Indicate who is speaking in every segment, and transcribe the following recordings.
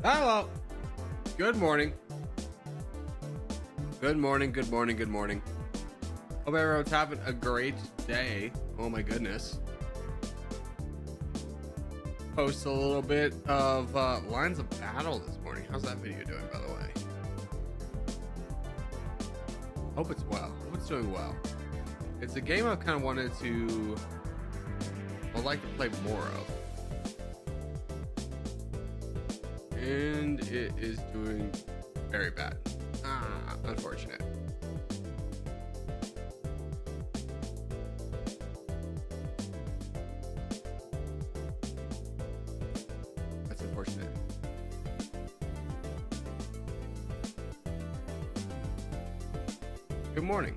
Speaker 1: Hello. Good morning. Good morning. Good morning. Good morning. Hope everyone's having a great day. Oh my goodness. Post a little bit of Lines of Battle this morning. How's that video doing, by the way? Hope it's well. Hope it's doing well. It's a game I kind of wanted to, I'd like to play more of. And it is doing very bad. Unfortunate. That's unfortunate. Good morning.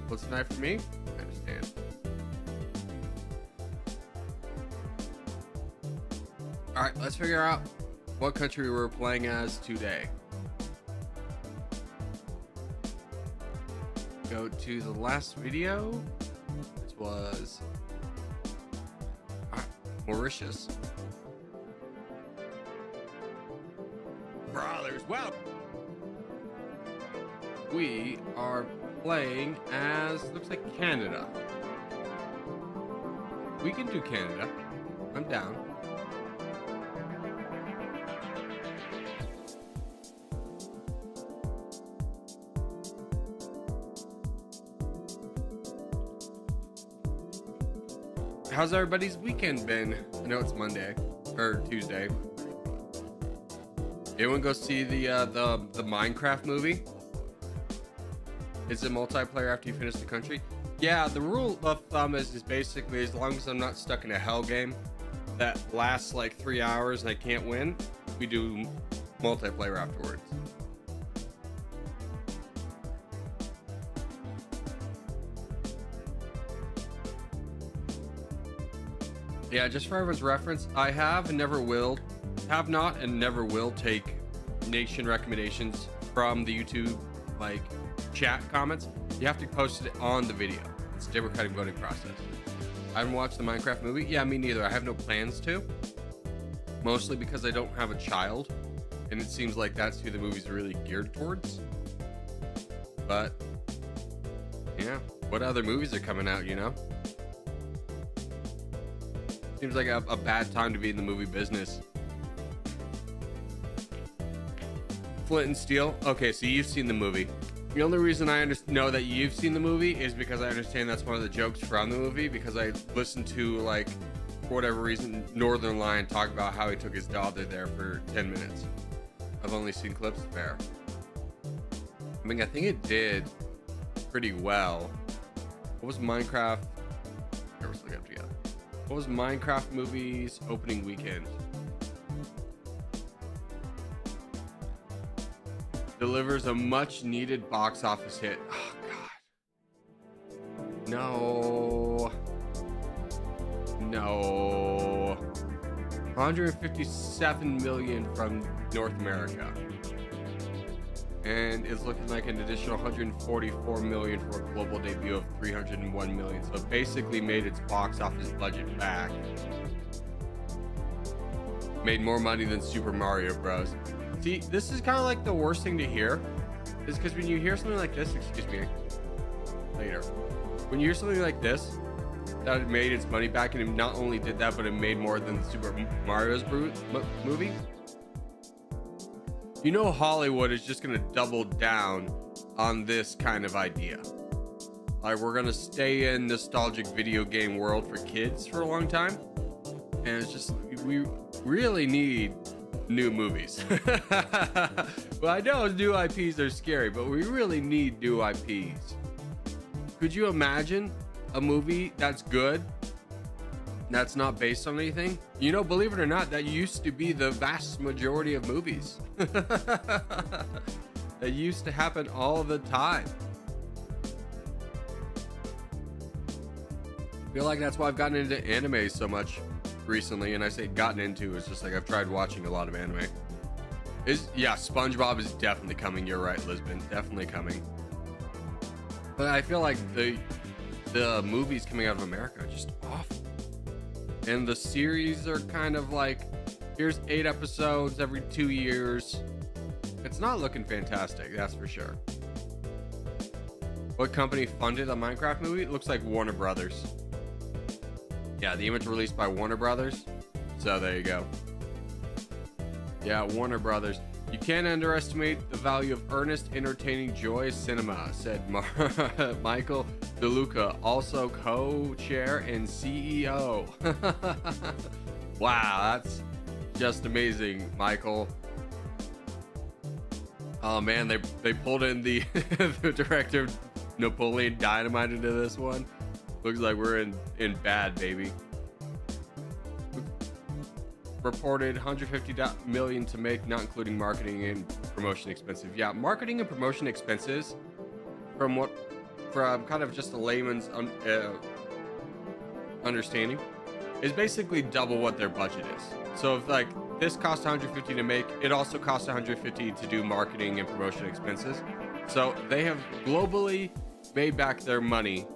Speaker 1: What's tonight for me? I understand. All right, let's figure out what country we're playing as today. Go to the last video, which was Mauritius. Brothers, well, we are playing as, looks like Canada. We can do Canada. I'm down. How's everybody's weekend been? I know it's Monday or Tuesday. Anyone go see the Minecraft movie? Is it multiplayer after you finish the country? Yeah, the rule of thumb is basically as long as I'm not stuck in a hell game that lasts like 3 hours and I can't win, we do multiplayer afterwards. Yeah, just for everyone's reference, I have not and never will take nation recommendations from the YouTube like chat comments. You have to post it on the video. It's a different kind of voting process. I haven't watched the Minecraft movie. Yeah, me neither. I have no plans to. Mostly because I don't have a child, and it seems like that's who the movie's really geared towards. But yeah, what other movies are coming out, you know? Seems like a bad time to be in the movie business. Flint and Steel. Okay, so you've seen the movie. The only reason I know that you've seen the movie is because I understand that's one of the jokes from the movie, because I listened to, like, for whatever reason, Northern Lion talk about how he took his daughter there for 10 minutes. I've only seen clips there. I mean, I think it did pretty well. What was Minecraft? Never still get together. What was Minecraft movie's opening weekend? Delivers a much needed box office hit. Oh god. No. 157 million from North America. And it's looking like an additional 144 million for a global debut of 301 million. So it basically made its box office budget back. Made more money than Super Mario Bros. See, this is kind of like the worst thing to hear, is because when you hear something like this, excuse me, later, when you hear something like this, that it made its money back, and it not only did that, but it made more than the Super Mario's movie, you know Hollywood is just gonna double down on this kind of idea. Like, we're gonna stay in nostalgic video game world for kids for a long time, and it's just, we really need new movies. Well, I know new IPs are scary, but we really need new IPs. Could you imagine a movie that's good, that's not based on anything? You know, believe it or not, that used to be the vast majority of movies. That used to happen all the time. I feel like that's why I've gotten into anime so much recently, and I say gotten into, it's just like I've tried watching a lot of anime. Yeah, SpongeBob is definitely coming. You're right, Lisbon, definitely coming. But I feel like the the movies coming out of America are just awful. And the series are kind of like, here's 8 episodes every 2 years. It's not looking fantastic, that's for sure. What company funded a Minecraft movie? It looks like Warner Brothers. Yeah, the image released by Warner Brothers. So there you go. Yeah, Warner Brothers. You can't underestimate the value of earnest, entertaining, joyous cinema, said Michael DeLuca, also co-chair and CEO. Wow, that's just amazing, Michael. Oh man, they pulled in the the director of Napoleon Dynamite into this one. Looks like we're in bad, baby. Reported 150 million to make, not including marketing and promotion expenses. Yeah, marketing and promotion expenses, from kind of just a layman's understanding, is basically double what their budget is. So if like this costs 150 to make, it also costs 150 to do marketing and promotion expenses. So they have globally made back their money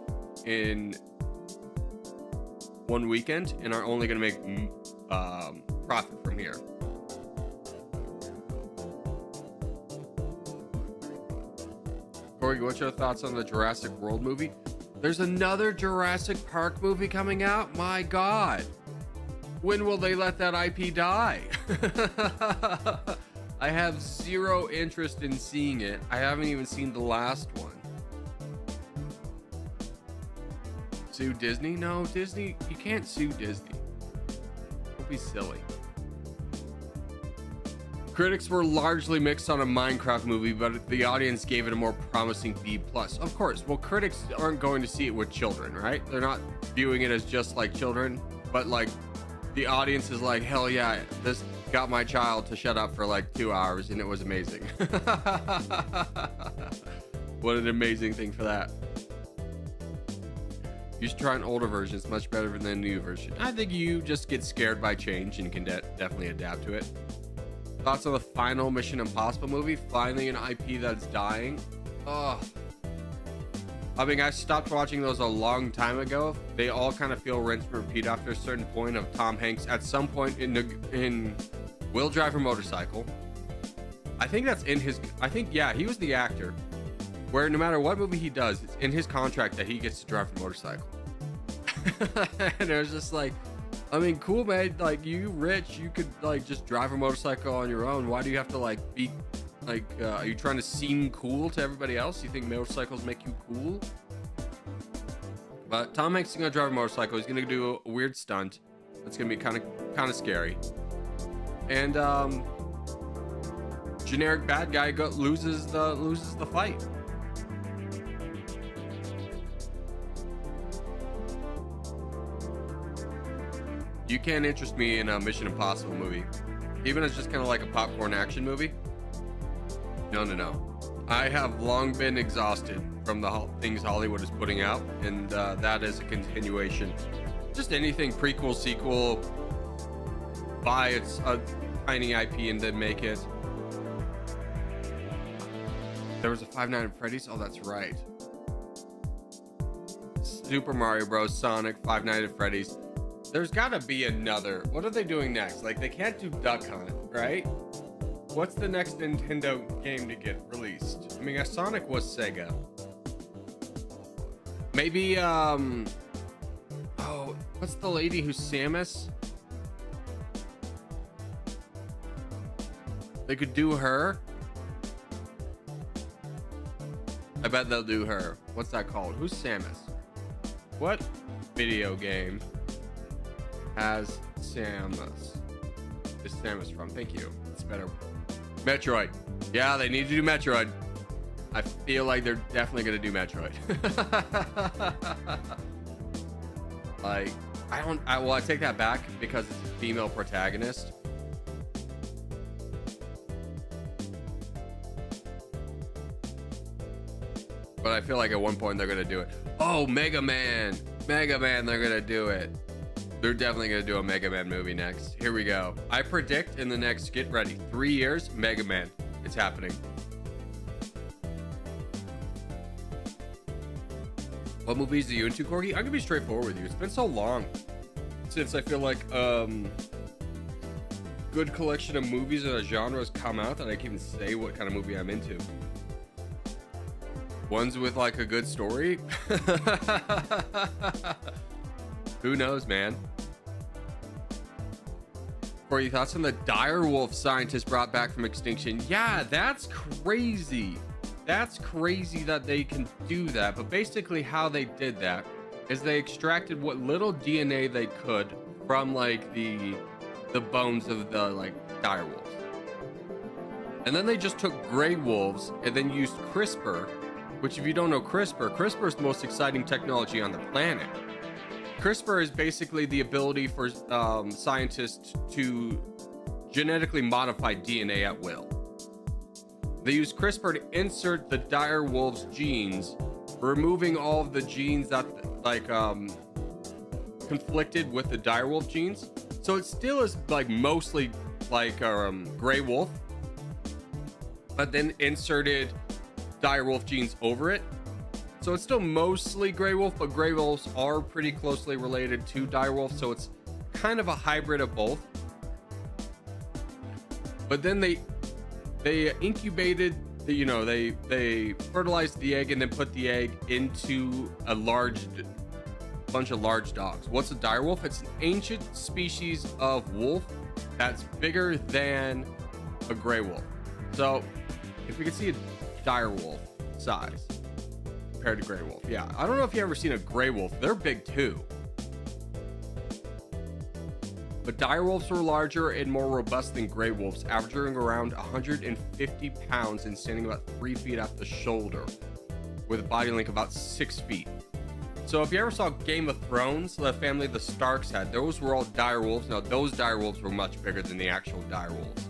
Speaker 1: in one weekend and are only going to make profit from here. Corey, what's your thoughts on the Jurassic World movie? There's another Jurassic Park movie coming out? My God. When will they let that IP die? I have zero interest in seeing it. I haven't even seen the last one. Sue Disney? No, Disney, you can't sue Disney. Don't be silly. Critics were largely mixed on a Minecraft movie, but the audience gave it a more promising B+. Of course, well, critics aren't going to see it with children, right? They're not viewing it as just like children, but like the audience is like, hell yeah, this got my child to shut up for like 2 hours and it was amazing. What an amazing thing for that. You should try an older version. It's much better than a new version. I think you just get scared by change and can definitely adapt to it. Thoughts on the final Mission Impossible movie? Finally an IP that's dying. Oh, I mean, I stopped watching those a long time ago. They all kind of feel rinse and repeat after a certain point of Tom Hanks at some point in Will Drive a Motorcycle. I think that's in his, yeah, he was the actor where no matter what movie he does, it's in his contract that he gets to drive a motorcycle. And it was just like, I mean, cool, man. Like, you rich, you could like just drive a motorcycle on your own. Why do you have to like be like, are you trying to seem cool to everybody else? You think motorcycles make you cool? But Tom Hanks is gonna drive a motorcycle. He's gonna do a weird stunt. It's gonna be kind of scary. And generic bad guy loses the fight. You can't interest me in a Mission Impossible movie, even as just kind of like a popcorn action movie. No. I have long been exhausted from the things Hollywood is putting out, and that is a continuation. Just anything prequel, sequel, buy it's a tiny IP and then make it. There was a Five Nights at Freddy's. Oh, that's right. Super Mario Bros, Sonic, Five Nights at Freddy's. There's gotta be another. What are they doing next? Like, they can't do Duck Hunt, right? What's the next Nintendo game to get released? I mean, Sonic was Sega. Maybe, oh, what's the lady who's Samus? They could do her. I bet they'll do her. What's that called? Who's Samus? What video game has Samus? Is Samus from? Thank you. It's better. Metroid. Yeah, they need to do Metroid. I feel like they're definitely gonna do Metroid. Like, I take that back because it's a female protagonist. But I feel like at one point they're gonna do it. Oh, Mega Man, they're gonna do it. They're definitely gonna do a Mega Man movie next. Here we go. I predict in the next, get ready, 3 years, Mega Man. It's happening. What movies are you into, Corgi? I'm gonna be straightforward with you. It's been so long since I feel like good collection of movies and a genre has come out that I can even say what kind of movie I'm into. Ones with like a good story. Who knows, man? Corey, thoughts on the dire wolf scientists brought back from extinction? Yeah, that's crazy. That's crazy that they can do that. But basically how they did that is they extracted what little DNA they could from like the bones of the like dire wolves. And then they just took gray wolves and then used CRISPR, which if you don't know CRISPR is the most exciting technology on the planet. CRISPR is basically the ability for scientists to genetically modify DNA at will. They use CRISPR to insert the dire wolf's genes, removing all of the genes that like conflicted with the dire wolf genes. So it still is like mostly like gray wolf, but then inserted dire wolf genes over it. So it's still mostly gray wolf, but gray wolves are pretty closely related to dire wolf, so it's kind of a hybrid of both. But then they incubated the, you know, they fertilized the egg and then put the egg into a bunch of large dogs. What's a dire wolf? It's an ancient species of wolf that's bigger than a gray wolf. So if we could see a dire wolf size compared to gray wolf, yeah, I don't know if you ever seen a gray wolf. They're big too, but dire wolves were larger and more robust than gray wolves, averaging around 150 pounds and standing about 3 feet at the shoulder with a body length about 6 feet. So if you ever saw Game of Thrones, the family the Starks had, those were all dire wolves. Now those dire wolves were much bigger than the actual dire wolves,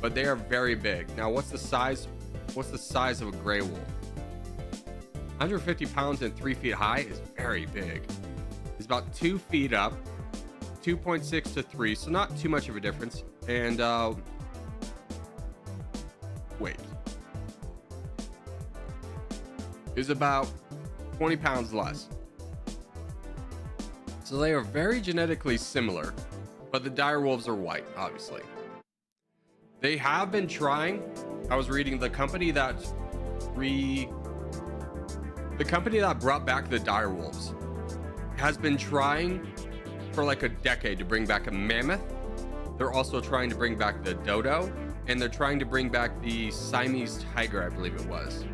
Speaker 1: but they are very big. Now what's the size of a gray wolf? 150 pounds and 3 feet high is very big. It's about 2 feet up, 2.6 to 3, so not too much of a difference. And weight is about 20 pounds less. So they are very genetically similar, but the dire wolves are white, obviously. They have been trying. I was reading the company that brought back the dire wolves has been trying for like a decade to bring back a mammoth. They're also trying to bring back the dodo, and they're trying to bring back the Siamese tiger, I believe it was.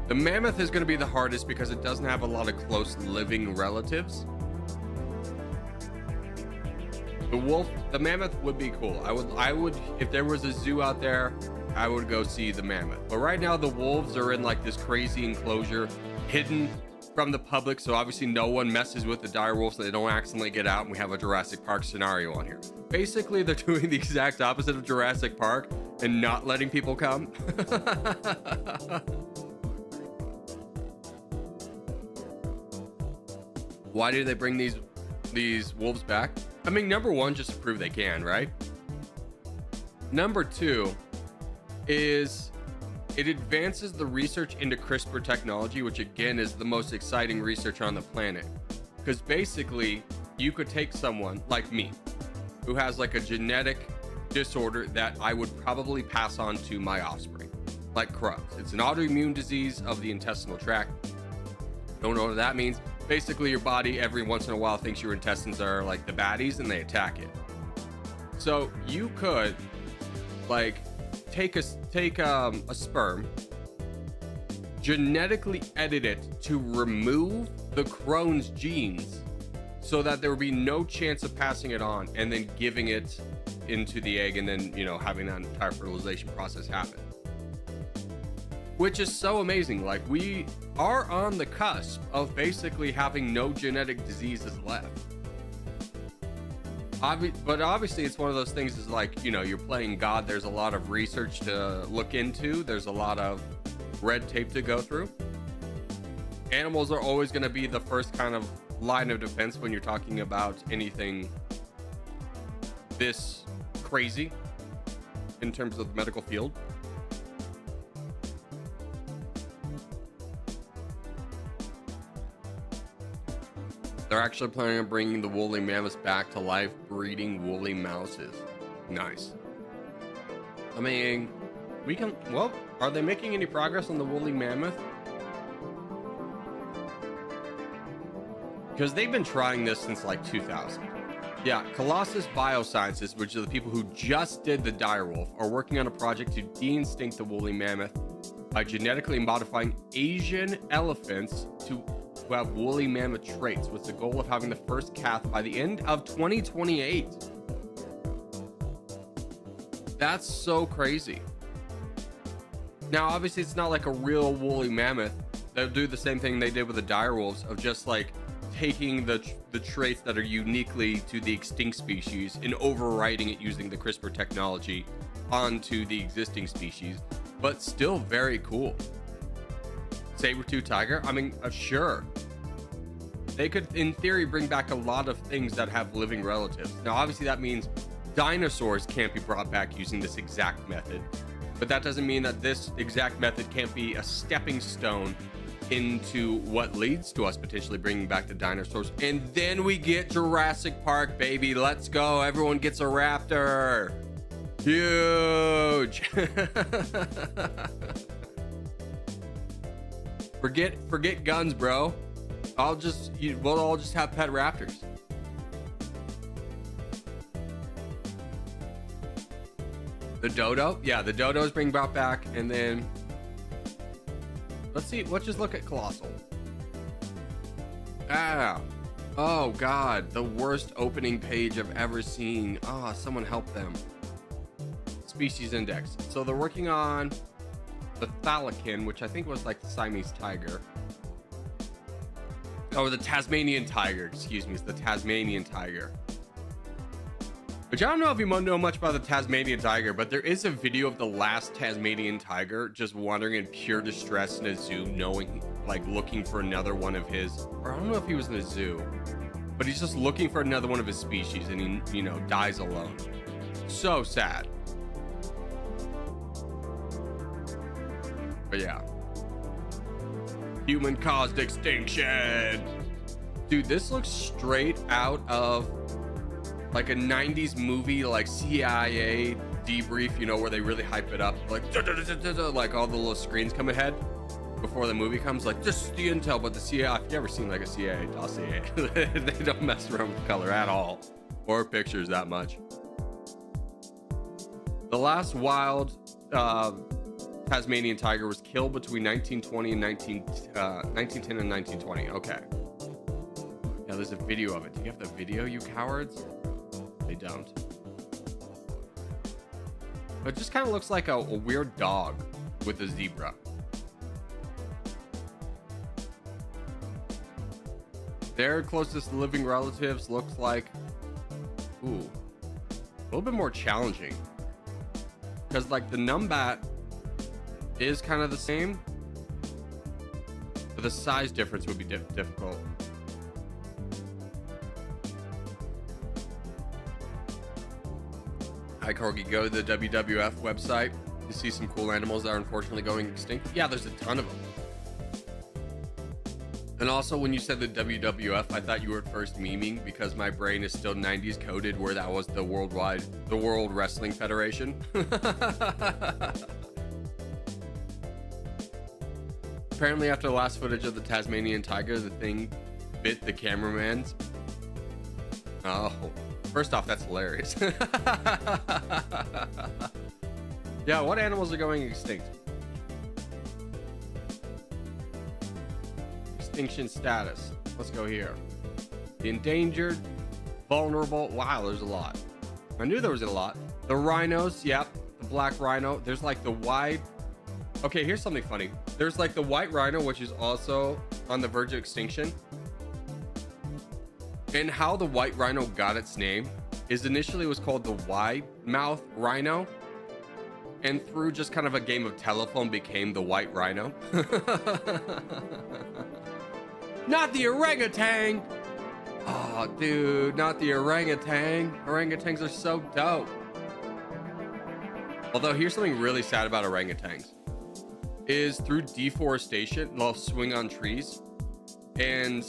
Speaker 1: The mammoth is going to be the hardest because it doesn't have a lot of close living relatives. The mammoth would be cool. I would, if there was a zoo out there, I would go see the mammoth. But right now the wolves are in like this crazy enclosure, hidden from the public. So obviously no one messes with the dire wolves so they don't accidentally get out and we have a Jurassic Park scenario on here. Basically, they're doing the exact opposite of Jurassic Park and not letting people come. Why do they bring these wolves back? I mean, number one, just to prove they can, right? Number two is it advances the research into CRISPR technology, which again is the most exciting research on the planet. Because basically, you could take someone like me who has like a genetic disorder that I would probably pass on to my offspring, like Crohn's. It's an autoimmune disease of the intestinal tract. Don't know what that means. Basically, your body every once in a while thinks your intestines are like the baddies and they attack it. So you could like take a sperm, genetically edit it to remove the Crohn's genes so that there would be no chance of passing it on, and then giving it into the egg, and then, you know, having that entire fertilization process happen. Which is so amazing. Like, we are on the cusp of basically having no genetic diseases left. But obviously it's one of those things is like, you know, you're playing God. There's a lot of research to look into. There's a lot of red tape to go through. Animals are always going to be the first kind of line of defense when you're talking about anything this crazy in terms of the medical field. They're actually planning on bringing the woolly mammoths back to life, breeding woolly mouses. Nice. I mean, we can, well, are they making any progress on the woolly mammoth? Because they've been trying this since like 2000. Yeah, Colossus Biosciences, which are the people who just did the direwolf, are working on a project to de-instinct the woolly mammoth by genetically modifying Asian elephants to have woolly mammoth traits, with the goal of having the first calf by the end of 2028. That's so crazy. Now, obviously, it's not like a real woolly mammoth. They'll do the same thing they did with the direwolves of just like taking the traits that are uniquely to the extinct species and overriding it using the CRISPR technology onto the existing species, but still very cool. Saber-tooth tiger, I mean, sure. They could, in theory, bring back a lot of things that have living relatives. Now, obviously, that means dinosaurs can't be brought back using this exact method, but that doesn't mean that this exact method can't be a stepping stone into what leads to us potentially bringing back the dinosaurs. And then we get Jurassic Park, baby. Let's go. Everyone gets a raptor. Huge. forget guns, bro. We'll all just have pet raptors. The dodo, yeah, the dodo's being brought back. And then let's just look at Colossal. Oh god, the worst opening page I've ever seen. Someone help them. Species index. So they're working on the thalakin, which I think was like the Siamese tiger. Oh, the Tasmanian tiger, excuse me, it's the Tasmanian tiger. Which I don't know if you know much about the Tasmanian tiger, but there is a video of the last Tasmanian tiger just wandering in pure distress in a zoo, looking for another one of his, or I don't know if he was in a zoo, but he's just looking for another one of his species, and he, dies alone. So sad. But yeah. Human-caused extinction. Dude, this looks straight out of like a 90s movie, like CIA debrief, where they really hype it up, like like all the little screens come ahead before the movie comes, like this is the intel. But the CIA, if you've ever seen like a CIA dossier, they don't mess around with color at all or pictures that much. The last wild Tasmanian tiger was killed between 1920 and 1910 and 1920. Okay. Yeah, there's a video of it. Do you have the video, you cowards? They don't. But it just kind of looks like a weird dog with a zebra. Their closest living relatives looks like, a little bit more challenging. Because like the numbat is kind of the same, but the size difference would be difficult. Hi Corgi, go to the WWF website to see some cool animals that are unfortunately going extinct. Yeah, there's a ton of them. And also, when you said the WWF, I thought you were at first memeing because my brain is still 90s coded, where that was the World Wrestling Federation. Apparently, after the last footage of the Tasmanian tiger, the thing bit the cameraman's. Oh, first off, that's hilarious. Yeah, what animals are going extinct? Extinction status. Let's go here. The endangered, vulnerable. Wow, there's a lot. I knew there was a lot. The rhinos, yep. The black rhino. There's like the wide. Okay, here's something funny. There's like the white rhino, which is also on the verge of extinction. And how the white rhino got its name is initially it was called the wide mouth rhino. And through just kind of a game of telephone became the white rhino. Not the orangutan. Oh, dude, not the orangutan. Orangutans are so dope. Although here's something really sad about orangutans. Is through deforestation, they'll swing on trees. And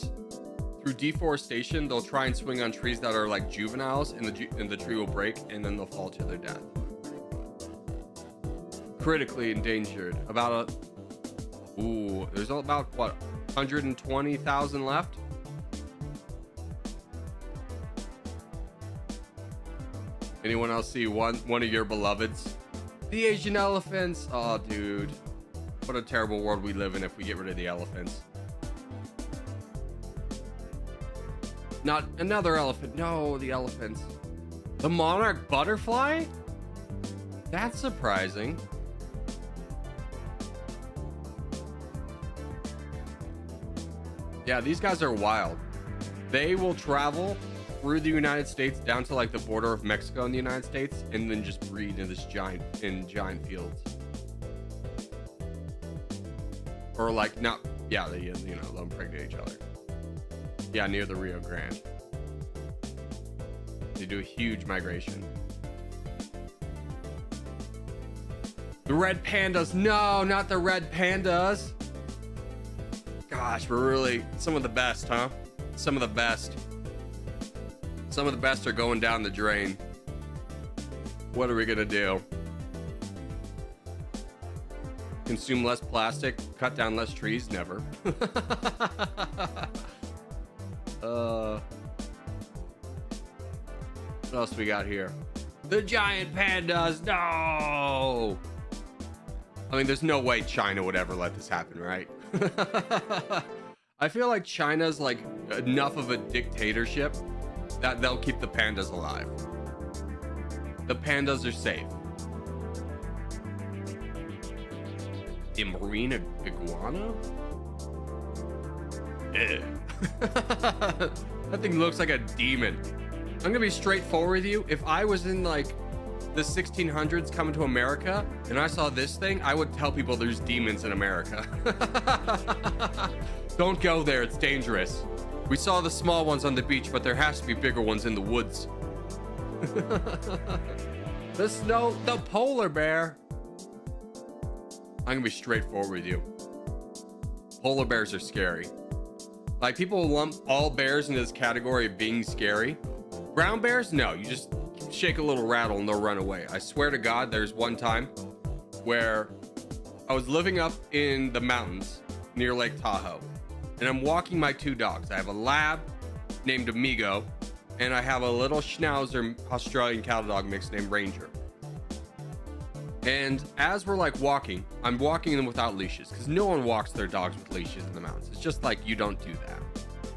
Speaker 1: through deforestation, they'll try and swing on trees that are like juveniles, and the tree will break, and then they'll fall to their death. Critically endangered. There's about what, 120,000 left. Anyone else see one of your beloveds? The Asian elephants. Oh, dude, what a terrible world we live in if we get rid of the elephants. Not another elephant. No, the elephants. The monarch butterfly? That's surprising. Yeah, these guys are wild. They will travel through the United States down to like the border of Mexico and the United States, and then just breed in giant fields. Or like, not, yeah, they, let them impregnate each other. Yeah, near the Rio Grande. They do a huge migration. The red pandas. No, not the red pandas. Gosh, we're really some of the best, huh? Some of the best. Some of the best are going down the drain. What are we gonna do? Consume less plastic, cut down less trees? Never. What else we got here? The giant pandas. No. I mean, there's no way China would ever let this happen, right? I feel like China's like enough of a dictatorship that they'll keep the pandas alive. The pandas are safe. The marine iguana? Ew. That thing looks like a demon. I'm gonna be straightforward with you. If I was in like the 1600s coming to America and I saw this thing, I would tell people there's demons in America. Don't go there, it's dangerous. We saw the small ones on the beach, but there has to be bigger ones in the woods. The polar bear. I'm gonna be straightforward with you. Polar bears are scary. Like, people lump all bears into this category of being scary. Brown bears, no, you just shake a little rattle and they'll run away. I swear to God, there's one time where I was living up in the mountains near Lake Tahoe, and I'm walking my two dogs. I have a lab named Amigo, and I have a little schnauzer Australian cattle dog mix named Ranger. And as we're like walking, I'm walking them without leashes, because no one walks their dogs with leashes in the mountains. It's just like, you don't do that.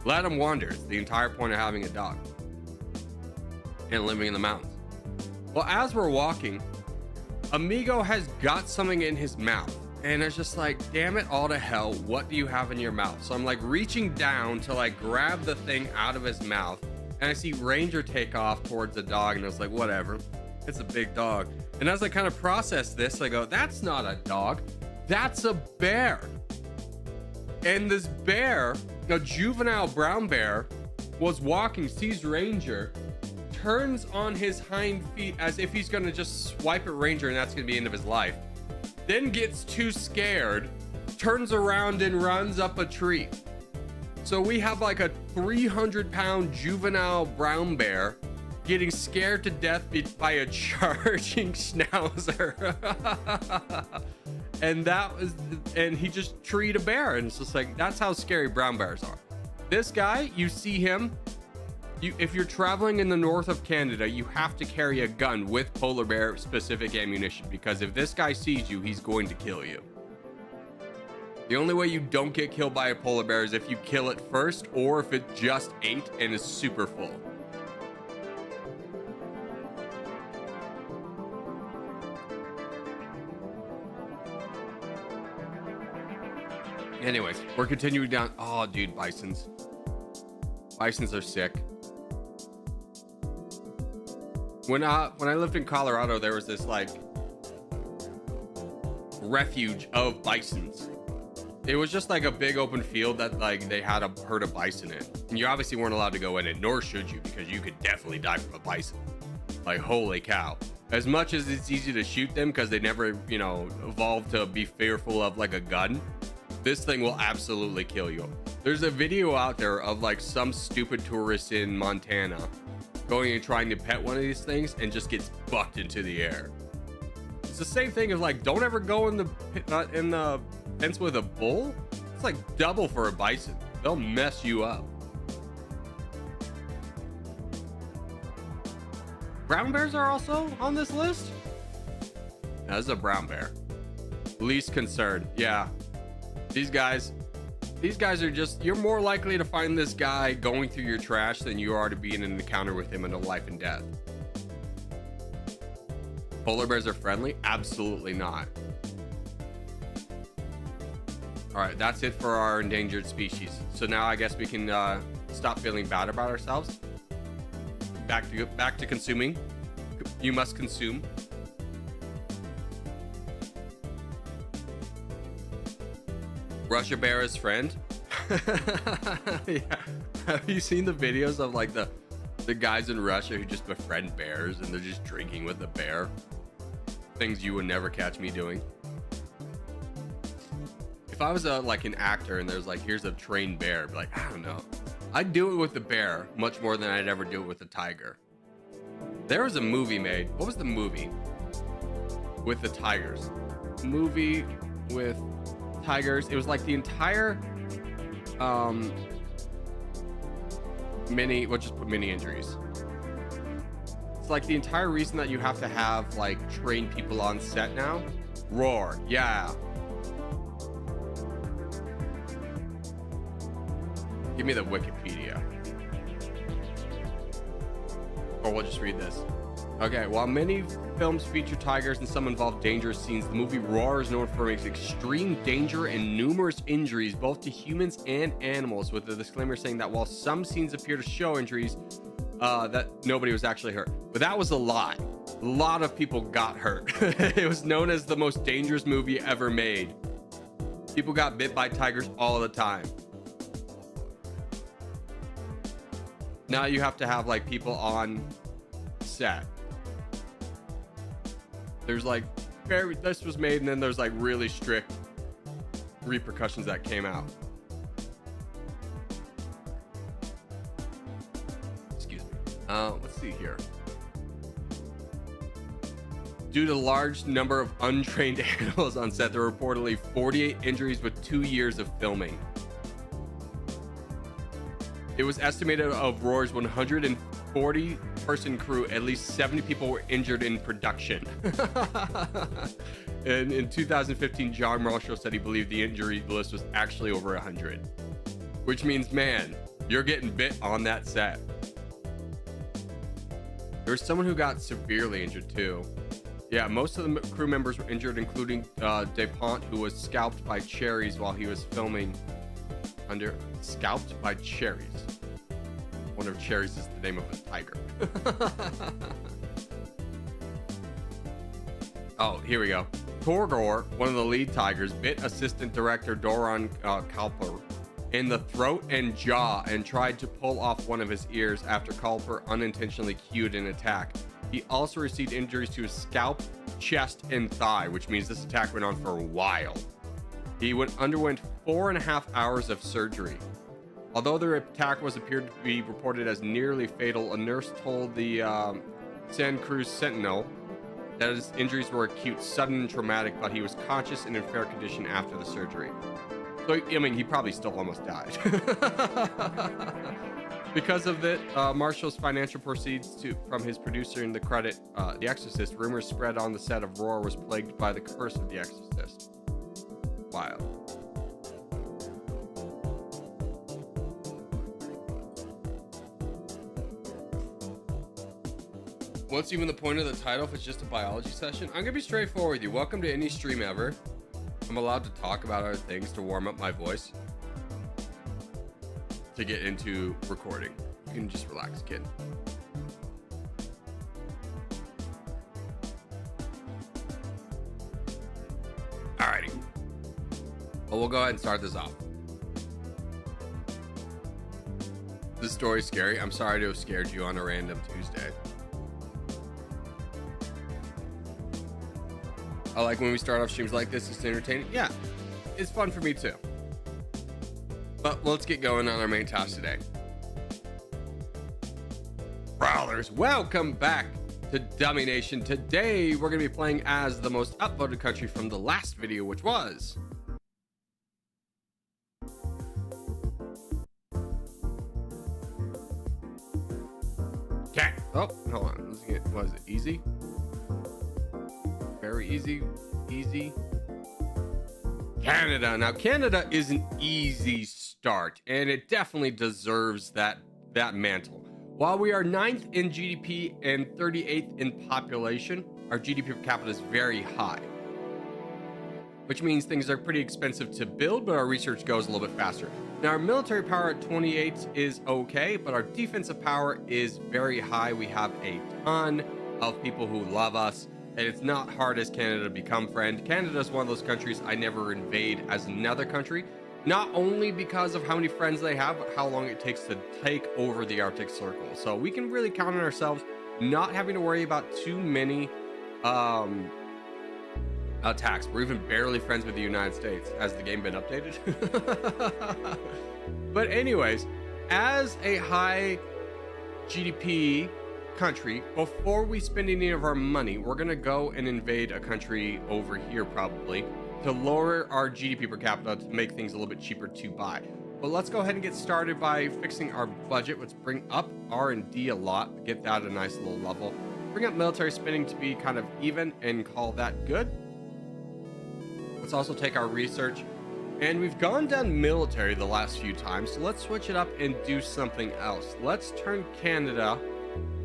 Speaker 1: Let them wander. It's the entire point of having a dog and living in the mountains. Well, as we're walking, Amigo has got something in his mouth, and it's just like, damn it all to hell, what do you have in your mouth? So I'm like reaching down to like grab the thing out of his mouth, and I see Ranger take off towards the dog, and I was like, whatever, it's a big dog. And as I kind of process this, I go, that's not a dog, that's a bear. And this bear, a juvenile brown bear, was walking, sees Ranger, turns on his hind feet as if he's gonna just swipe at Ranger and that's gonna be the end of his life. Then gets too scared, turns around and runs up a tree. So we have like a 300-pound juvenile brown bear getting scared to death by a charging schnauzer. and he just treed a bear, and it's just like, that's how scary brown bears are. This guy, you see him, if you're traveling in the north of Canada, you have to carry a gun with polar bear specific ammunition, because if this guy sees you, he's going to kill you. The only way you don't get killed by a polar bear is if you kill it first, or if it just ate and is super full. Anyways, we're continuing down. Oh, dude, bisons. Bisons are sick. When I lived in Colorado, there was this like refuge of bisons. It was just like a big open field that like they had a herd of bison in, and you obviously weren't allowed to go in it, nor should you, because you could definitely die from a bison. Like, holy cow. As much as it's easy to shoot them because they never, evolved to be fearful of like a gun, This thing will absolutely kill you. There's a video out there of like some stupid tourist in Montana going and trying to pet one of these things and just gets bucked into the air. It's the same thing as like, don't ever go in the fence with a bull. It's like double for a bison. They'll mess you up. Brown bears are also on this list. Now, this is a brown bear. Least concern. Yeah. These guys are just, you're more likely to find this guy going through your trash than you are to be in an encounter with him in a life and death. Polar bears are friendly? Absolutely not. All right, that's it for our endangered species. So now I guess we can stop feeling bad about ourselves. Back to consuming. You must consume. Russia bear is friend. Yeah. Have you seen the videos of like the guys in Russia who just befriend bears and they're just drinking with the bear? Things you would never catch me doing. If I was like an actor and there's like, here's a trained bear, I'd be like, I don't know. I'd do it with the bear much more than I'd ever do it with the tiger. There was a movie made. What was the movie with the tigers? Movie with tigers. It was like the entire we'll just put mini injuries. It's like the entire reason that you have to have like trained people on set now. Roar. Yeah. Give me the Wikipedia. Or we'll just read this. Okay, while many films feature tigers and some involve dangerous scenes, the movie Roar is known for its extreme danger and numerous injuries, both to humans and animals, with the disclaimer saying that while some scenes appear to show injuries, that nobody was actually hurt. But that was a lie. A lot of people got hurt. It was known as the most dangerous movie ever made. People got bit by tigers all the time. Now you have to have like people on set. There's like this was made and then there's like really strict repercussions that came out. Excuse me. Let's see here. Due to the large number of untrained animals on set, there were reportedly 48 injuries with 2 years of filming. It was estimated of Roar's 140-person crew, at least 70 people were injured in production. And in 2015, John Marshall said he believed the injury list was actually over 100. Which means, man, you're getting bit on that set. There was someone who got severely injured too. Yeah, most of the crew members were injured, including DuPont, who was scalped by cherries while he was filming under scalped by cherries. I wonder if cherries is the name of a tiger. Oh, here we go. Torgor, one of the lead tigers, bit assistant director Doron Kalper in the throat and jaw and tried to pull off one of his ears after Kalper unintentionally cued an attack. He also received injuries to his scalp, chest, and thigh, which means this attack went on for a while. He underwent 4.5 hours of surgery. Although the attack appeared to be reported as nearly fatal, a nurse told the San Cruz Sentinel that his injuries were acute, sudden, and traumatic, but he was conscious and in fair condition after the surgery. So, I mean, he probably still almost died. Because of that, Marshall's financial proceeds from his producer in the credit, The Exorcist, rumors spread on the set of Roar was plagued by the curse of The Exorcist. Wild. What's even the point of the title if it's just a biology session? I'm gonna be straightforward with you. Welcome to any stream ever. I'm allowed to talk about other things to warm up my voice to get into recording. You can just relax, kid. Alrighty. Well, we'll go ahead and start this off. This story's scary. I'm sorry to have scared you on a random Tuesday. I like when we start off streams like this. It's entertaining. Yeah, it's fun for me too. But let's get going on our main task today. Brawlers, welcome back to Dummynation. Today, we're going to be playing as the most upvoted country from the last video, which was... Okay. Oh, hold on. Let's get, was it easy? Very easy. Easy. Canada. Now, Canada is an easy start, and it definitely deserves that mantle. While we are 9th in GDP and 38th in population, our GDP per capita is very high, which means things are pretty expensive to build, but our research goes a little bit faster. Now, our military power at 28 is okay, but our defensive power is very high. We have a ton of people who love us, and it's not hard as Canada to become friend. Canada is one of those countries I never invade as another country, not only because of how many friends they have, but how long it takes to take over the Arctic Circle. So we can really count on ourselves not having to worry about too many attacks. We're even barely friends with the United States. Has the game been updated? But anyways, as a high GDP country, before we spend any of our money, we're gonna go and invade a country over here probably to lower our GDP per capita to make things a little bit cheaper to buy. But let's go ahead and get started by fixing our budget. Let's bring up R&D a lot, get that at a nice little level. Bring up military spending to be kind of even and call that good. Let's also take our research, and we've gone down military the last few times, so let's switch it up and do something else. Let's turn Canada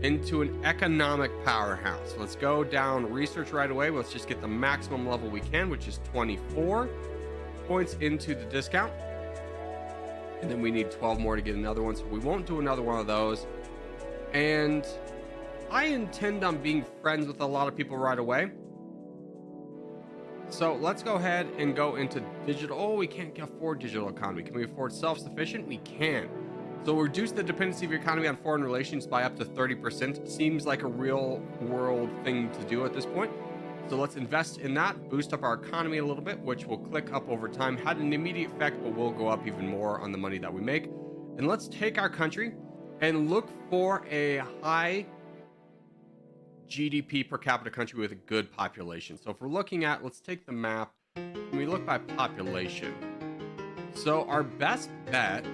Speaker 1: into an economic powerhouse. Let's go down research right away. Let's just get the maximum level we can, which is 24 points into the discount, and then we need 12 more to get another one, so we won't do another one of those. And I intend on being friends with a lot of people right away, so let's go ahead and go into digital. Oh, we can't afford digital economy. Can we afford self-sufficient? We can. So reduce the dependency of your economy on foreign relations by up to 30%. Seems like a real world thing to do at this point. So let's invest in that, boost up our economy a little bit, which will click up over time. Had an immediate effect, but will go up even more on the money that we make. And let's take our country and look for a high GDP per capita country with a good population. So if we're looking at, let's take the map and we look by population. So our best bet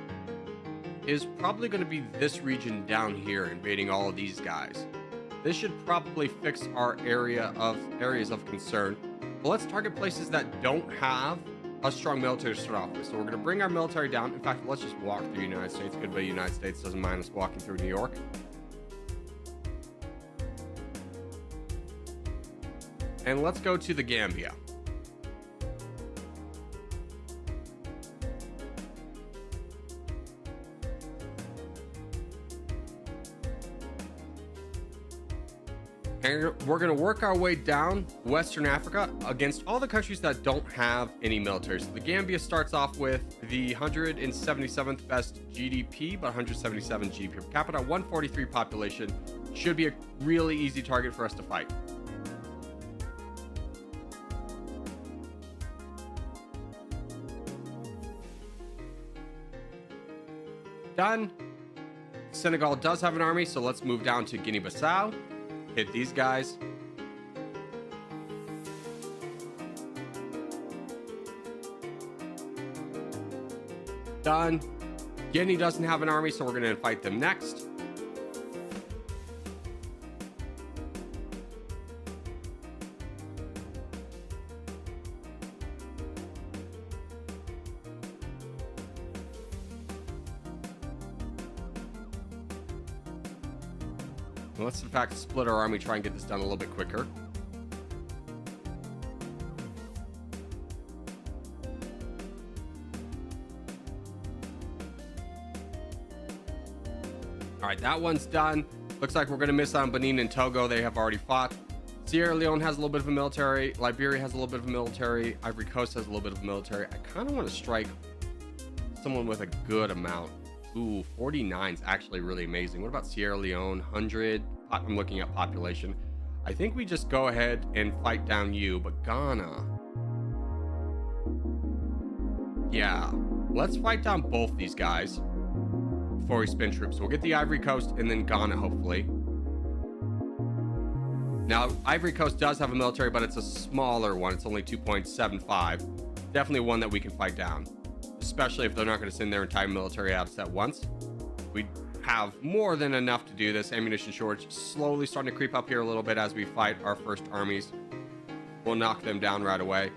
Speaker 1: is probably going to be this region down here, invading all of these guys. This should probably fix our areas of concern. But let's target places that don't have a strong military to start off with. So we're going to bring our military down. In fact, let's just walk through the United States. Good, but the United States doesn't mind us walking through New York. And let's go to the Gambia. And we're going to work our way down Western Africa against all the countries that don't have any military. So the Gambia starts off with the 177th best GDP, but 177 GDP per capita, 143 population. Should be a really easy target for us to fight. Done. Senegal does have an army, so let's move down to Guinea-Bissau. Hit these guys. Done. Guinea doesn't have an army, so we're going to fight them next. Let's in fact split our army, try and get this done a little bit quicker. All right, that one's done. Looks like we're going to miss on Benin and Togo. They have already fought. Sierra Leone has a little bit of a military. Liberia has a little bit of a military. Ivory Coast has a little bit of a military. I kind of want to strike someone with a good amount. Ooh, 49 is actually really amazing. What about Sierra Leone? 100. I'm looking at population. I think we just go ahead and fight down you, but Ghana. Yeah. Let's fight down both these guys before we spin troops. We'll get the Ivory Coast and then Ghana, hopefully. Now, Ivory Coast does have a military, but it's a smaller one. It's only 2.75. Definitely one that we can fight down, especially if they're not going to send their entire military at us at once. We have more than enough to do this. Ammunition shortage slowly starting to creep up here a little bit as we fight our first armies. We'll knock them down right away.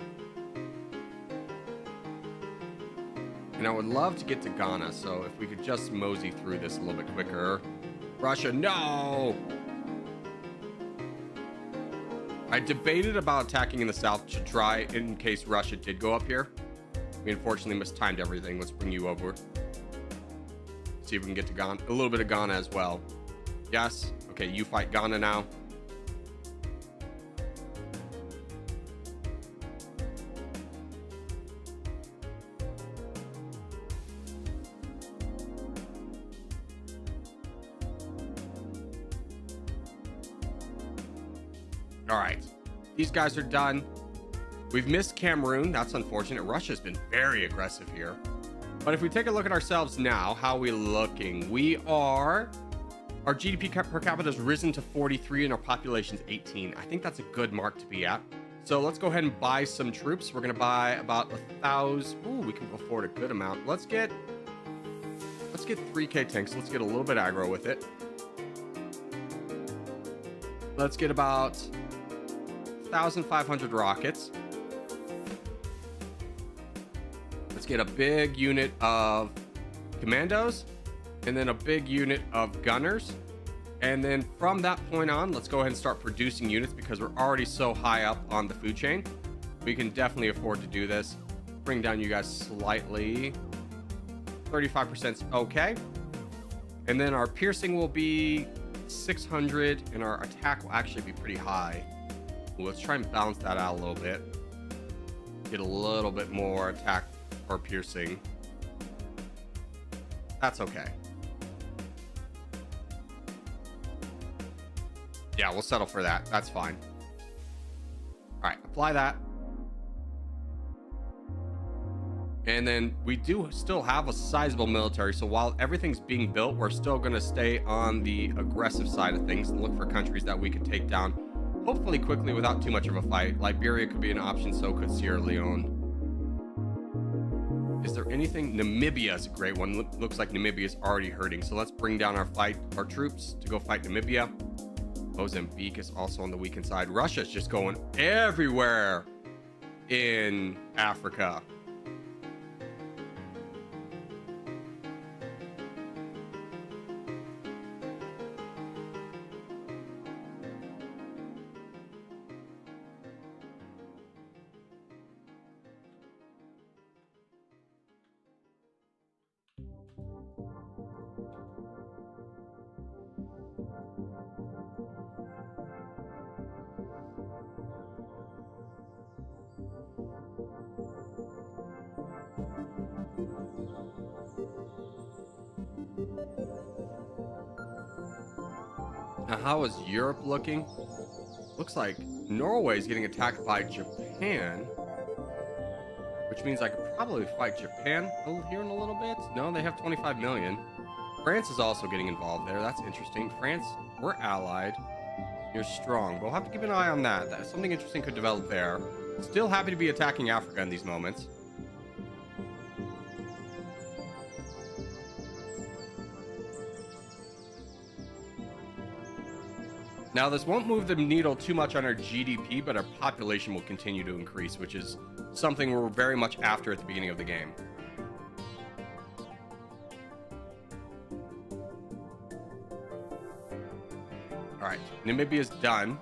Speaker 1: And I would love to get to Ghana, so if we could just mosey through this a little bit quicker. Russia, no! I debated about attacking in the south to try in case Russia did go up here. We unfortunately mistimed everything. Let's bring you over. See if we can get to Ghana. A little bit of Ghana as well. Yes. Okay, you fight Ghana now. All right, these guys are done. We've missed Cameroon. That's unfortunate. Russia's been very aggressive here. But if we take a look at ourselves now, how are we looking? Our GDP per capita has risen to 43 and our population's 18. I think that's a good mark to be at. So let's go ahead and buy some troops. We're gonna buy about 1,000. Ooh, we can afford a good amount. Let's get 3K tanks. Let's get a little bit aggro with it. Let's get about 1,500 rockets. Let's get a big unit of commandos and then a big unit of gunners. And then from that point on, let's go ahead and start producing units because we're already so high up on the food chain. We can definitely afford to do this. Bring down you guys slightly. 35% okay. And then our piercing will be 600 and our attack will actually be pretty high. Let's try and balance that out a little bit. Get a little bit more attack or piercing. That's okay. Yeah, we'll settle for that. That's fine. All right, apply that. And then we do still have a sizable military. So while everything's being built, we're still going to stay on the aggressive side of things and look for countries that we can take down, hopefully quickly without too much of a fight. Liberia could be an option, so could Sierra Leone. Is there anything? Namibia is a great one. Looks like Namibia is already hurting. So let's bring down our troops to go fight Namibia. Mozambique is also on the weakened side. Russia's just going everywhere in Africa. Now, how is Europe looking? Looks like Norway is getting attacked by Japan, which means I could probably fight Japan here in a little bit. No, they have 25 million. France is also getting involved there. That's interesting. France, we're allied. You're strong. We'll have to keep an eye on that. Something interesting could develop there. Still happy to be attacking Africa in these moments. Now, this won't move the needle too much on our GDP, but our population will continue to increase, which is something we're very much after at the beginning of the game. All right, Namibia's done.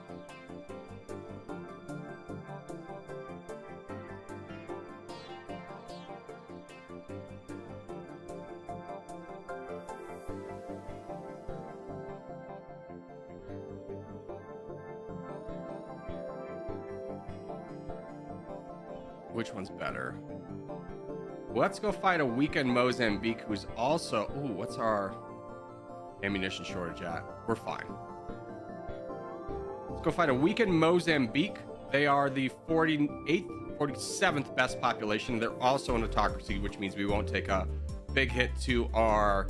Speaker 1: Which one's better? Let's go fight a weakened Mozambique who's also... Ooh, what's our ammunition shortage at? We're fine. Let's go fight a weakened Mozambique. They are the 48th 47th best population. They're also an autocracy, which means we won't take a big hit to our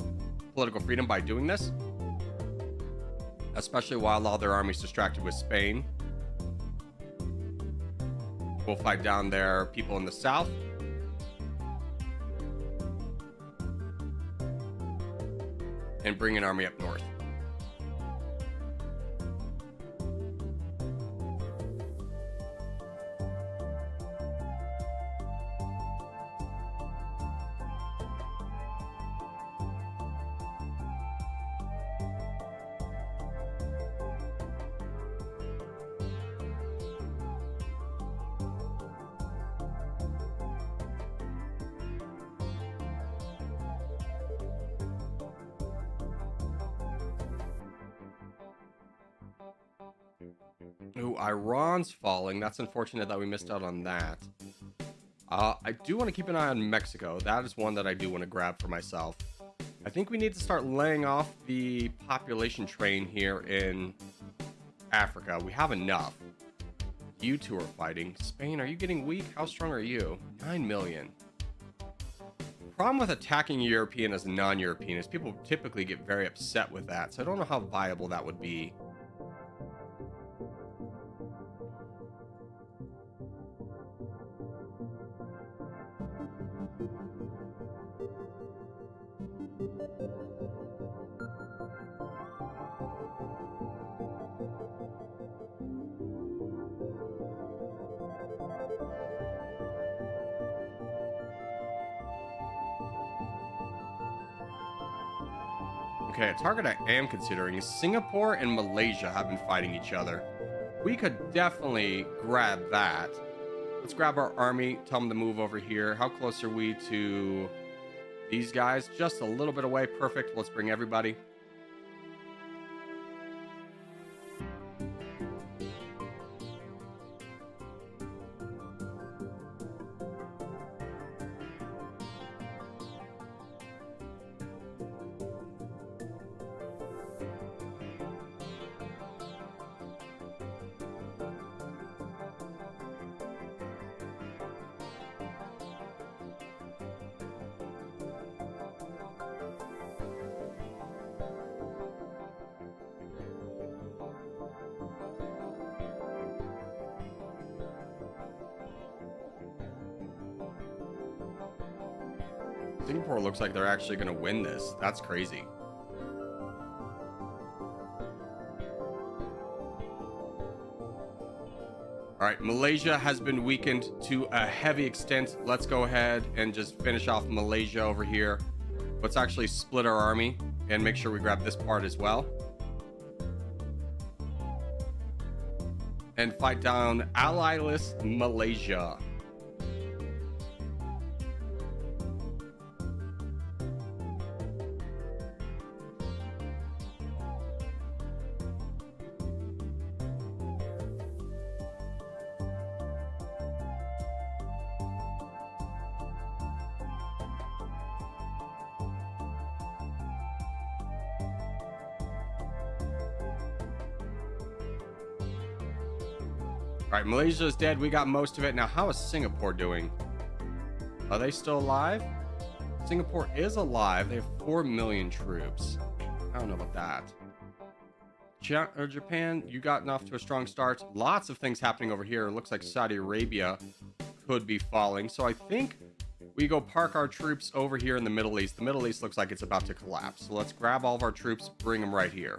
Speaker 1: political freedom by doing this, especially while all their armies distracted with Spain. We'll fight down their people in the south. And bring an army up north. Ooh, Iran's falling. That's unfortunate that we missed out on that. I do want to keep an eye on Mexico. That is one that I do want to grab for myself. I think we need to start laying off the population train here in Africa. We have enough. You two are fighting. Spain, are you getting weak? How strong are you? 9 million. Problem with attacking a European as a non-European is people typically get very upset with that. So I don't know how viable that would be. Okay, a target I am considering is Singapore and Malaysia have been fighting each other. We could definitely grab that. Let's grab our army, tell them to move over here. How close are we to these guys? Just a little bit away. Perfect. Let's bring everybody. Singapore looks like they're actually going to win this. That's crazy. All right, Malaysia has been weakened to a heavy extent. Let's go ahead and just finish off Malaysia over here. Let's actually split our army and make sure we grab this part as well. And fight down allyless Malaysia. All right, Malaysia is dead. We got most of it. Now, how is Singapore doing? Are they still alive? Singapore is alive. They have 4 million troops. I don't know about that. Japan, you gotten off to a strong start. Lots of things happening over here. It looks like Saudi Arabia could be falling. So I think we go park our troops over here in the Middle East. The Middle East looks like it's about to collapse. So let's grab all of our troops, bring them right here.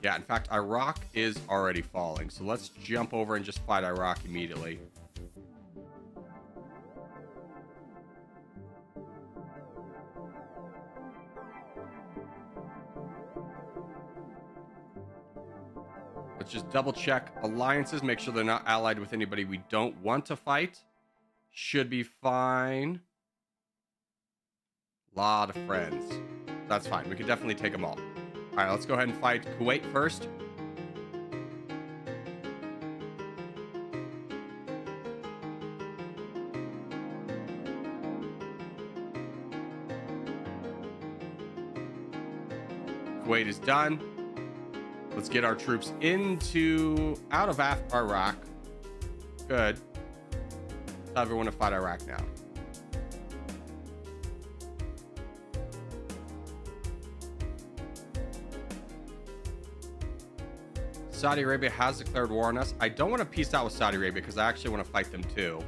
Speaker 1: Yeah, in fact, Iraq is already falling. So let's jump over and just fight Iraq immediately. Let's just double check alliances, make sure they're not allied with anybody we don't want to fight. Should be fine. Lot of friends. That's fine. We can definitely take them all. All right, let's go ahead and fight Kuwait first. Kuwait is done. Let's get our troops out of Iraq. Good. Tell everyone to fight Iraq now. Saudi Arabia has declared war on us. I don't want to peace out with Saudi Arabia because I actually want to fight them too.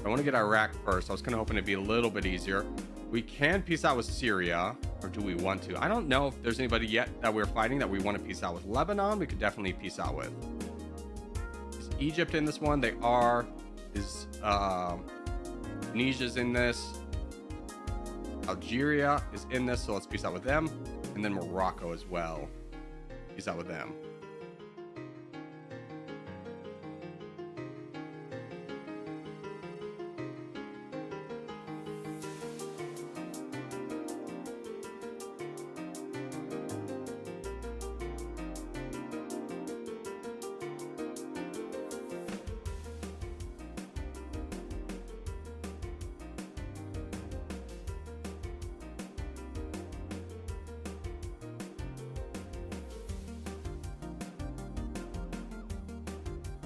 Speaker 1: I want to get Iraq first. I was kind of hoping it'd be a little bit easier. We can peace out with Syria, or do we want to? I don't know if there's anybody yet that we're fighting that we want to peace out with. Lebanon, we could definitely peace out with. Is Egypt in this one? They are. Is Tunisia's in this? Algeria is in this, so let's peace out with them. And then Morocco as well. Peace out with them.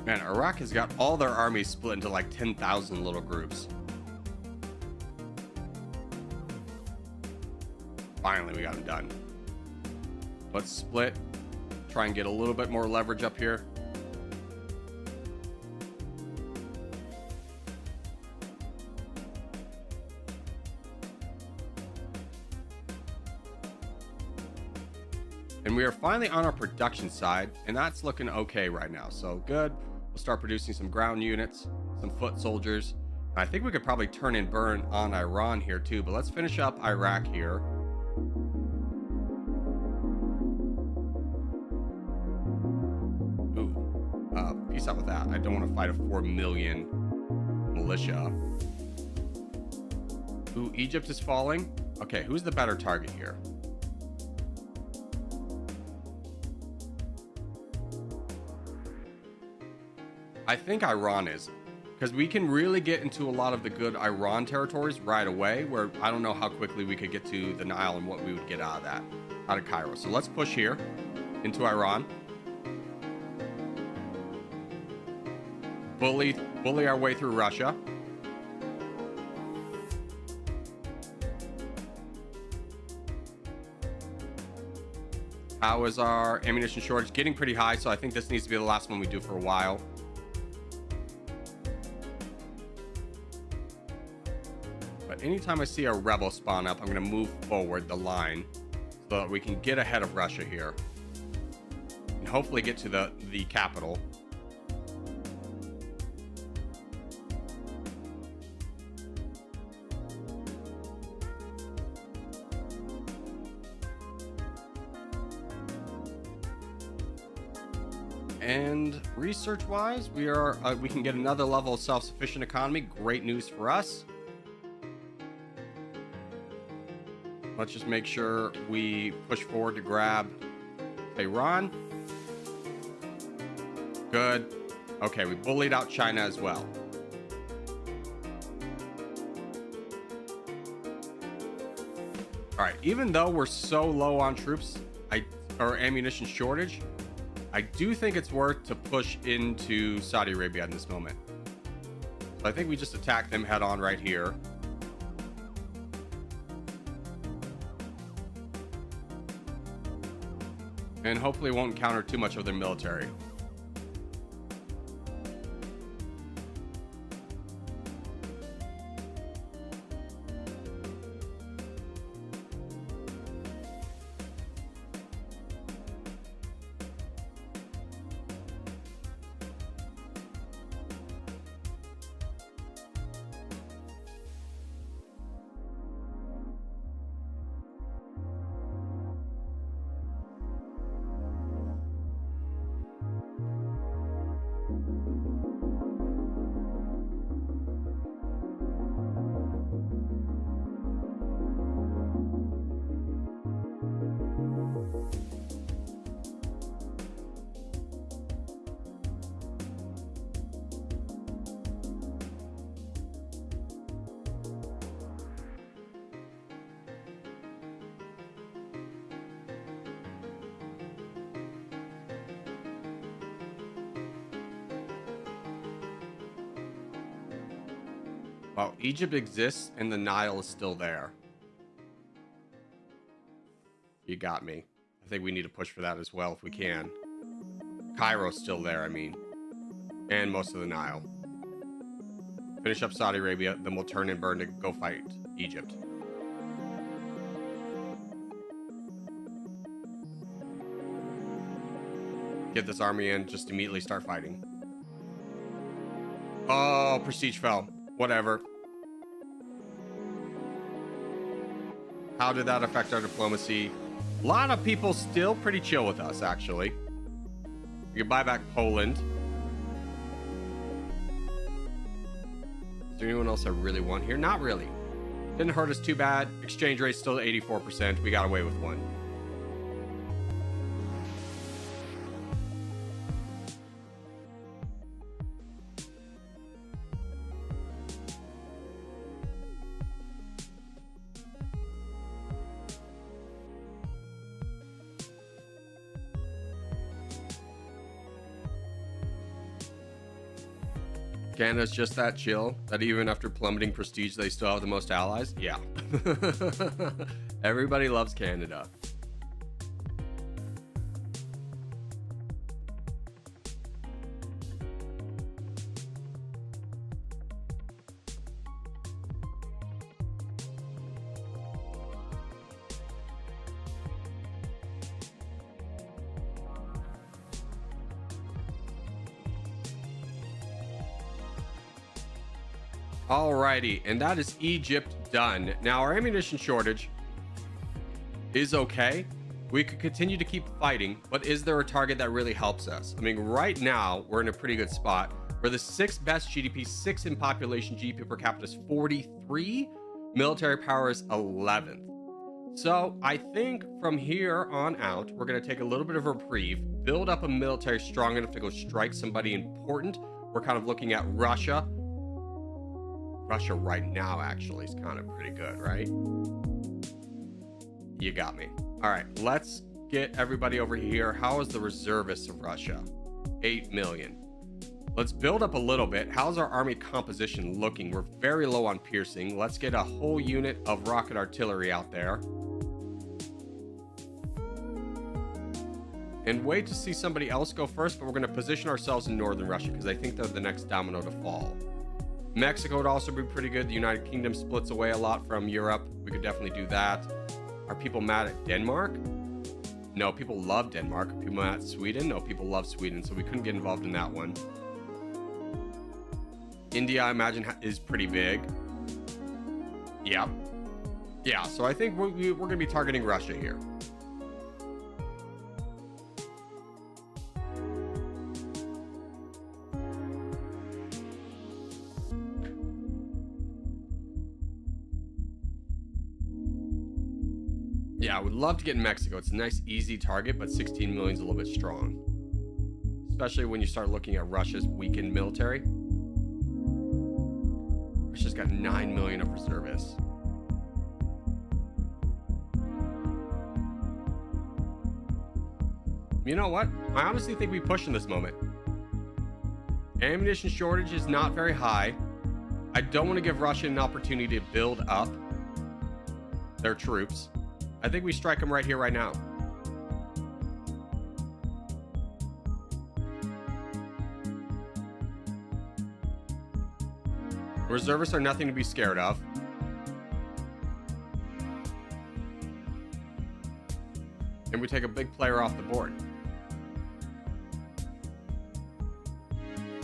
Speaker 1: Man, Iraq has got all their armies split into like 10,000 little groups. Finally, we got them done. Let's split. Try and get a little bit more leverage up here. And we are finally on our production side, and that's looking okay right now. So good. We'll start producing some ground units, some foot soldiers. And I think we could probably turn and burn on Iran here too, but let's finish up Iraq here. Ooh, peace out with that. I don't want to fight a 4 million militia. Ooh, Egypt is falling. Okay, who's the better target here? I think Iran is, because we can really get into a lot of the good Iran territories right away, where I don't know how quickly we could get to the Nile and what we would get out of that, out of Cairo. So let's push here into Iran. Bully our way through Russia. How is our ammunition shortage? Getting pretty high, so I think this needs to be the last one we do for a while. But anytime I see a rebel spawn up, I'm going to move forward the line so that we can get ahead of Russia here and hopefully get to the capital. And research-wise, we can get another level of self-sufficient economy. Great news for us. Let's just make sure we push forward to grab Tehran. Good. Okay, we bullied out China as well. All right, even though we're so low on troops, or ammunition shortage, I do think it's worth to push into Saudi Arabia in this moment. So I think we just attack them head on right here. And hopefully won't encounter too much of their military. Well, Egypt exists and the Nile is still there. You got me. I think we need to push for that as well if we can. Cairo's still there, I mean. And most of the Nile. Finish up Saudi Arabia, then we'll turn and burn to go fight Egypt. Get this army in, just immediately start fighting. Oh, prestige fell. Whatever. How did that affect our diplomacy? A lot of people still pretty chill with us, actually. We can buy back Poland. Is there anyone else I really want here? Not really. Didn't hurt us too bad. Exchange rate still at 84%. We got away with one. Canada's just that chill that even after plummeting prestige, they still have the most allies. Yeah. Everybody loves Canada. Alrighty, and that is Egypt done. Now our ammunition shortage is okay. We could continue to keep fighting, but is there a target that really helps us? I mean, right now we're in a pretty good spot. We're the 6th best GDP, 6 in population. GDP per capita is 43. Military power is 11th. So I think from here on out, we're going to take a little bit of a reprieve, build up a military strong enough to go strike somebody important. We're kind of looking at Russia. Russia right now actually is kind of pretty good, right? You got me. All right, let's get everybody over here. How is the reservists of Russia? 8 million. Let's build up a little bit. How's our army composition looking? We're very low on piercing. Let's get a whole unit of rocket artillery out there. And wait to see somebody else go first, but we're going to position ourselves in northern Russia because I think they're the next domino to fall. Mexico would also be pretty good. The United Kingdom splits away a lot from Europe. We could definitely do that. Are people mad at Denmark? No, people love Denmark. Are people mad at Sweden? No, people love Sweden, so we couldn't get involved in that one. India, I imagine, is pretty big. Yep. Yeah, so I think we're going to be targeting Russia here. Yeah, I would love to get in Mexico. It's a nice, easy target, but 16 million is a little bit strong. Especially when you start looking at Russia's weakened military. Russia's got 9 million of reservists. You know what? I honestly think we push in this moment. Ammunition shortage is not very high. I don't want to give Russia an opportunity to build up their troops. I think we strike them right here, right now. Reservists are nothing to be scared of. And we take a big player off the board.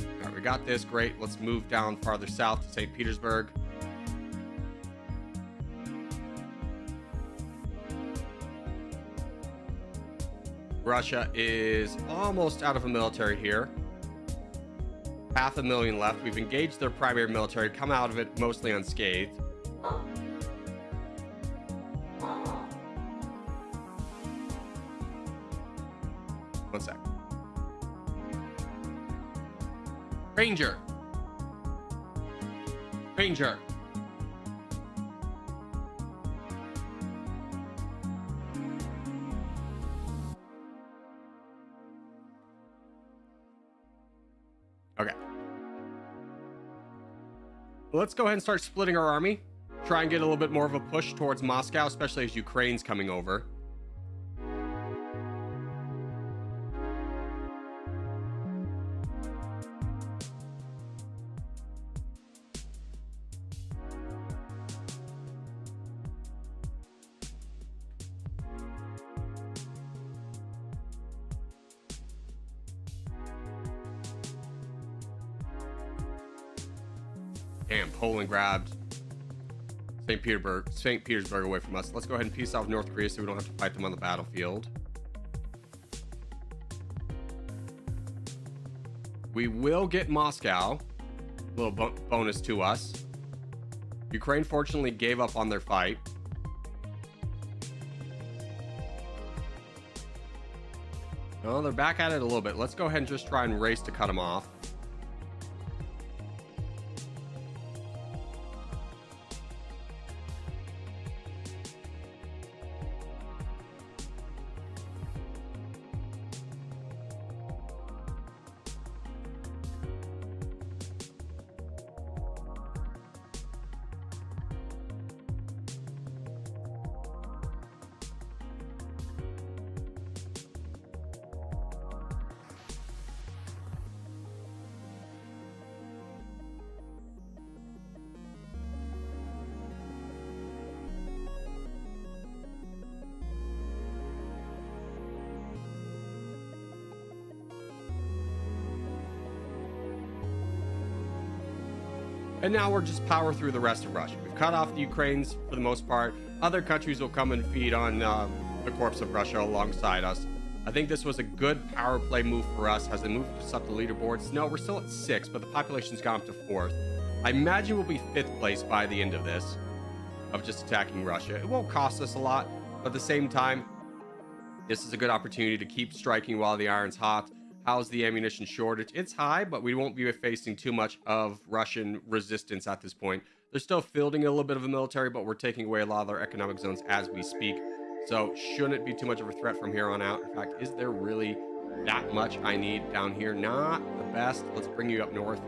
Speaker 1: All right, we got this. Great. Let's move down farther south to St. Petersburg. Russia is almost out of a military here. 500,000 left. We've engaged their primary military, come out of it mostly unscathed. One sec. Ranger. Ranger. Okay. Let's go ahead and start splitting our army. Try and get a little bit more of a push towards Moscow, especially as Ukraine's coming over. Damn, Poland grabbed St. Petersburg away from us. Let's go ahead and peace out with North Korea so we don't have to fight them on the battlefield. We will get Moscow. A little bonus to us. Ukraine fortunately gave up on their fight. No, they're back at it a little bit. Let's go ahead and just try and race to cut them off. And now we're just power through the rest of Russia. We've cut off the Ukrainians for the most part. Other countries will come and feed on the corpse of Russia alongside us. I think this was a good power play move for us. Has it moved us up the leaderboards? No, we're still at 6, but the population's gone up to 4th. I imagine we'll be 5th place by the end of this, of just attacking Russia. It won't cost us a lot, but at the same time, this is a good opportunity to keep striking while the iron's hot. How's the ammunition shortage? It's high, but we won't be facing too much of Russian resistance at this point. They're still fielding a little bit of a military, but we're taking away a lot of their economic zones as we speak. So shouldn't be too much of a threat from here on out. In fact, is there really that much I need down here? Not the best. Let's bring you up north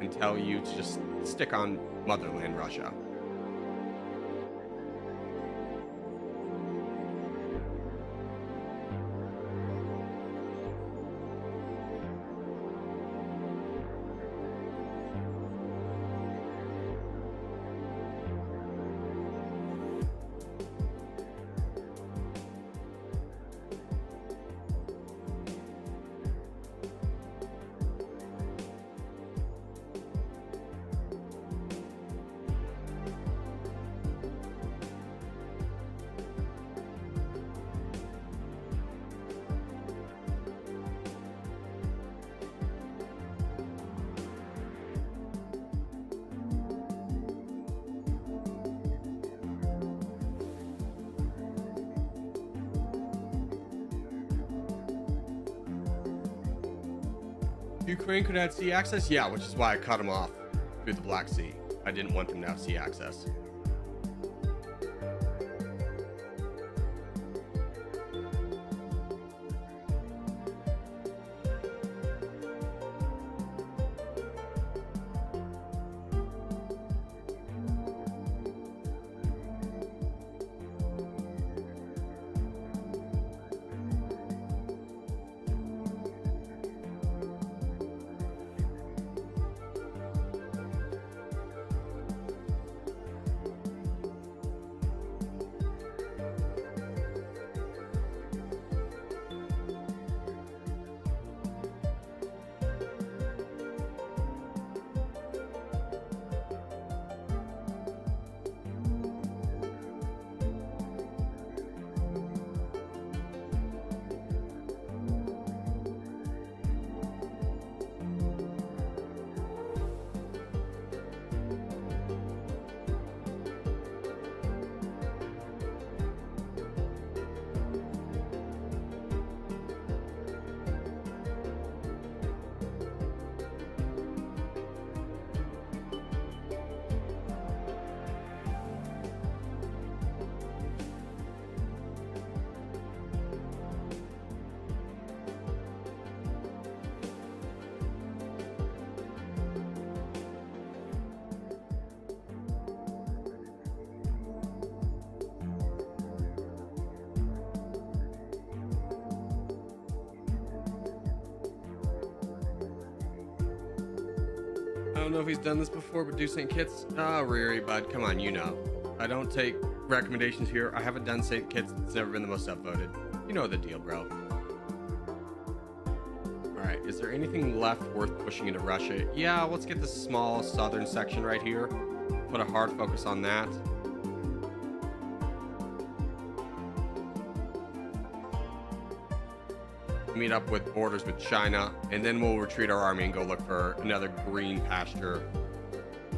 Speaker 1: and tell you to just stick on motherland Russia. Ukraine could have sea access? Yeah, which is why I cut them off through the Black Sea. I didn't want them to have sea access. don't know if he's done this before, but do St. Kitts. Oh, Riri, bud, come on, you know. I don't take recommendations here. I haven't done St. Kitts. It's never been the most upvoted. You know the deal, bro. All right, is there anything left worth pushing into Russia? Yeah, let's get this small southern section right here. Put a hard focus on that. Meet up with borders with China, and then we'll retreat our army and go look for another green pasture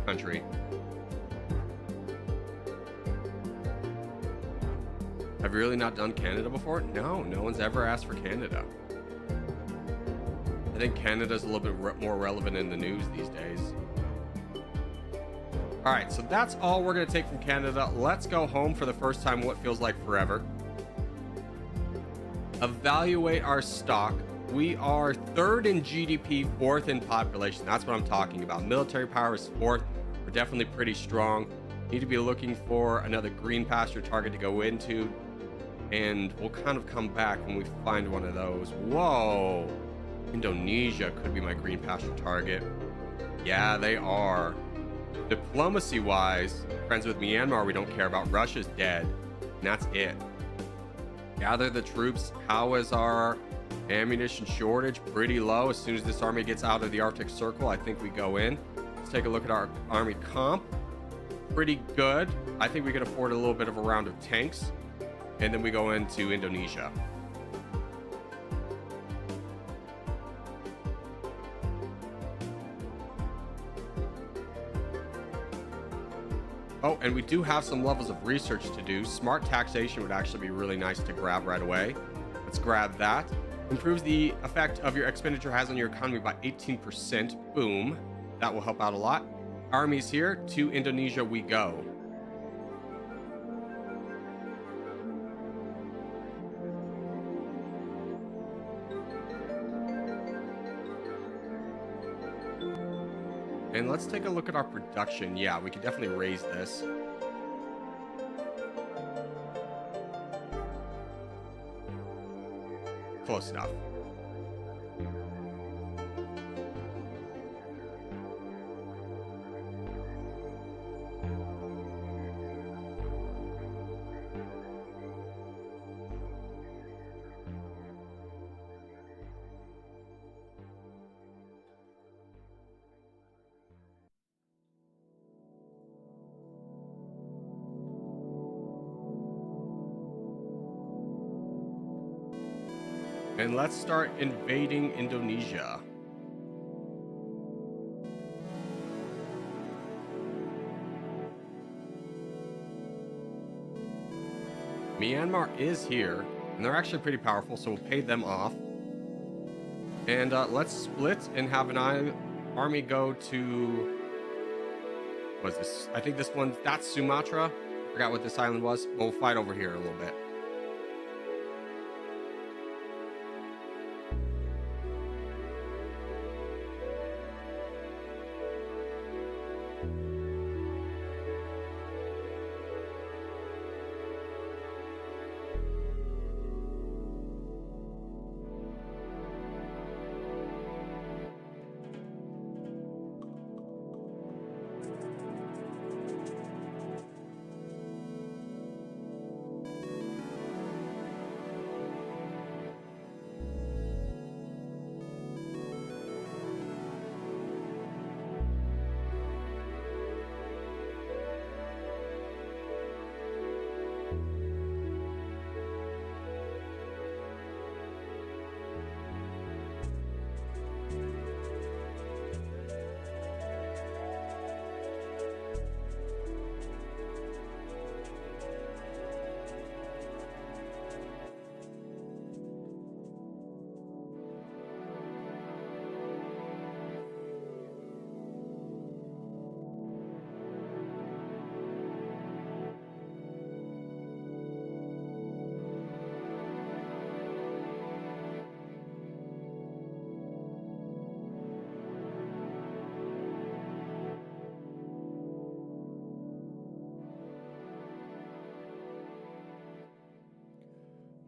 Speaker 1: country. Have you really not done Canada before? No, no one's ever asked for Canada. I think Canada's a little bit more relevant in the news these days. All right, so that's all we're going to take from Canada. Let's go home for the first time, what feels like forever. Evaluate our stock. We are third in GDP, fourth in population. That's what I'm talking about. Military power is fourth. We're definitely pretty strong. Need to be looking for another green pasture target to go into, and we'll kind of come back when we find one of those. Whoa, Indonesia could be my green pasture target. Yeah, they are. Diplomacy wise, friends with Myanmar we don't care about. Russia's dead, and that's it. Gather the troops. How is our ammunition shortage? Pretty low. As soon as this army gets out of the Arctic Circle, I think we go in. Let's take a look at our army comp. Pretty good. I think we could afford a little bit of a round of tanks, and then we go into Indonesia. Oh, and we do have some levels of research to do. Smart taxation would actually be really nice to grab right away. Let's grab that. Improves the effect of your expenditure has on your economy by 18%. Boom. That will help out a lot. Armies here. To Indonesia we go. And let's take a look at our production. Yeah, we could definitely raise this. Close enough. And let's start invading Indonesia. Myanmar is here, and they're actually pretty powerful, so we'll pay them off. And let's split and have an army go to... What's this? I think this one, that's Sumatra. I forgot what this island was. We'll fight over here a little bit.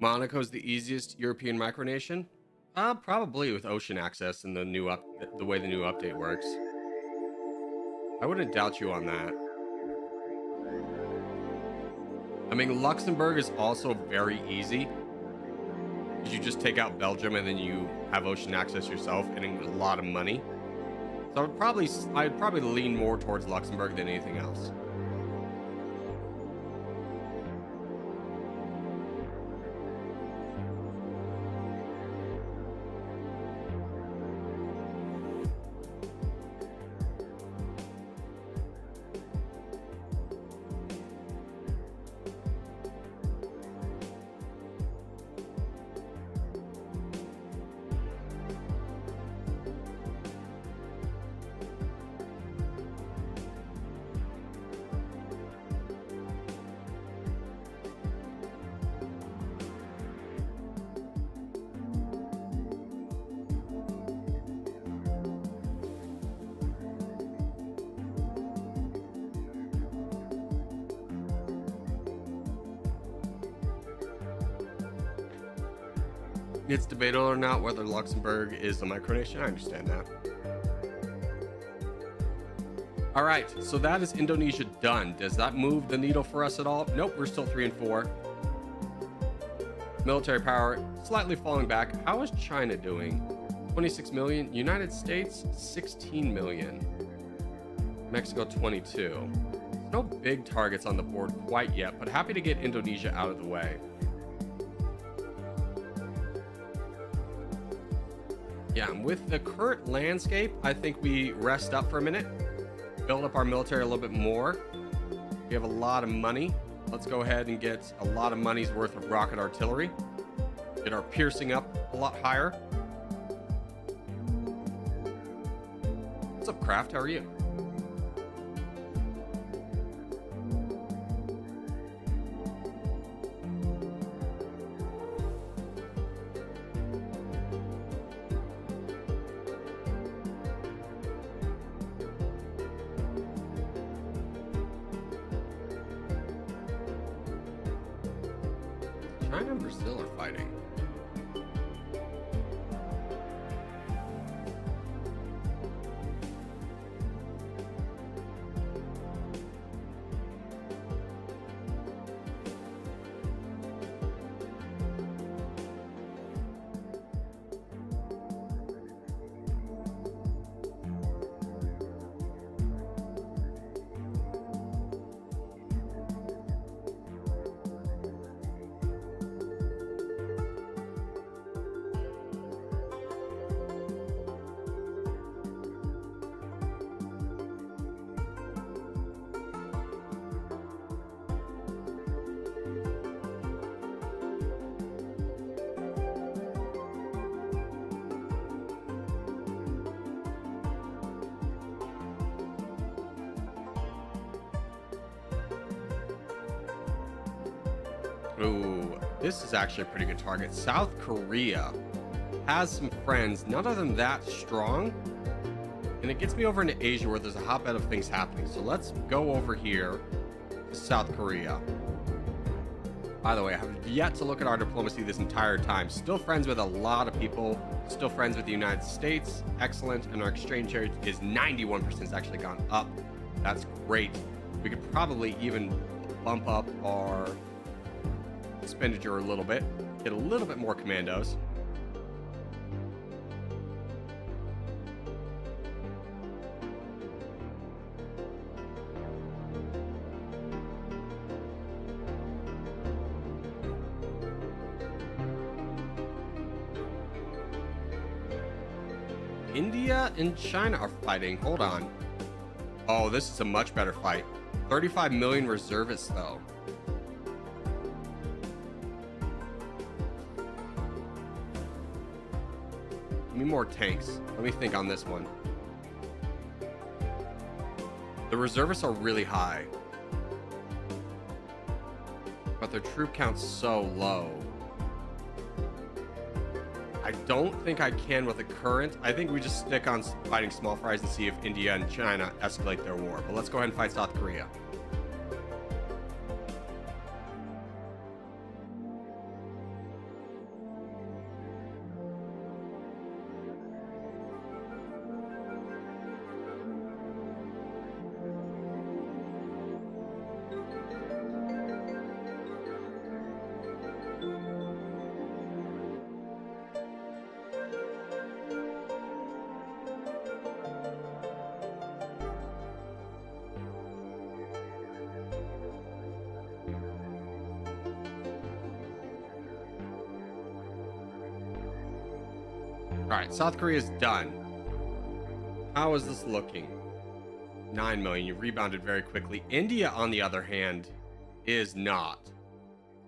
Speaker 1: Monaco's the easiest European micronation? Probably with ocean access and the way the new update works. I wouldn't doubt you on that. I mean, Luxembourg is also very easy because you just take out Belgium and then you have ocean access yourself and a lot of money. So I'd probably lean more towards Luxembourg than anything else. It's debatable or not whether Luxembourg is a micronation. I understand that. All right, so that is Indonesia done. Does that move the needle for us at all? Nope, we're still 3 and 4. Military power slightly falling back. How is China doing? 26 million. United States 16 million. Mexico 22. No big targets on the board quite yet, but happy to get Indonesia out of the way. Yeah, and with the current landscape, I think we rest up for a minute, build up our military a little bit more. We have a lot of money. Let's go ahead and get a lot of money's worth of rocket artillery. Get our piercing up a lot higher. What's up, Kraft? How are you? China and Brazil are fighting. Ooh, this is actually a pretty good target. South Korea has some friends, none of them that strong. And it gets me over into Asia where there's a hotbed of things happening. So let's go over here to South Korea. By the way, I have yet to look at our diplomacy this entire time. Still friends with a lot of people. Still friends with the United States. Excellent. And our exchange rate is 91%. It's actually gone up. That's great. We could probably even bump up our expenditure a little bit. Get a little bit more commandos. India and China are fighting. Hold on. Oh, this is a much better fight. 35 million reservists, though. Give me more tanks. Let me think on this one. The reservists are really high, but their troop count's so low. I don't think I can with the current. I think we just stick on fighting small fries and see if India and China escalate their war. But let's go ahead and fight South Korea. All right, South Korea is done. How is this looking? 9 million. You rebounded very quickly. India, on the other hand, is not.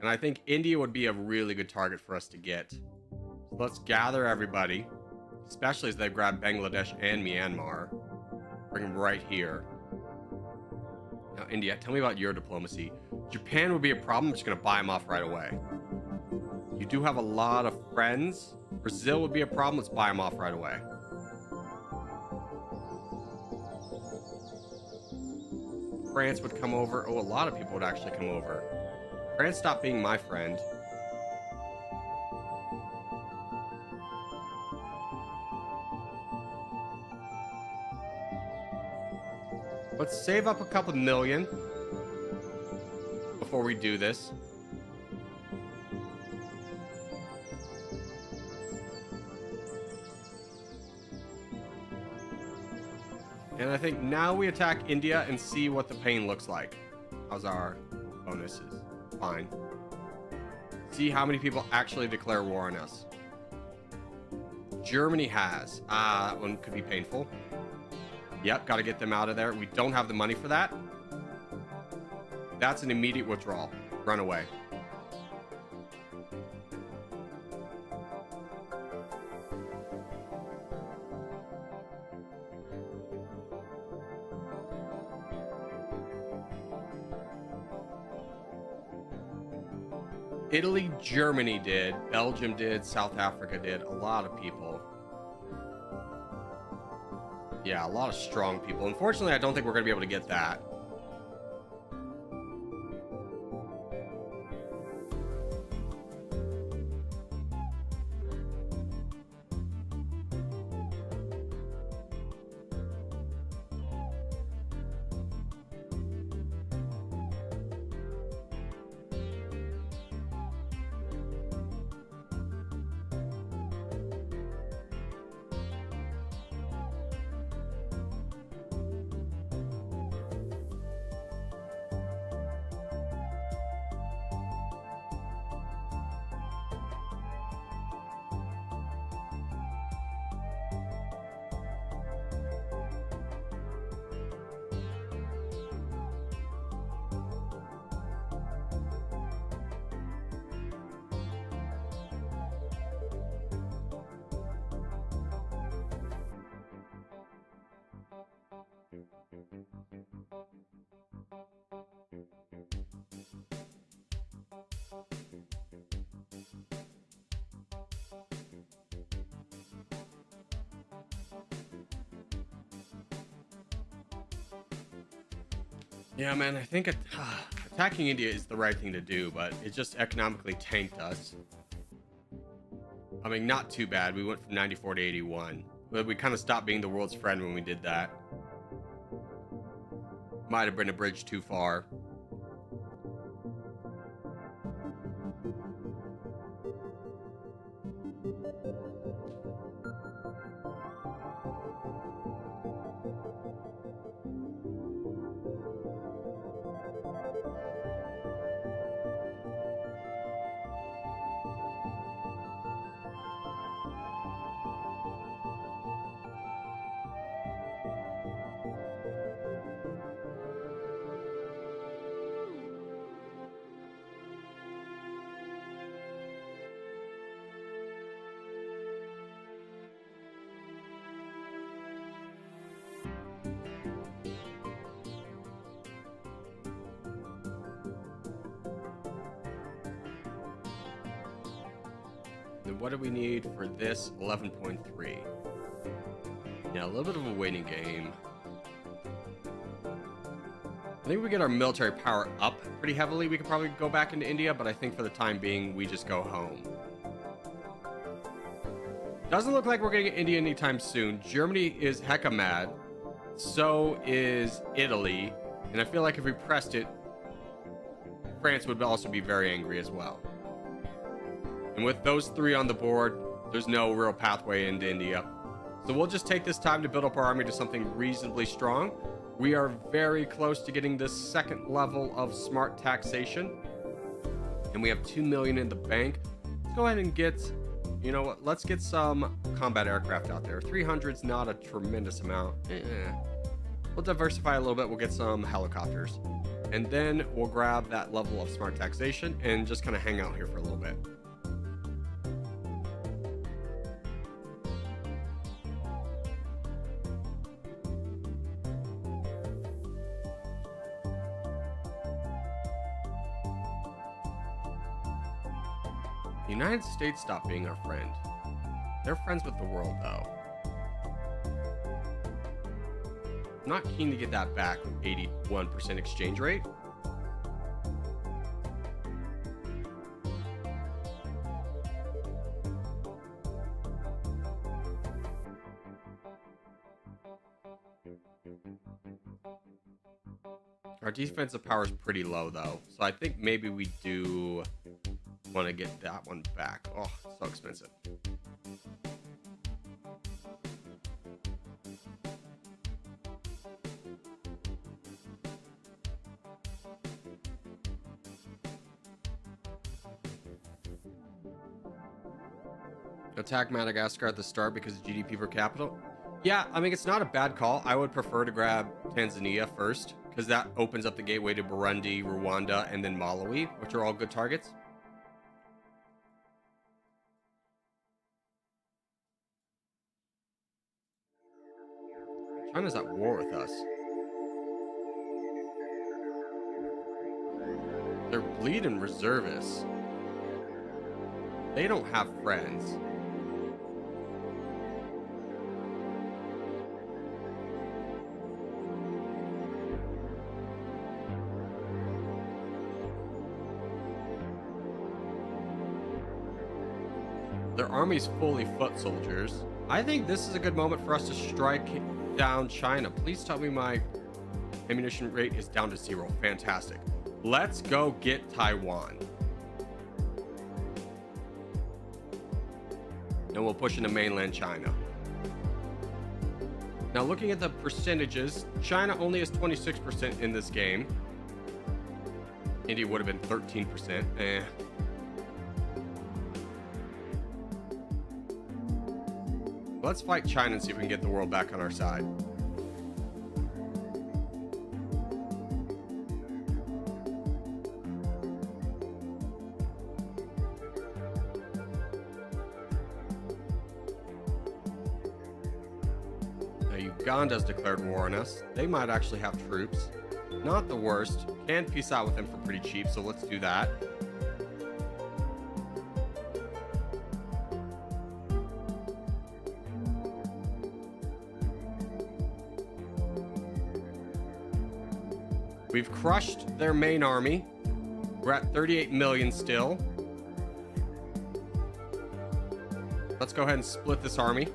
Speaker 1: And I think India would be a really good target for us to get. So let's gather everybody, especially as they've grabbed Bangladesh and Myanmar. Bring them right here. Now, India, tell me about your diplomacy. Japan would be a problem. I'm just going to buy them off right away. You do have a lot of friends. Brazil would be a problem. Let's buy them off right away. France would come over. Oh, a lot of people would actually come over. France stopped being my friend. Let's save up a couple million before we do this. And I think now we attack India and see what the pain looks like. How's our bonuses? Fine. See how many people actually declare war on us. Germany has. That one could be painful. Yep, got to get them out of there. We don't have the money for that. That's an immediate withdrawal. Run away. Italy, Germany did, Belgium did, South Africa did, a lot of people. Yeah, a lot of strong people. Unfortunately, I don't think we're going to be able to get that. Yeah, man, I think attacking India is the right thing to do, but it just economically tanked us. I mean, not too bad. We went from 94 to 81. But we kind of stopped being the world's friend when we did that. Might have been a bridge too far. What do we need for this? 11.3. Yeah, a little bit of a waiting game. I think if we get our military power up pretty heavily, we could probably go back into India, but I think for the time being, we just go home. Doesn't look like we're going to get India anytime soon. Germany is hecka mad. So is Italy. And I feel like if we pressed it, France would also be very angry as well. And with those three on the board, there's no real pathway into India. So we'll just take this time to build up our army to something reasonably strong. We are very close to getting this second level of smart taxation. And we have 2 million in the bank. Let's go ahead and get You know what? Let's get some combat aircraft out there. 300's not a tremendous amount. We'll diversify a little bit. We'll get some helicopters. And then we'll grab that level of smart taxation and just kind of hang out here for a little bit. The United States stopped being our friend. They're friends with the world, though. Not keen to get that back with 81% exchange rate. Our defensive power is pretty low, though, so I think maybe we do want to get that one back. Oh, so expensive. Attack Madagascar at the start because of GDP per capita. Yeah, I mean, it's not a bad call. I would prefer to grab Tanzania first because that opens up the gateway to Burundi, Rwanda, and then Malawi, which are all good targets. China's at war with us. They're bleeding reservists. They don't have friends. Their army's fully foot soldiers. I think this is a good moment for us to strike down China. Please tell me my ammunition rate is down to 0. Fantastic. Let's go get Taiwan. Then we'll push into mainland China. Now, looking at the percentages, China only has 26% in this game. India would have been 13%. Let's fight China and see if we can get the world back on our side. Now, Uganda's declared war on us. They might actually have troops. Not the worst. Can peace out with them for pretty cheap, so let's do that. We've crushed their main army. We're at 38 million still. Let's go ahead and split this army.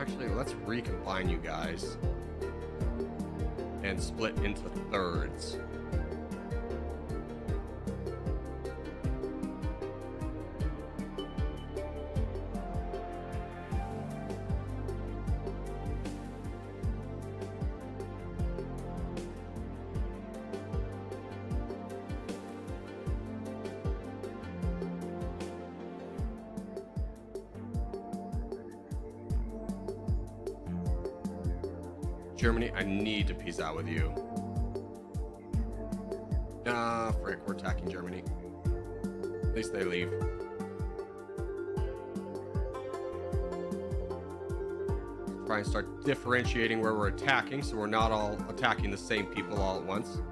Speaker 1: Actually, let's recombine you guys and split into thirds. Germany, I need to peace out with you. Frick, we're attacking Germany. At least they leave. Try and start differentiating where we're attacking so we're not all attacking the same people all at once.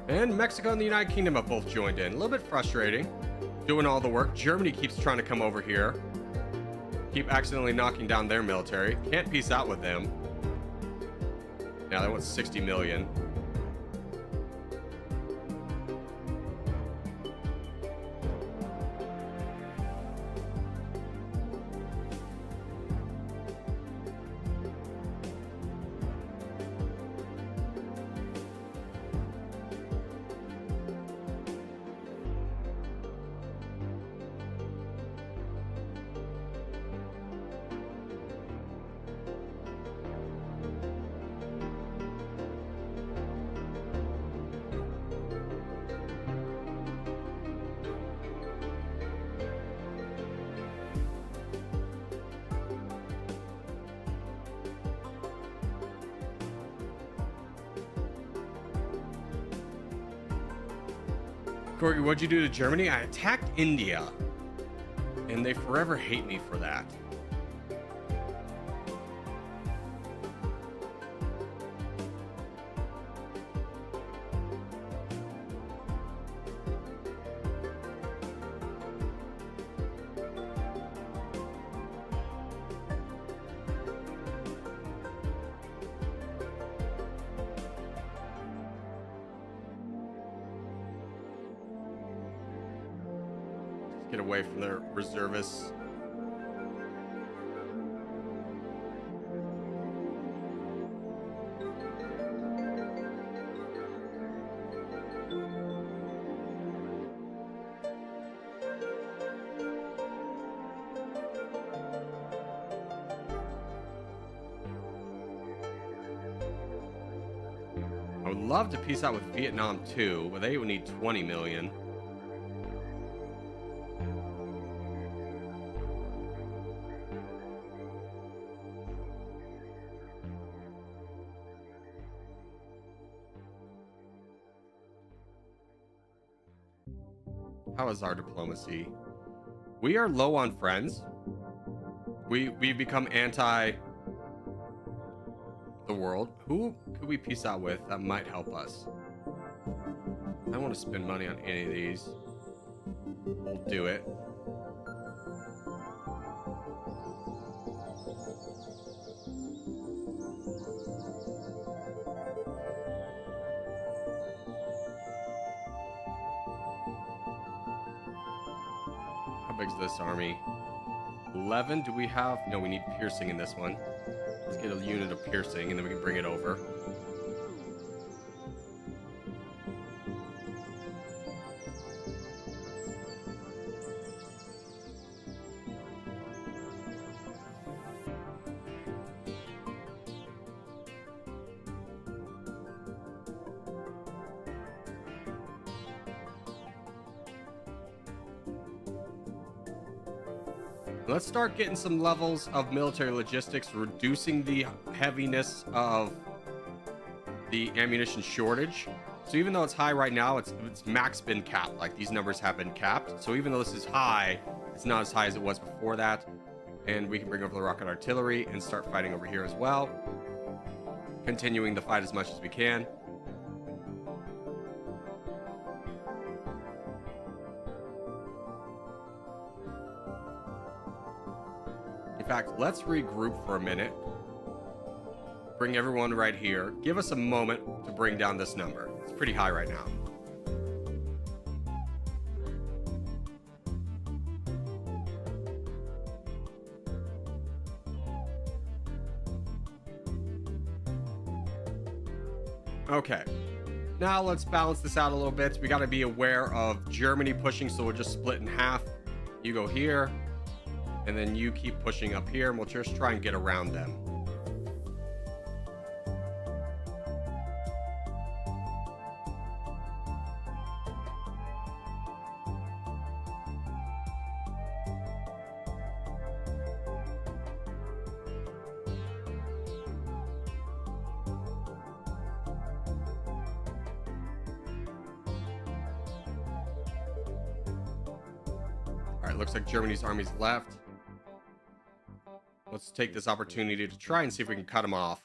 Speaker 1: And Mexico and the United Kingdom have both joined in. A little bit frustrating. Doing all the work. Germany keeps trying to come over here. Keep accidentally knocking down their military. Can't peace out with them. Yeah, they want 60 million. Corgi, what'd you do to Germany? I attacked India. And they forever hate me for that. Get away from their reservists. I would love to peace out with Vietnam too, but they would need 20 million. How is our diplomacy? We are low on friends. We've become anti the world. Who could we peace out with that might help us? I don't want to spend money on any of these. We'll do it. How big's this army? 11. Do we have? No, we need piercing in this one. Let's get a unit of piercing and then we can bring it over. Let's start getting some levels of military logistics, reducing the heaviness of the ammunition shortage. So even though it's high right now, it's max been capped. Like these numbers have been capped. So even though this is high, it's not as high as it was before that. And we can bring over the rocket artillery and start fighting over here as well. Continuing the fight as much as we can. In fact, let's regroup for a minute. Bring everyone right here. Give us a moment to bring down this number. It's pretty high right now. Okay. Now let's balance this out a little bit. We got to be aware of Germany pushing, so we'll just split in half. You go here. And then you keep pushing up here, and we'll just try and get around them. All right, looks like Germany's army's left. Let's take this opportunity to try and see if we can cut them off.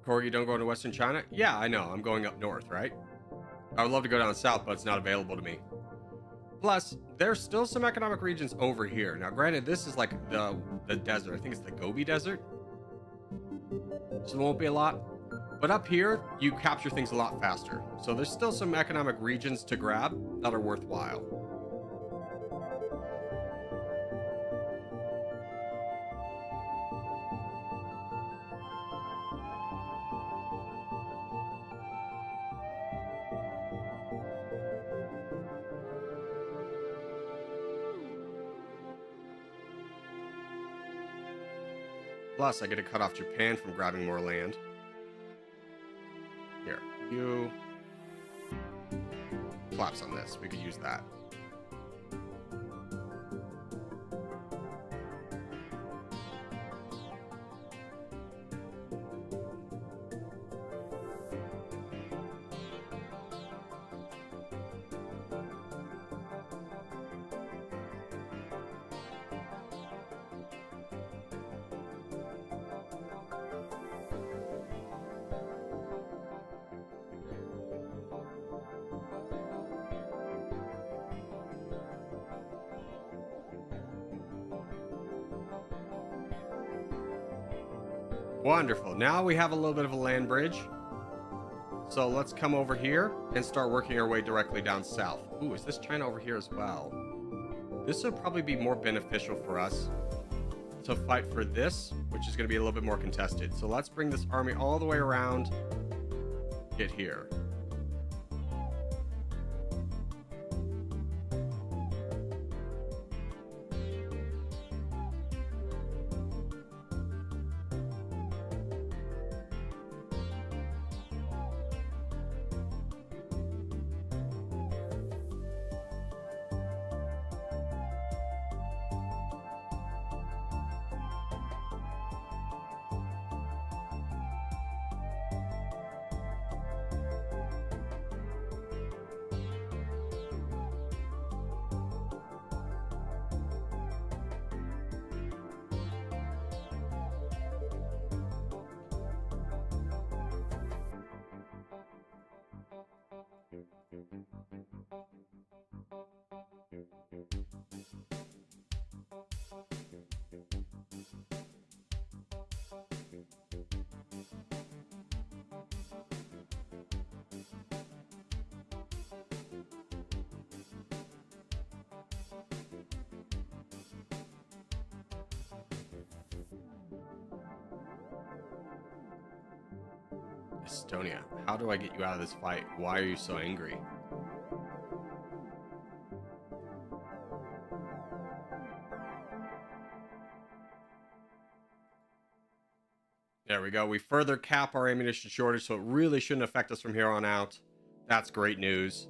Speaker 1: Corgi, don't go into Western China? Yeah, I know. I'm going up north, right? I would love to go down south, but it's not available to me. Plus, there's still some economic regions over here. Now, granted, this is like the desert. I think it's the Gobi Desert. So there won't be a lot. But up here, you capture things a lot faster. So there's still some economic regions to grab that are worthwhile. Plus, I get to cut off Japan from grabbing more land. Here, you collapse on this. We could use that. Wonderful. Now we have a little bit of a land bridge. So let's come over here and start working our way directly down south. Ooh, is this China over here as well? This would probably be more beneficial for us to fight for this, which is going to be a little bit more contested. So let's bring this army all the way around. Get here. Estonia, how do I get you out of this fight? Why are you so angry? There we go. We further cap our ammunition shortage, so it really shouldn't affect us from here on out. That's great news.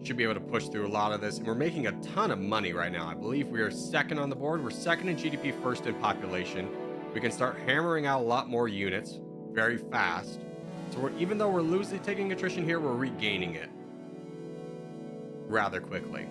Speaker 1: Should be able to push through a lot of this, and we're making a ton of money right now. I believe we are second on the board. We're second in GDP, first in population. We can start hammering out a lot more units very fast. So even though we're taking attrition here, we're regaining it rather quickly.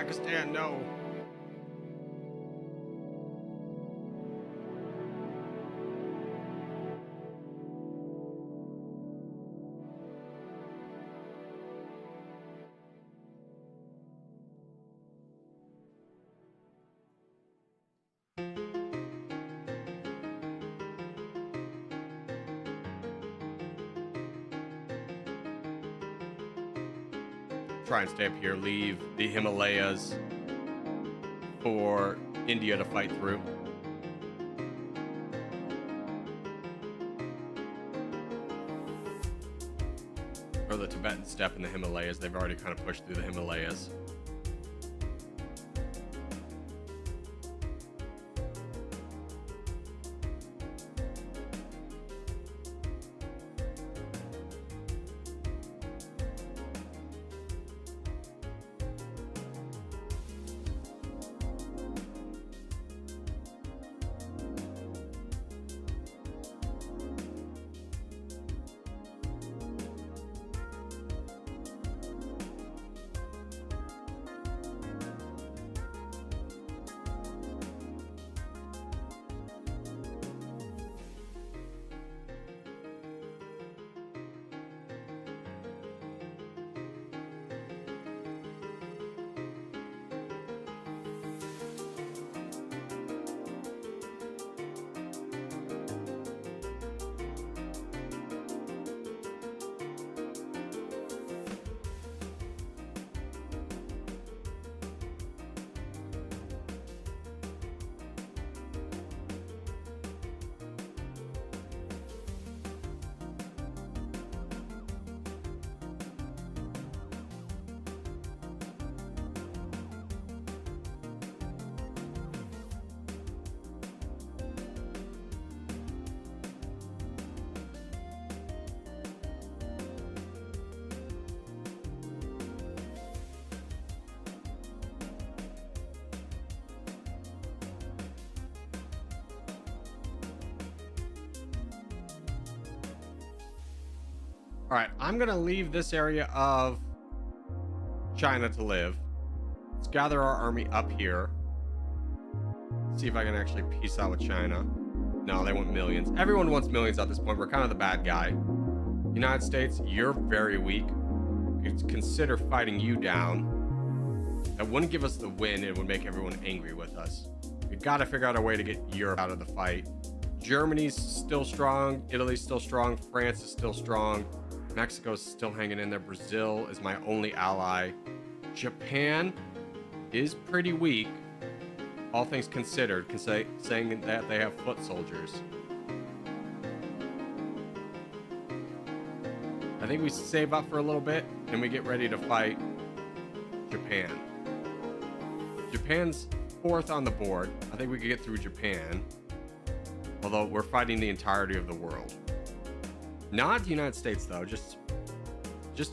Speaker 1: Pakistan, no. Try and stay up here, leave the Himalayas for India to fight through. Or the Tibetan steppe in the Himalayas. They've already kind of pushed through the Himalayas. All right, I'm gonna leave this area of China to live. Let's gather our army up here. See if I can actually peace out with China. No, they want millions. Everyone wants millions at this point. We're kind of the bad guy. United States, you're very weak. Could consider fighting you down. That wouldn't give us the win. It would make everyone angry with us. We've got to figure out a way to get Europe out of the fight. Germany's still strong. Italy's still strong. France is still strong. Mexico's still hanging in there. Brazil is my only ally. Japan is pretty weak, all things considered, saying that they have foot soldiers. I think we save up for a little bit and we get ready to fight Japan. Japan's fourth on the board. I think we could get through Japan, although we're fighting the entirety of the world. Not the United States, though, just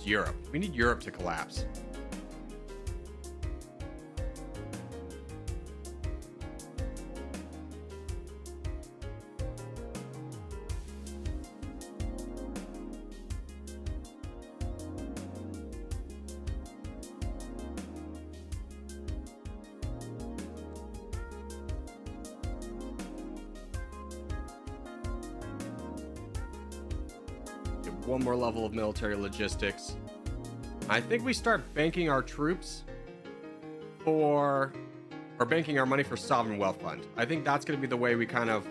Speaker 1: Europe. We need Europe to collapse. One more level of military logistics. I think we start banking our troops or banking our money for sovereign wealth fund. I think that's going to be the way we kind of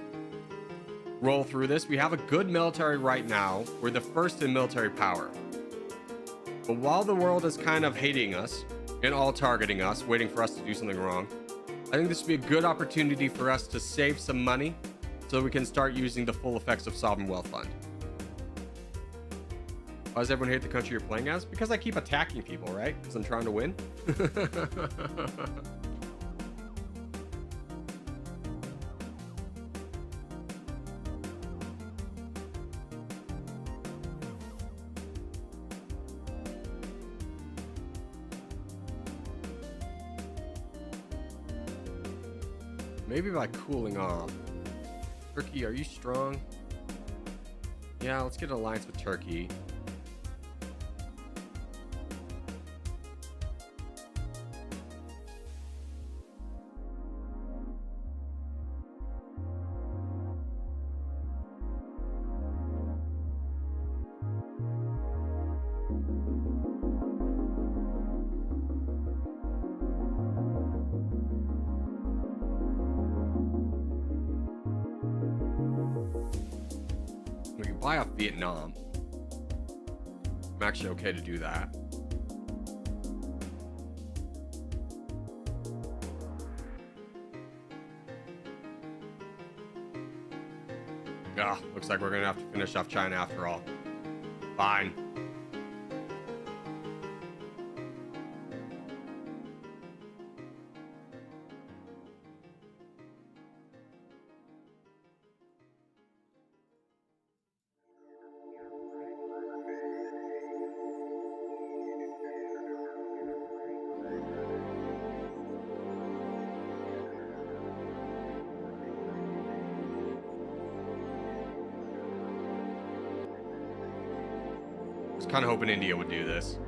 Speaker 1: roll through this. We have a good military right now. We're the first in military power. But while the world is kind of hating us and all targeting us, waiting for us to do something wrong, I think this would be a good opportunity for us to save some money so we can start using the full effects of sovereign wealth fund. Why does everyone hate the country you're playing as? Because I keep attacking people, right? Because I'm trying to win. Maybe by cooling off. Turkey, are you strong? Yeah, let's get an alliance with Turkey. buy off Vietnam. I'm actually okay to do that. Ah, looks like we're gonna have to finish off China after all. Fine. I was kind of hoping India would do this.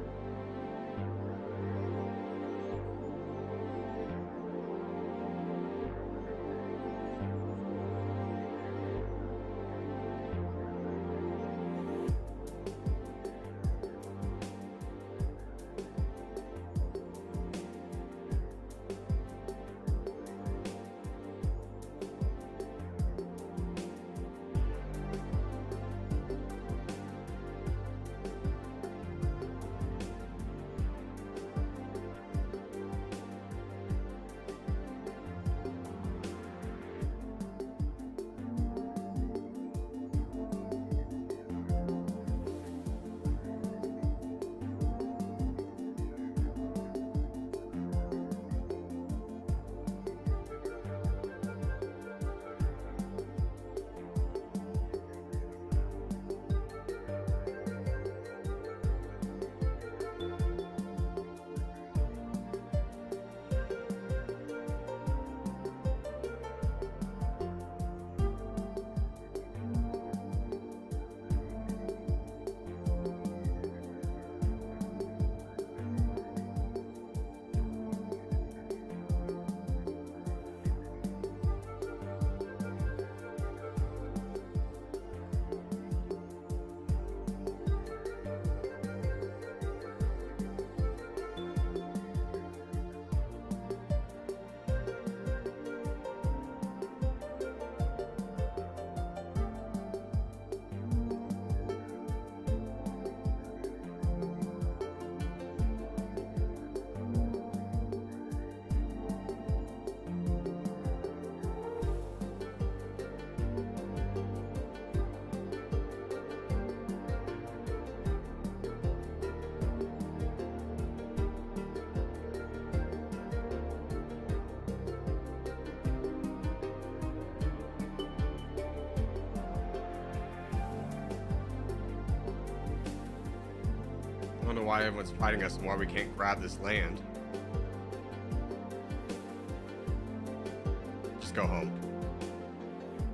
Speaker 1: I don't know why everyone's fighting us and why we can't grab this land. Just go home.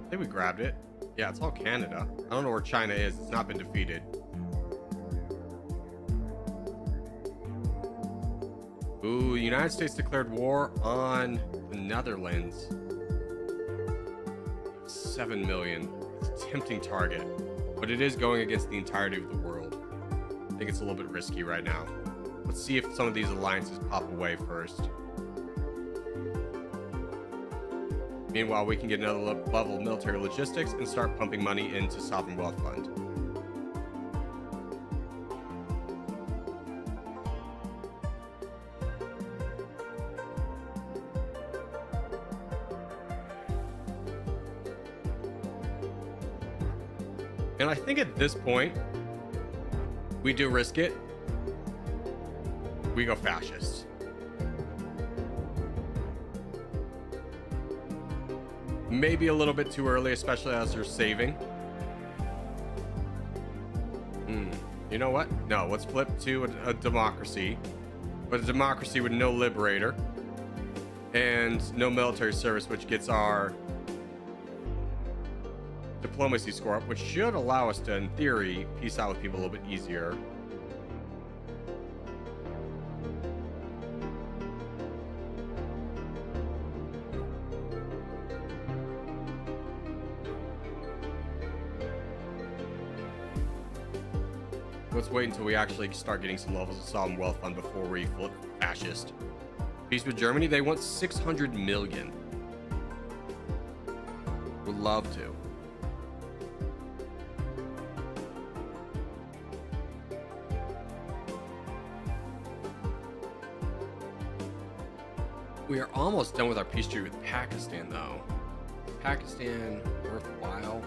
Speaker 1: I think we grabbed it. Yeah, it's all Canada. I don't know where China is. It's not been defeated. Ooh, the United States declared war on the Netherlands. 7 million. It's a tempting target, but it is going against the entirety of the world. I think it's a little bit risky right now. Let's see if some of these alliances pop away first. Meanwhile, we can get another level of military logistics and start pumping money into Sovereign Wealth Fund. And I think at this point, we do risk it. We go fascist. Maybe a little bit too early, especially as they're saving. You know what? No, let's flip to a democracy. But a democracy with no liberator and no military service, which gets our diplomacy score up, which should allow us to, in theory, peace out with people a little bit easier. Let's wait until we actually start getting some levels of Sovereign Wealth Fund before we flip fascist. Peace with Germany, they want 600 million. Would love to. We are almost done with our peace treaty with Pakistan, though. Pakistan worthwhile?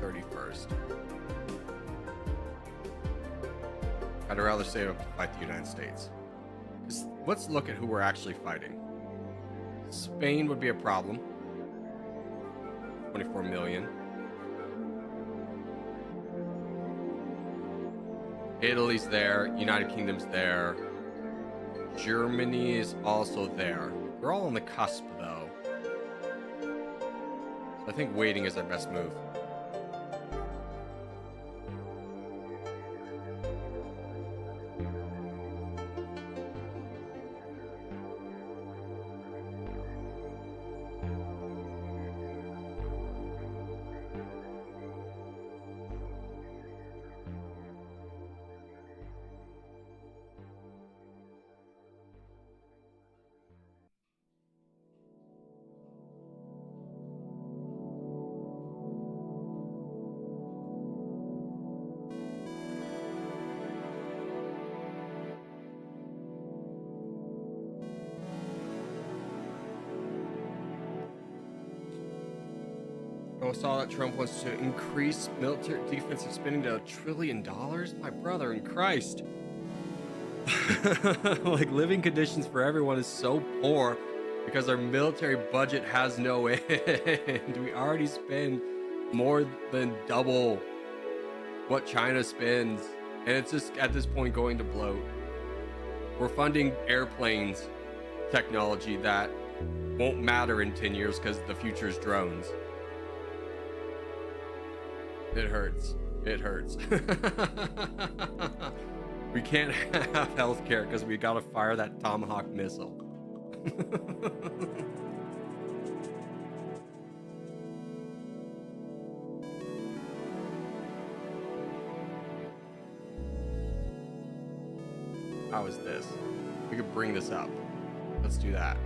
Speaker 1: 31st. I'd rather save up to fight the United States. Let's look at who we're actually fighting. Spain would be a problem. 24 million. Italy's there. United Kingdom's there. Germany is also there. They're all on the cusp, though. So I think waiting is our best move. I saw that Trump wants to increase military defensive spending to $1 trillion. My brother in Christ. Like, living conditions for everyone is so poor because our military budget has no end. We already spend more than double what China spends, and it's just at this point going to bloat. We're funding airplanes technology that won't matter in 10 years because the future is drones. It hurts. It hurts. We can't have healthcare because we gotta fire that Tomahawk missile. How is this? We could bring this up. Let's do that.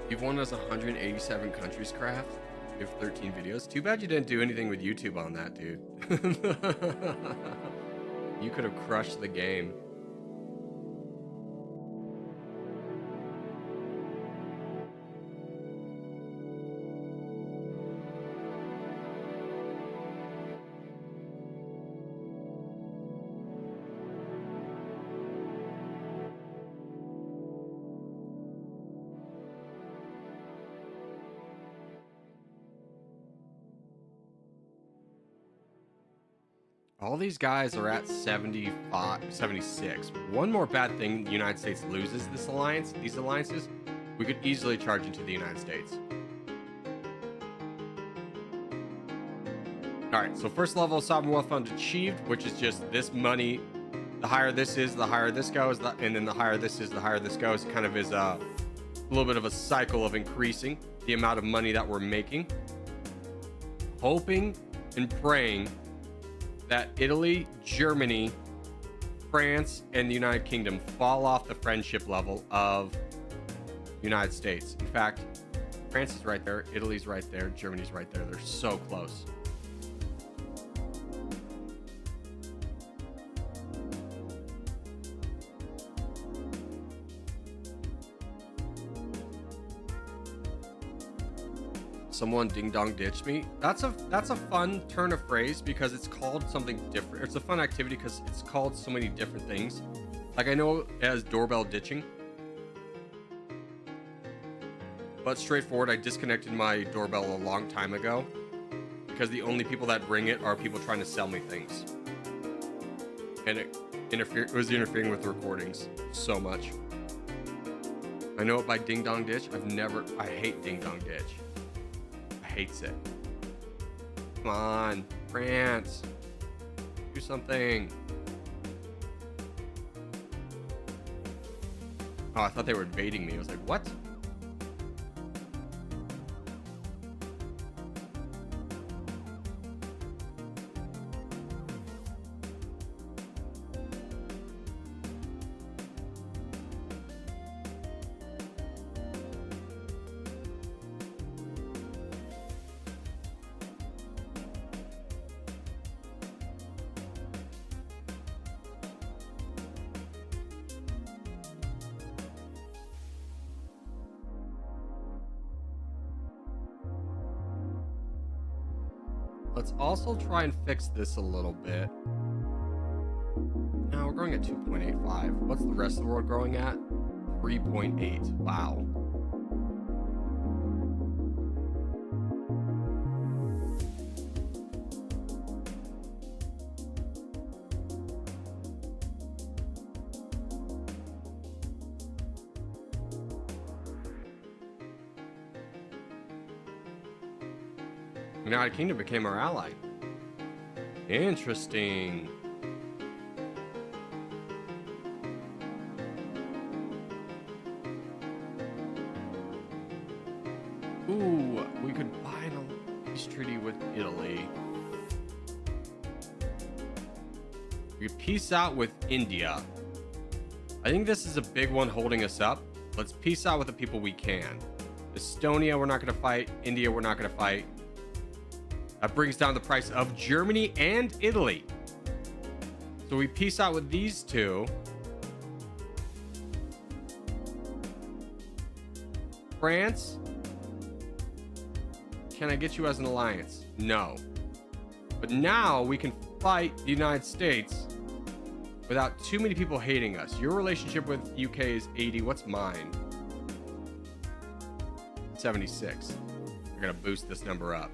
Speaker 1: You've won us 187 countries, Craft. You have 13 videos. Too bad you didn't do anything with YouTube on that, dude. You could have crushed the game. All these guys are at 75, 76. One more bad thing, the United States loses these alliances, we could easily charge into the United States. All right, so first level of sovereign wealth fund achieved, which is just this money. The higher this is, the higher this goes, and then the higher this is, the higher this goes. Kind of is a little bit of a cycle of increasing the amount of money that we're making. Hoping and praying that Italy, Germany, France, and the United Kingdom fall off the friendship level of the United States. In fact, France is right there, Italy's right there, Germany's right there. They're so close. Someone ding dong ditched me. That's a fun turn of phrase because it's called something different. It's a fun activity because it's called so many different things. Like, I know it as doorbell ditching, but straightforward, I disconnected my doorbell a long time ago because the only people that ring it are people trying to sell me things, and it was interfering with the recordings so much. I know it by ding dong ditch. I hate ding dong ditch. Hates it. Come on, France, do something. Oh, I thought they were invading me. I was like, what? Let's also try and fix this a little bit. No, we're growing at 2.85. What's the rest of the world growing at? 3.8. Wow. United Kingdom became our ally. Interesting. Ooh, we could buy a peace treaty with Italy. We could peace out with India. I think this is a big one holding us up. Let's peace out with the people we can. Estonia, we're not going to fight. India, we're not going to fight. That brings down the price of Germany and Italy. So we peace out with these two. France. Can I get you as an alliance? No. But now we can fight the United States without too many people hating us. Your relationship with UK is 80. What's mine? 76. We're going to boost this number up.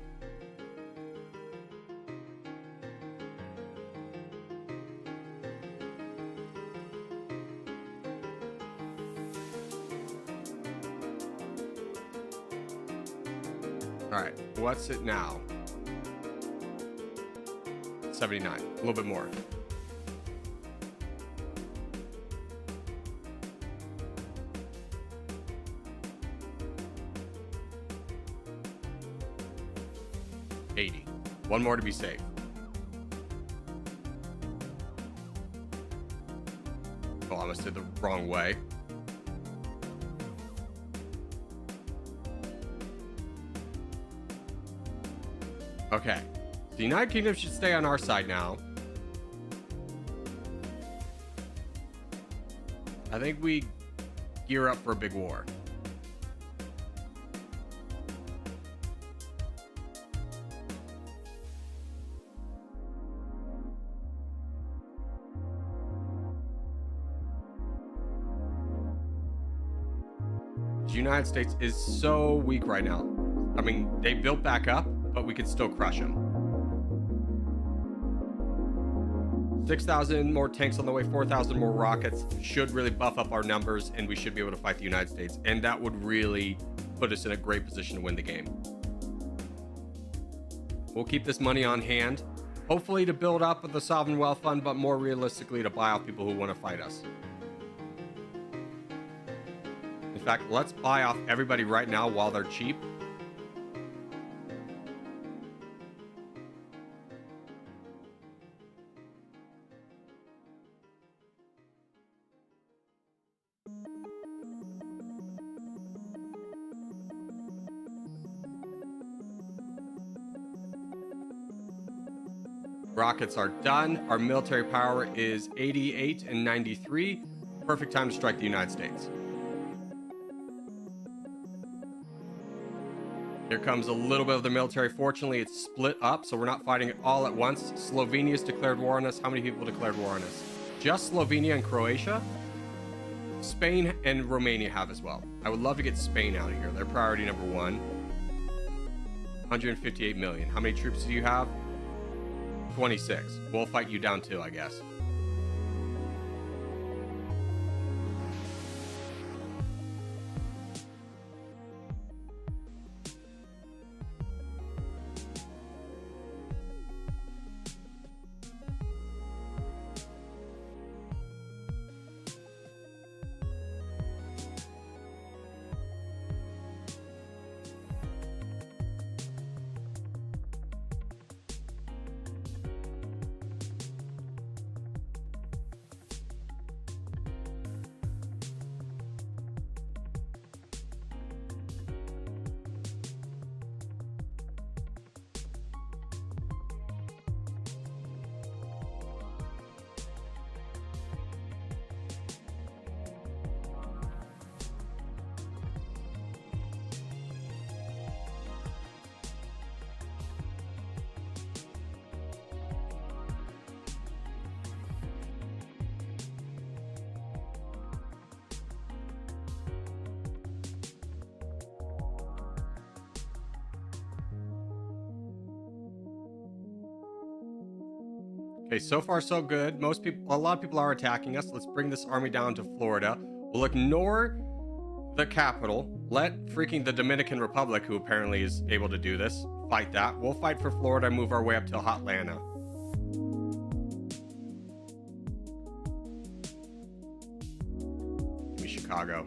Speaker 1: All right, what's it now? 79, a little bit more. $80. One more to be safe. Oh, I almost did the wrong way. Okay, so the United Kingdom should stay on our side now. I think we gear up for a big war. The United States is so weak right now. I mean, they built back up, but we could still crush them. 6,000 more tanks on the way, 4,000 more rockets should really buff up our numbers, and we should be able to fight the United States. And that would really put us in a great position to win the game. We'll keep this money on hand, hopefully to build up the Sovereign Wealth Fund, but more realistically to buy out people who want to fight us. In fact, let's buy off everybody right now while they're cheap. Rockets are done. Our military power is 88 and 93. Perfect time to strike the United States. Here comes a little bit of the military. Fortunately, it's split up, so we're not fighting it all at once. Slovenia's declared war on us. How many people declared war on us? Just Slovenia and Croatia. Spain and Romania have as well. I would love to get Spain out of here. They're priority number one. 158 million. How many troops do you have? 26. We'll fight you down too, I guess. Okay, so far so good. A lot of people are attacking us. Let's bring this army down to Florida. We'll ignore the capital. Let freaking the Dominican Republic, who apparently is able to do this, fight that. We'll fight for Florida and move our way up to Hotlanta. Give me Chicago.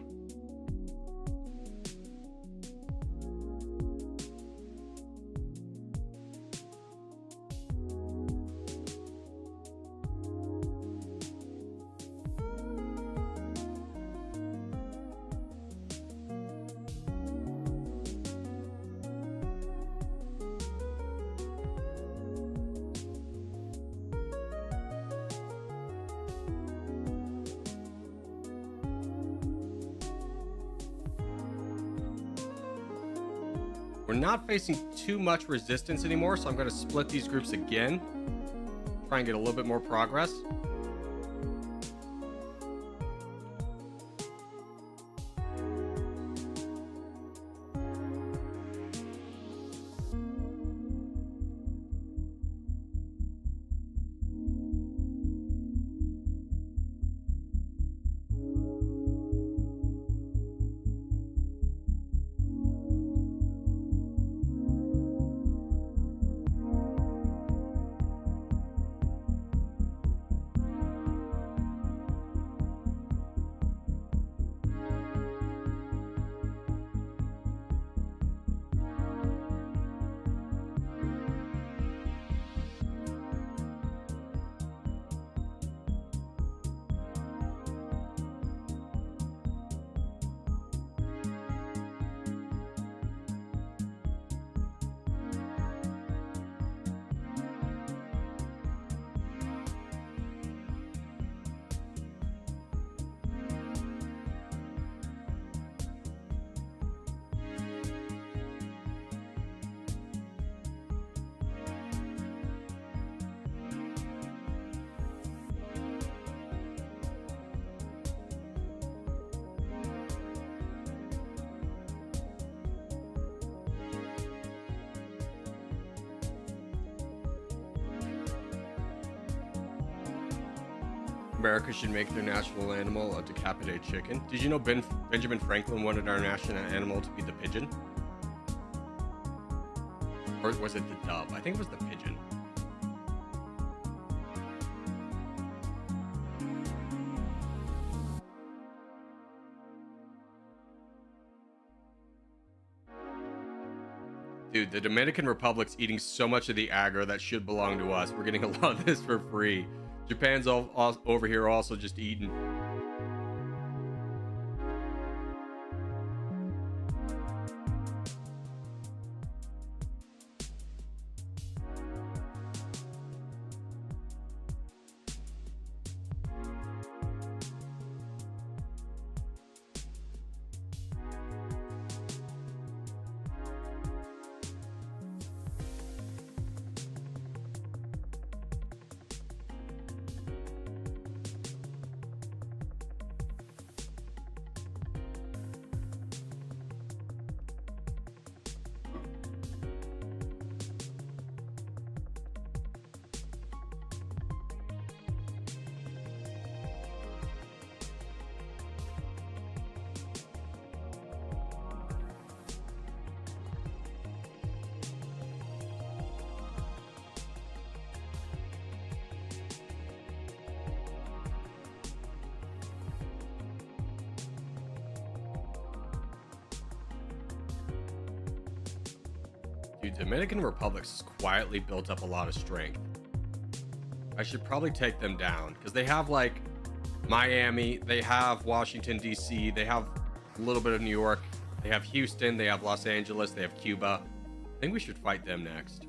Speaker 1: We're not facing too much resistance anymore, so I'm going to split these groups again. Try and get a little bit more progress. America should make their national animal a decapitated chicken. Did you know Benjamin Franklin wanted our national animal to be the pigeon? Or was it the dove? I think it was the pigeon. Dude, the Dominican Republic's eating so much of the aggro that should belong to us. We're getting a lot of this for free. Japan's all over here also just eating. Dude, Dominican Republic's quietly built up a lot of strength. I should probably take them down because they have like Miami, they have Washington, D.C., they have a little bit of New York, they have Houston, they have Los Angeles, they have Cuba. I think we should fight them next.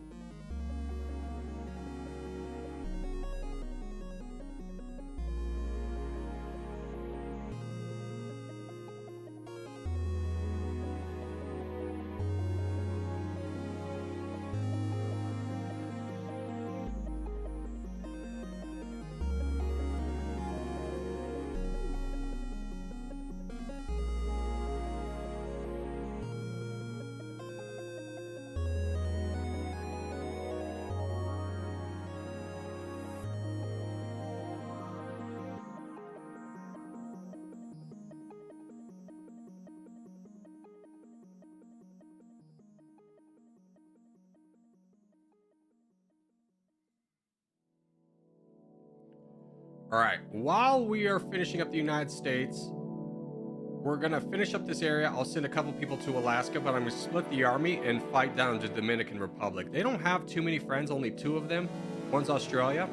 Speaker 1: All right, while we are finishing up the United States, we're gonna finish up this area. I'll send a couple people to Alaska, but I'm gonna split the army and fight down to Dominican Republic. They don't have too many friends, only 2 of them. One's Australia,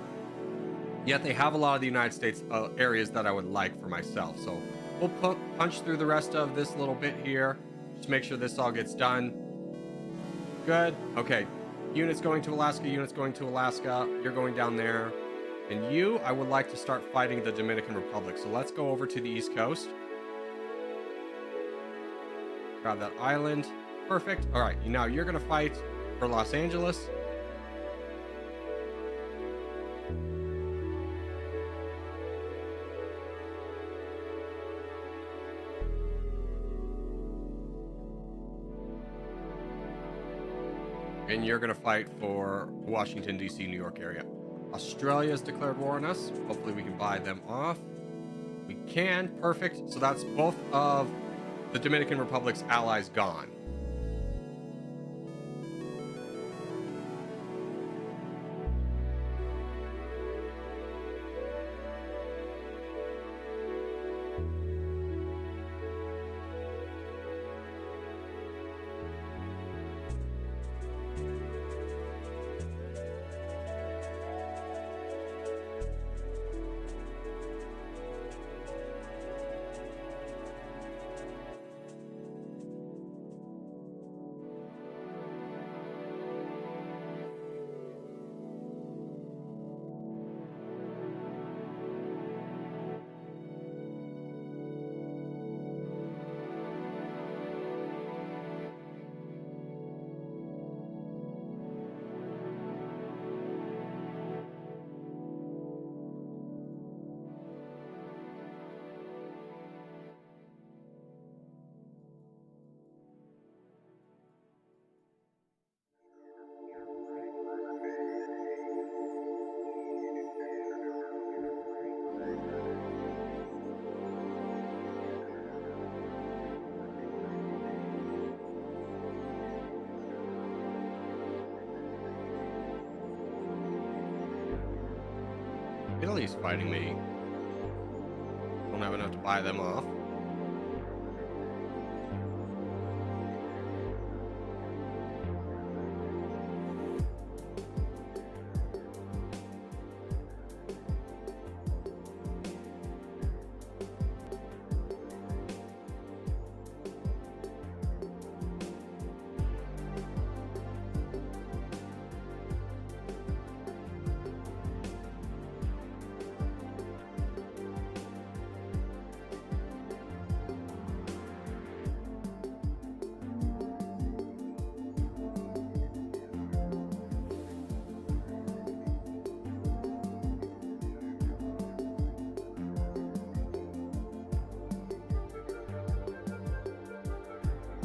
Speaker 1: yet they have a lot of the United States areas that I would like for myself. So we'll punch through the rest of this little bit here. Just make sure this all gets done. Good. Okay. Units going to Alaska. Units going to Alaska. You're going down there. And you, I would like to start fighting the Dominican Republic. So let's go over to the East Coast. Grab that island. Perfect. All right. Now you're going to fight for Los Angeles. And you're going to fight for Washington, D.C., New York area. Australia's declared war on us. Hopefully we can buy them off. We can. Perfect. So that's both of the Dominican Republic's allies gone. Italy's fighting me. Don't have enough to buy them off.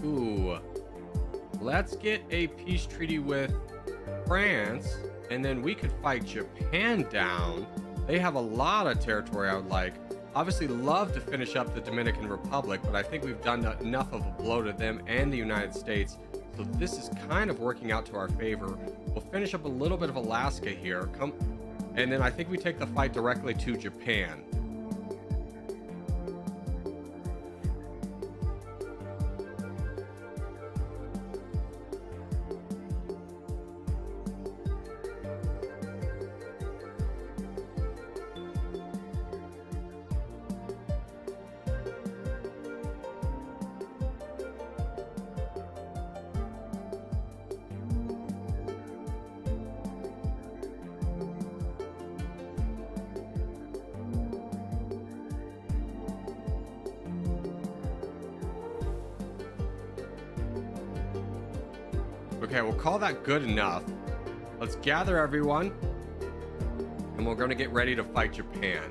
Speaker 1: Ooh. Let's get a peace treaty with France, and then we could fight Japan down. They have a lot of territory I would like. Obviously love to finish up the Dominican Republic, but I think we've done enough of a blow to them and the United States. So this is kind of working out to our favor. We'll finish up a little bit of Alaska here. And then I think we take the fight directly to Japan. Okay, we'll call that good enough. Let's gather everyone, and we're going to get ready to fight Japan.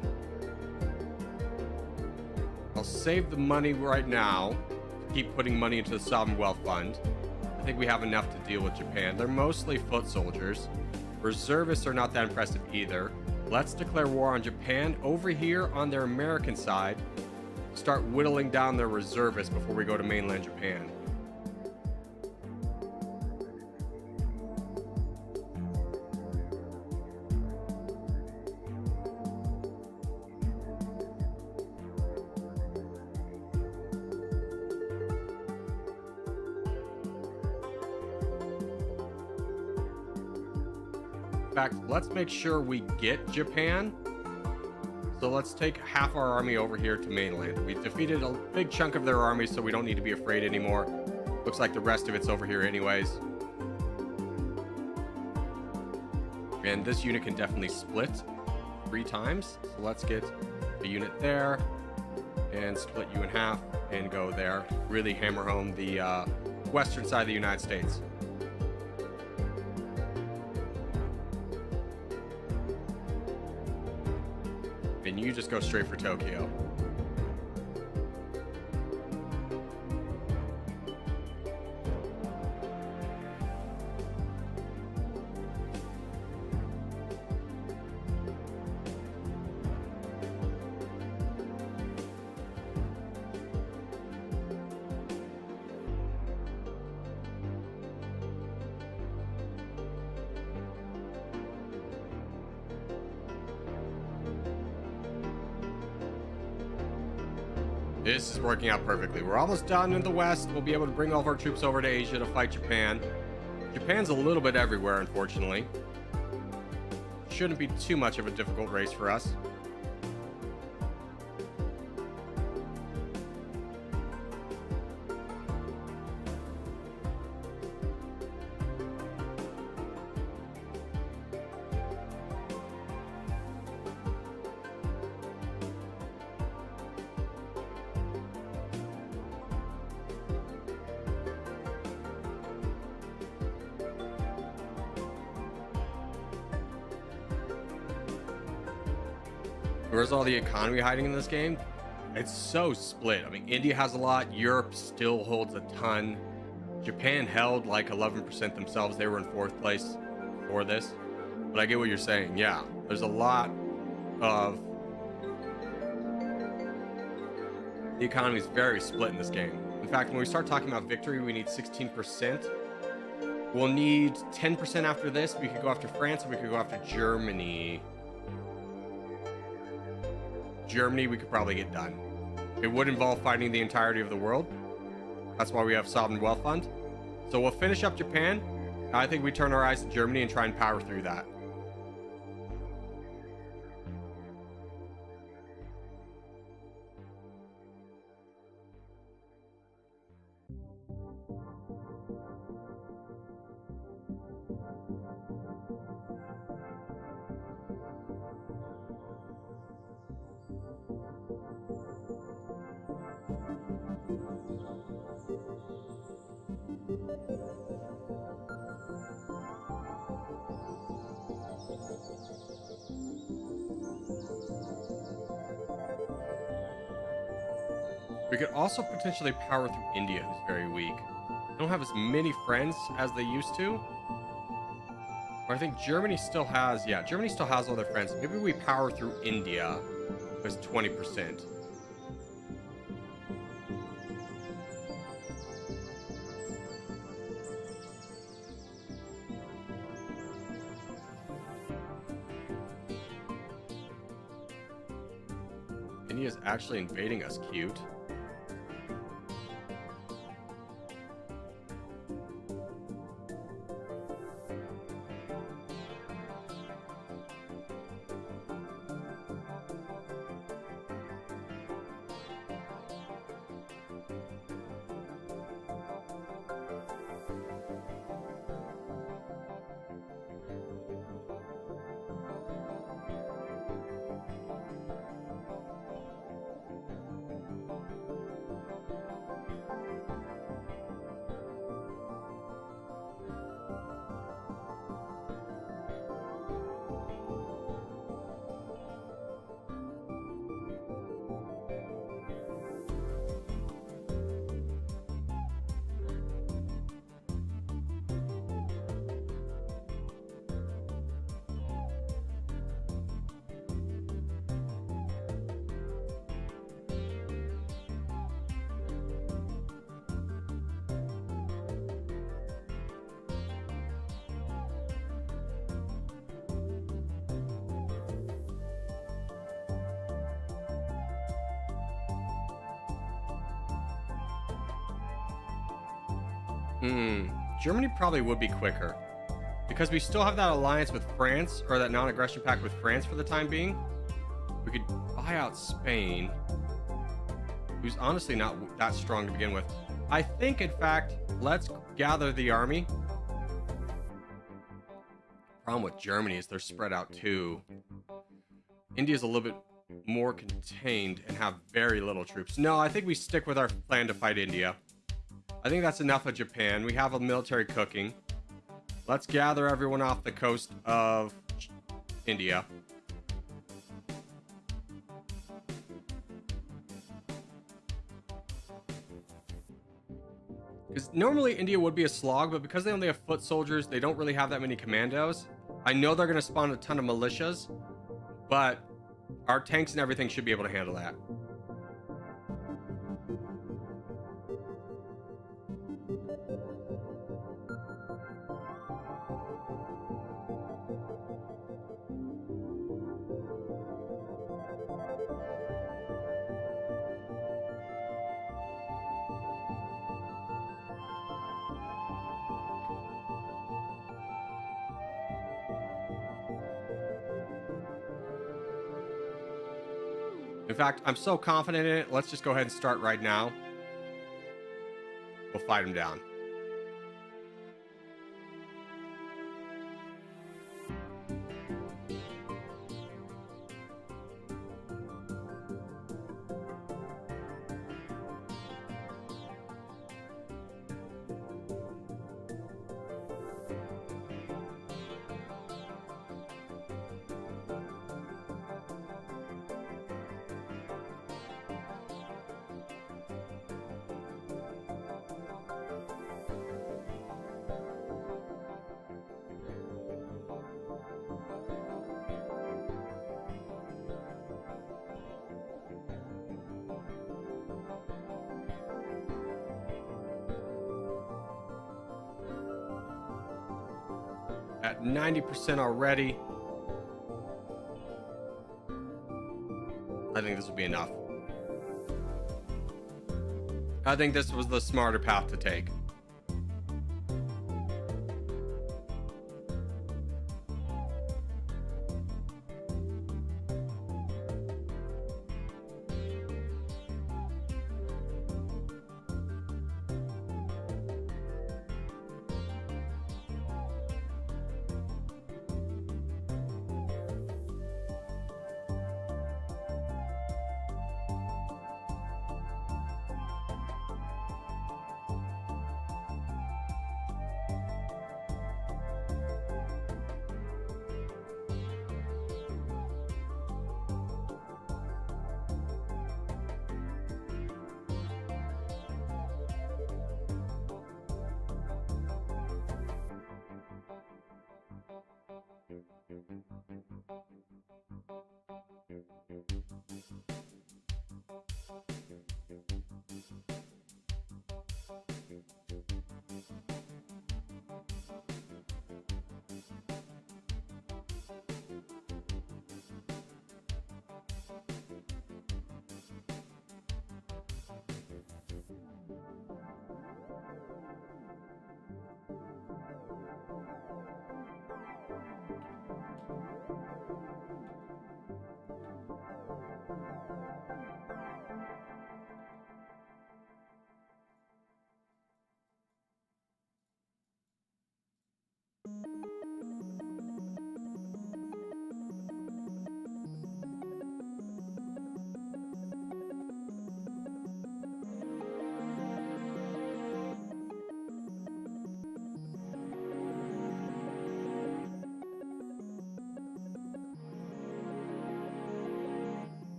Speaker 1: I'll save the money right now. Keep putting money into the Sovereign Wealth Fund. I think we have enough to deal with Japan. They're mostly foot soldiers. Reservists are not that impressive either. Let's declare war on Japan. Over here on their American side, start whittling down their reservists before we go to mainland Japan. fact, let's make sure we get Japan. So let's take half our army over here to mainland. We defeated a big chunk of their army, so we don't need to be afraid anymore. Looks like the rest of it's over here anyways. And this unit can definitely split 3 times. So let's get a unit there and split you in half and go there. Really hammer home the western side of the United States. And you just go straight for Tokyo. This is working out perfectly. We're almost done in the west. We'll be able to bring all of our troops over to Asia to fight Japan. Japan's a little bit everywhere, unfortunately. Shouldn't be too much of a difficult race for us. Where's all the economy hiding in this game? It's so split. I mean, India has a lot. Europe still holds a ton. Japan held like 11% themselves. They were in 4th place for this. But I get what you're saying. Yeah, there's a lot of... The economy is very split in this game. In fact, when we start talking about victory, we need 16%. We'll need 10% after this. We could go after France, and we could go after Germany. Germany, we could probably get done. It would involve fighting the entirety of the world. That's why we have Sovereign Wealth Fund. So we'll finish up Japan. I think we turn our eyes to Germany and try and power through that. We could also potentially power through India, who's very weak. They don't have as many friends as they used to. Or I think Germany still has, yeah, Germany still has all their friends. Maybe we power through India. There's 20%. India's actually invading us, cute. Germany probably would be quicker. The because we still have that alliance with France, or that non-aggression pact with France for the time being, we could buy out Spain, who's honestly not that strong to begin with. I think, in fact, let's gather the army. Problem with Germany is they're spread out too. India's a little bit more contained and have very little troops. No, I think we stick with our plan to fight India. I think that's enough of Japan. We have a military cooking. Let's gather everyone off the coast of India. Because normally India would be a slog, but because they only have foot soldiers, they don't really have that many commandos. I know they're going to spawn a ton of militias, but our tanks and everything should be able to handle that. In fact, I'm so confident in it, let's just go ahead and start right now. We'll fight him down. At 90% already. I think this will be enough. I think this was the smarter path to take.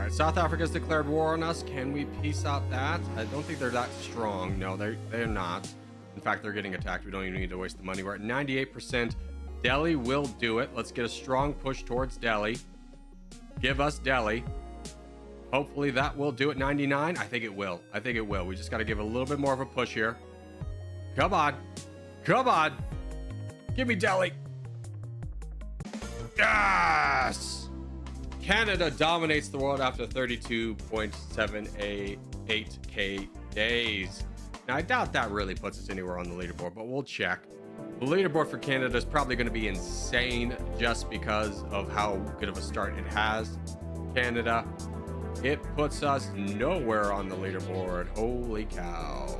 Speaker 1: All right, South Africa's declared war on us. Can we piece out that? I don't think they're that strong. No, they're not. In fact, they're getting attacked. We don't even need to waste the money. We're at 98%. Delhi will do it. Let's get a strong push towards Delhi. Give us Delhi. Hopefully that will do it. 99. I think it will. I think it will. We just got to give it a little bit more of a push here. Come on. Come on. Give me Delhi. Yes. Canada dominates the world after 32.788k days. Now, I doubt that really puts us anywhere on the leaderboard, but we'll check. The leaderboard for Canada is probably going to be insane just because of how good of a start it has. Canada, it puts us nowhere on the leaderboard. Holy cow.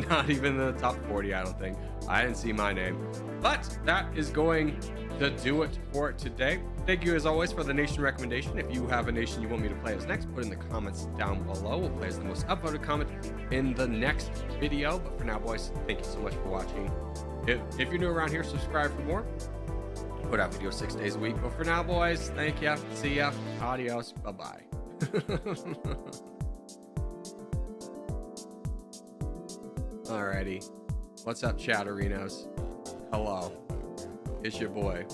Speaker 1: Not even in the top 40, I don't think. I didn't see my name. But that is going to do it for today. Thank you as always for the nation recommendation. If you have a nation you want me to play as next, put it in the comments down below. We'll play as the most upvoted comment in the next video. But for now, boys, thank you so much for watching. If you're new around here, subscribe for more. Put out videos 6 days a week. But for now, boys, thank you. See ya. Adios. Bye-bye. Alrighty. What's up, Chatterinos? Hello. It's your boy.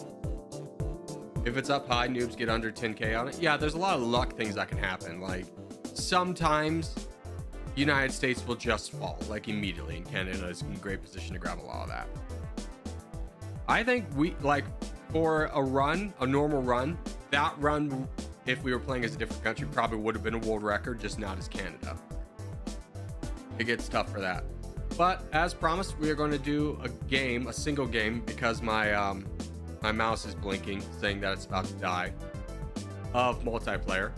Speaker 1: If it's up high, noobs get under 10k on it. Yeah, there's a lot of luck things that can happen. Like, sometimes United States will just fall, like, immediately, and Canada is in great position to grab a lot of that. I think we, like, for a run, a normal run, that run, if we were playing as a different country, probably would have been a world record, just not as Canada. It gets tough for that. But as promised, we are going to do a game, a single game, because my my mouse is blinking, saying that it's about to die, of multiplayer.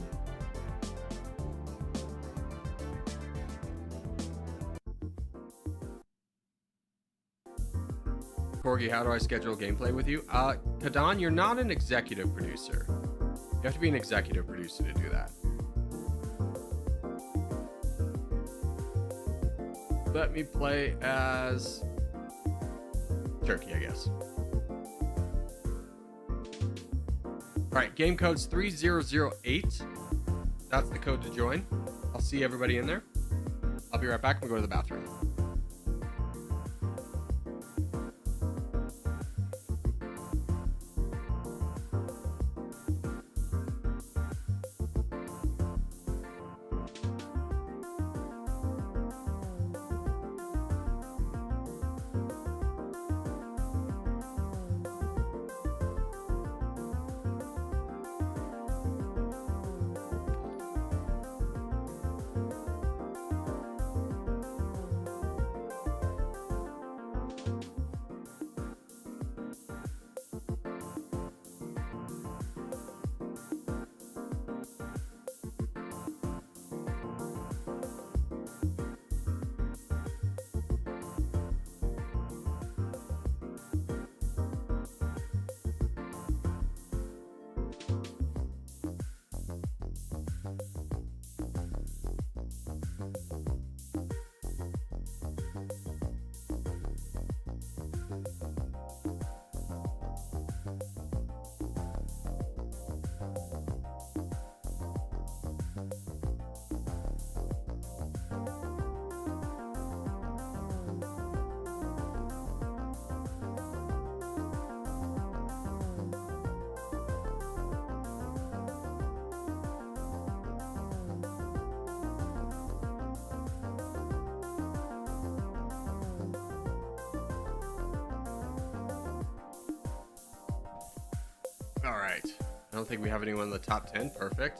Speaker 1: Corgi, how do I schedule gameplay with you? Kadan, you're not an executive producer. You have to be an executive producer to do that. Let me play as Turkey, I guess. All right, game code's 3008. That's the code to join. I'll see everybody in there. I'll be right back. I'm going to go to the bathroom. All right. I don't think we have anyone in the top 10. Perfect.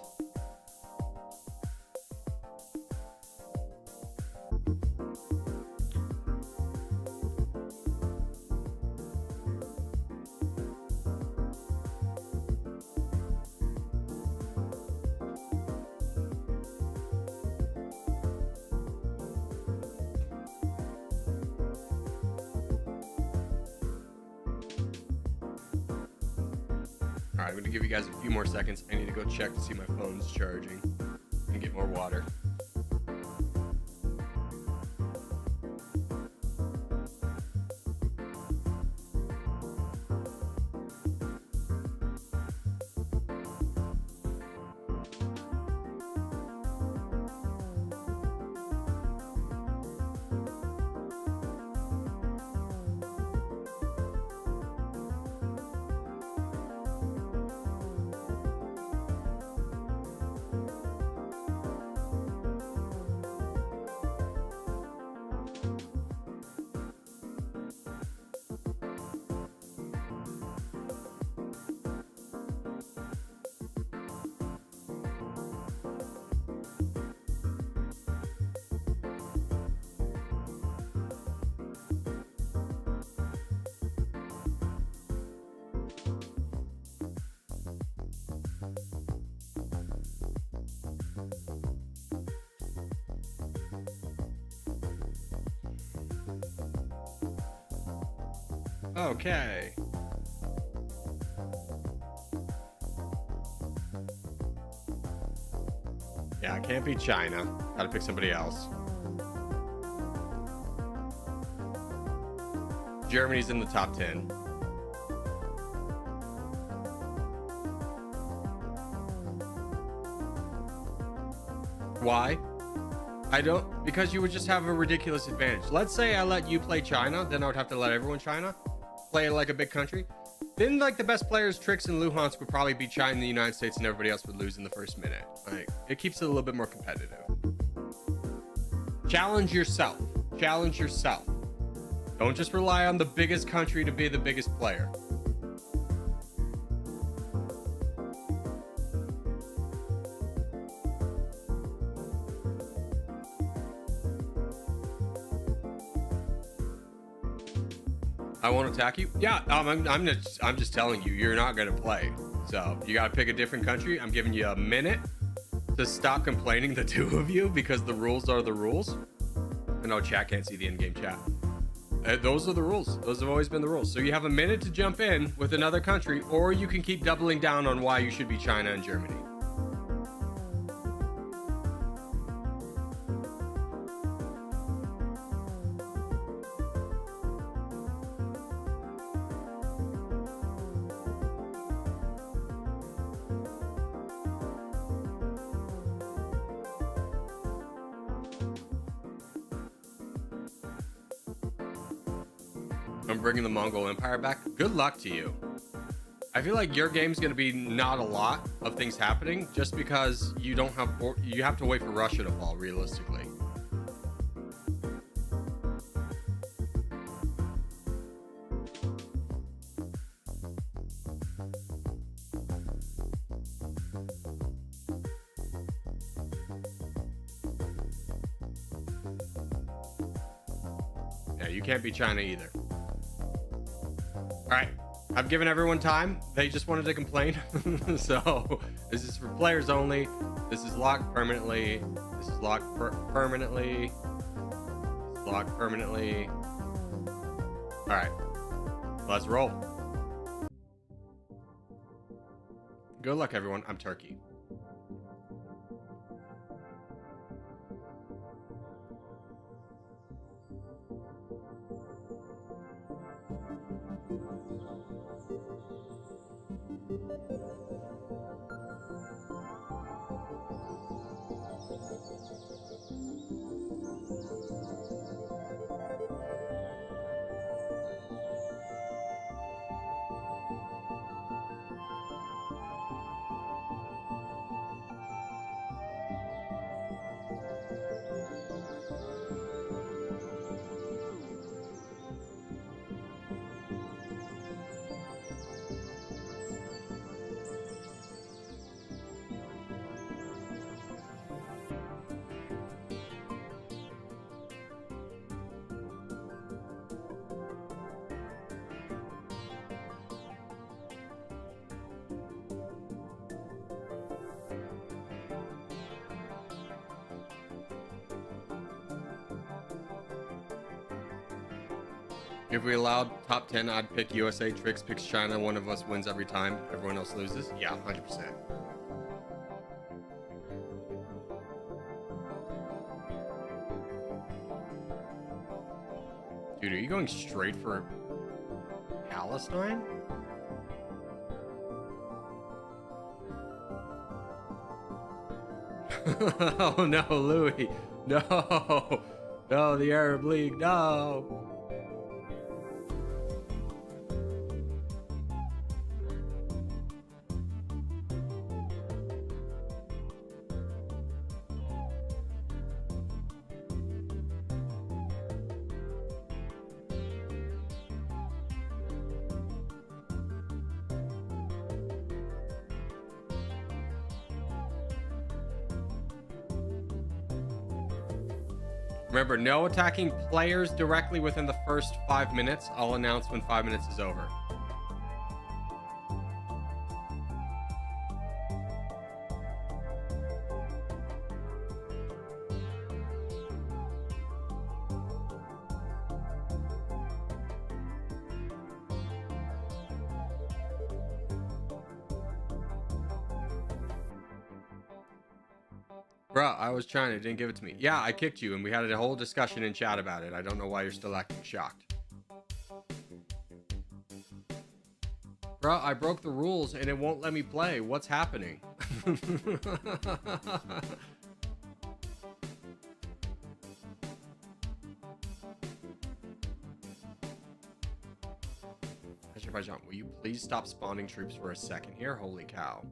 Speaker 1: All right, I'm gonna give you guys a few more seconds. I need to go check to see my phone's charging and get more water. Okay. Yeah, I can't beat China. Gotta pick somebody else. Germany's in the top 10. Why? Because you would just have a ridiculous advantage. Let's say I let you play China, then I would have to let everyone China play like a big country. Then like the best players, Tricks and Luhansk, would probably beat China and the United States, and everybody else would lose in the first minute. Like, it keeps it a little bit more competitive. Challenge yourself. Challenge yourself. Don't just rely on the biggest country to be the biggest player. I won't attack you. Yeah, I'm just telling you, you're not gonna play. So you gotta pick a different country. I'm giving you a minute to stop complaining, the two of you, because the rules are the rules. I know chat can't see the in-game chat. Those are the rules. Those have always been the rules. So you have a minute to jump in with another country, or you can keep doubling down on why you should be China and Germany. I'm bringing the Mongol Empire back. Good luck to you. I feel like your game's going to be not a lot of things happening, just because you have to wait for Russia to fall, realistically. Yeah, you can't beat China either. All right, I've given everyone time. They just wanted to complain. So this is for players only. This is locked permanently. This is locked permanently. This is locked permanently. All right, let's roll. Good luck, everyone. I'm Turkey. If we allowed top 10, I'd pick USA. Tricks picks China. One of us wins every time. Everyone else loses. Yeah, 100%. Dude, are you going straight for Palestine? Oh no, Louis. No. No, the Arab League. No. Remember, no attacking players directly within the first 5 minutes. I'll announce when 5 minutes is over. Bruh, I was trying, it didn't give it to me. Yeah, I kicked you and we had a whole discussion in chat about it. I don't know why you're still acting shocked. Bruh, I broke the rules and it won't let me play. What's happening? Azerbaijan, will you please stop spawning troops for a second here? Holy cow.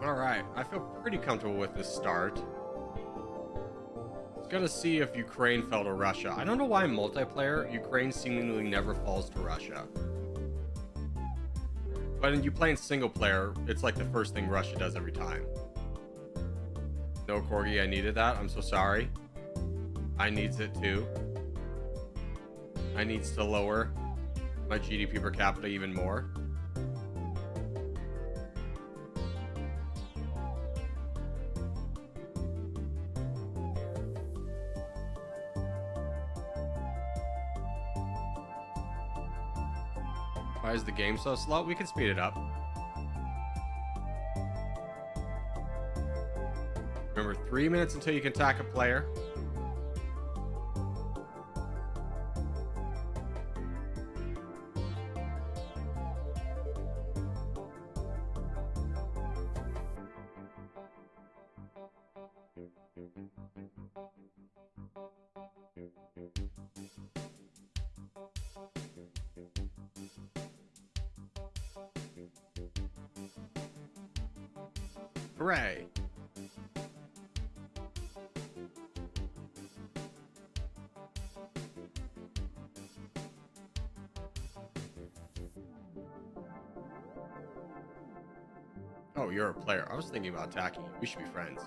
Speaker 1: Alright, I feel pretty comfortable with this start. Just gotta see if Ukraine fell to Russia. I don't know why in multiplayer, Ukraine seemingly never falls to Russia. But when you play in single player, it's like the first thing Russia does every time. No, Corgi, I needed that. I'm so sorry. I needs it too. I needs to lower my GDP per capita even more. Why is the game so slow? We can speed it up. Remember, 3 minutes until you can attack a player. Hooray! Oh, you're a player. I was thinking about attacking you. We should be friends.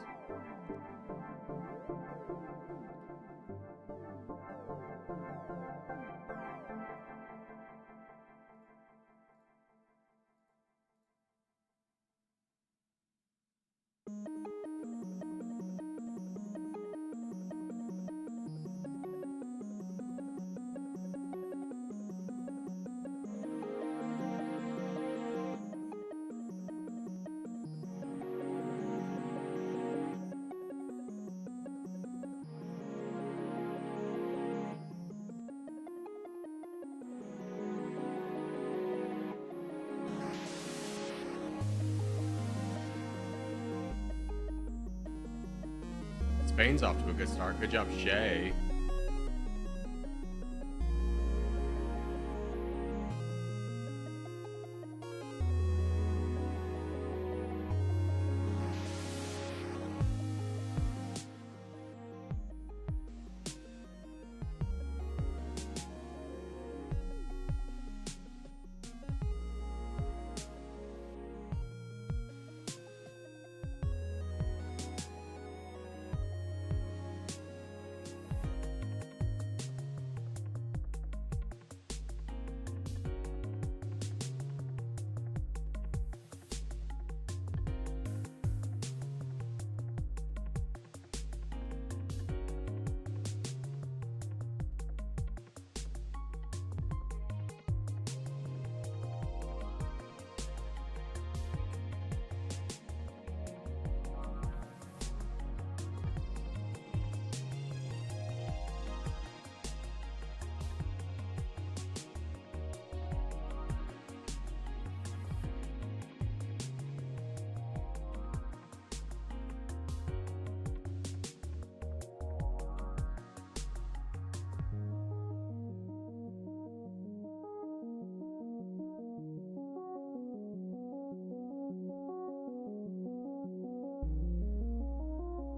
Speaker 1: Spain's off to a good start. Good job, Shay.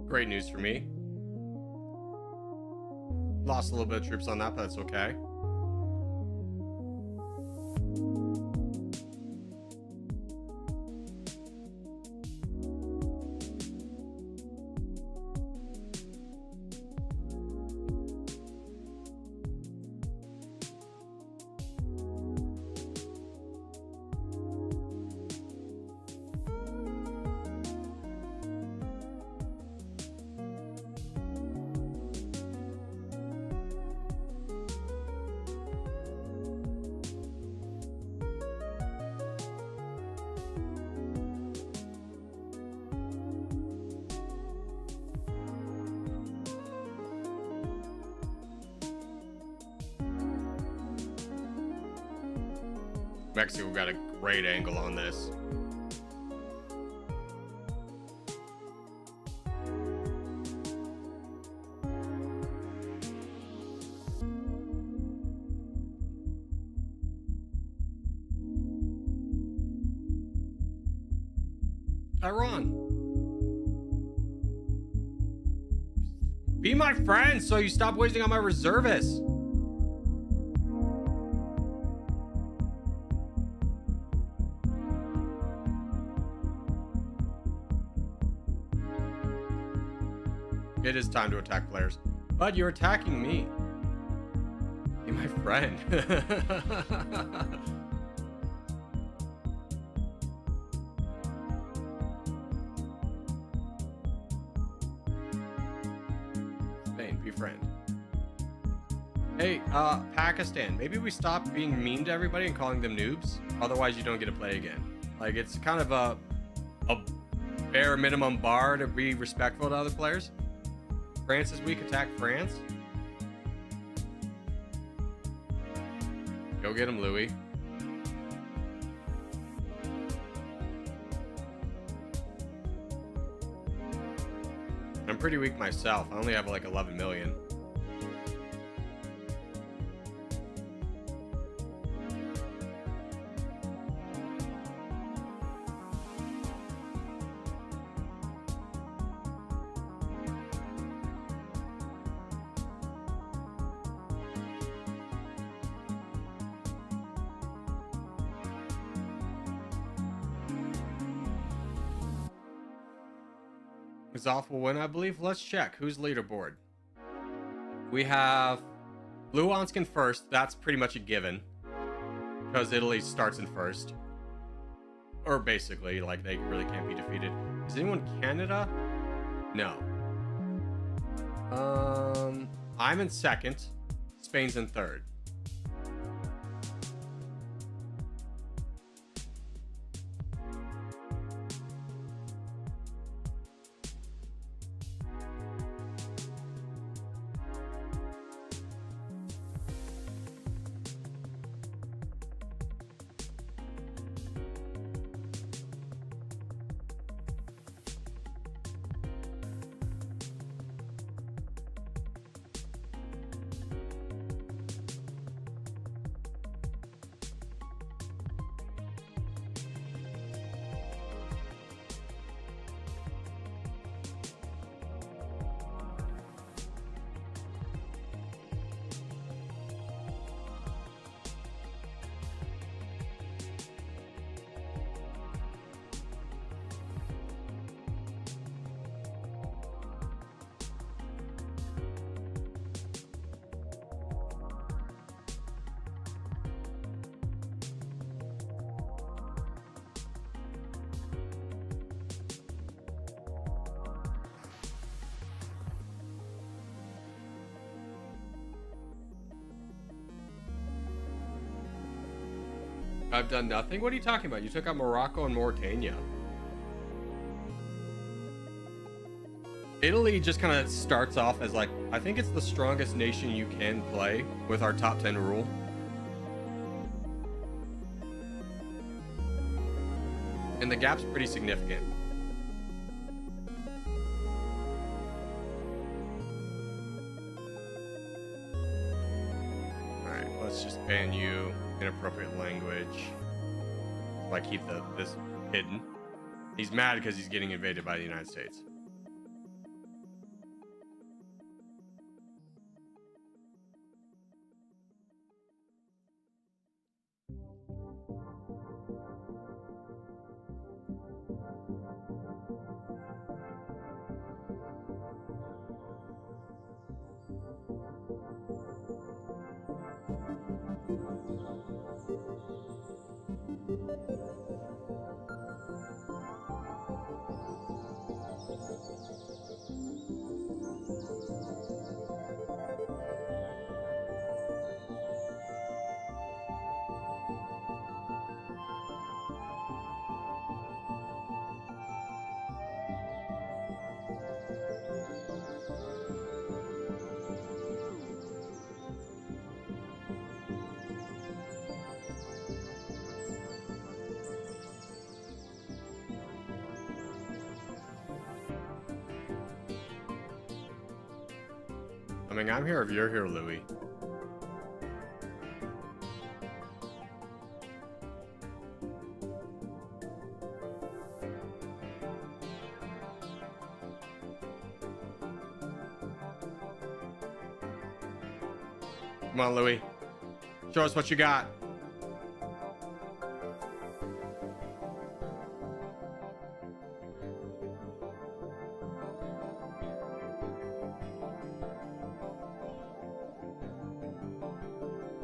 Speaker 1: Great news for me. Lost a little bit of troops on that, but that's okay. Mexico got a great angle on this. Iran. Be my friend so you stop wasting on my reservists. It is time to attack players. But you're attacking me. Be my friend. Spain, be friend. Hey, Pakistan, maybe we stop being mean to everybody and calling them noobs. Otherwise, you don't get to play again. Like, it's kind of a bare minimum bar to be respectful to other players. France is weak, attack France. Go get him, Louis. I'm pretty weak myself. I only have like 11 million. Zoff will win, I believe. Let's check. Who's leaderboard? We have Luhansk in first. That's pretty much a given. Because Italy starts in first. Or basically, like, they really can't be defeated. Is anyone Canada? No. I'm in second. Spain's in third. I've done nothing? What are you talking about? You took out Morocco and Mauritania. Italy just kind of starts off as like, I think it's the strongest nation you can play with our top 10 rule. And the gap's pretty significant. Alright, let's just ban you. Inappropriate language. Like, keep this hidden. He's mad because he's getting invaded by the United States. I mean, I'm here if you're here, Louis. Come on, Louis. Show us what you got.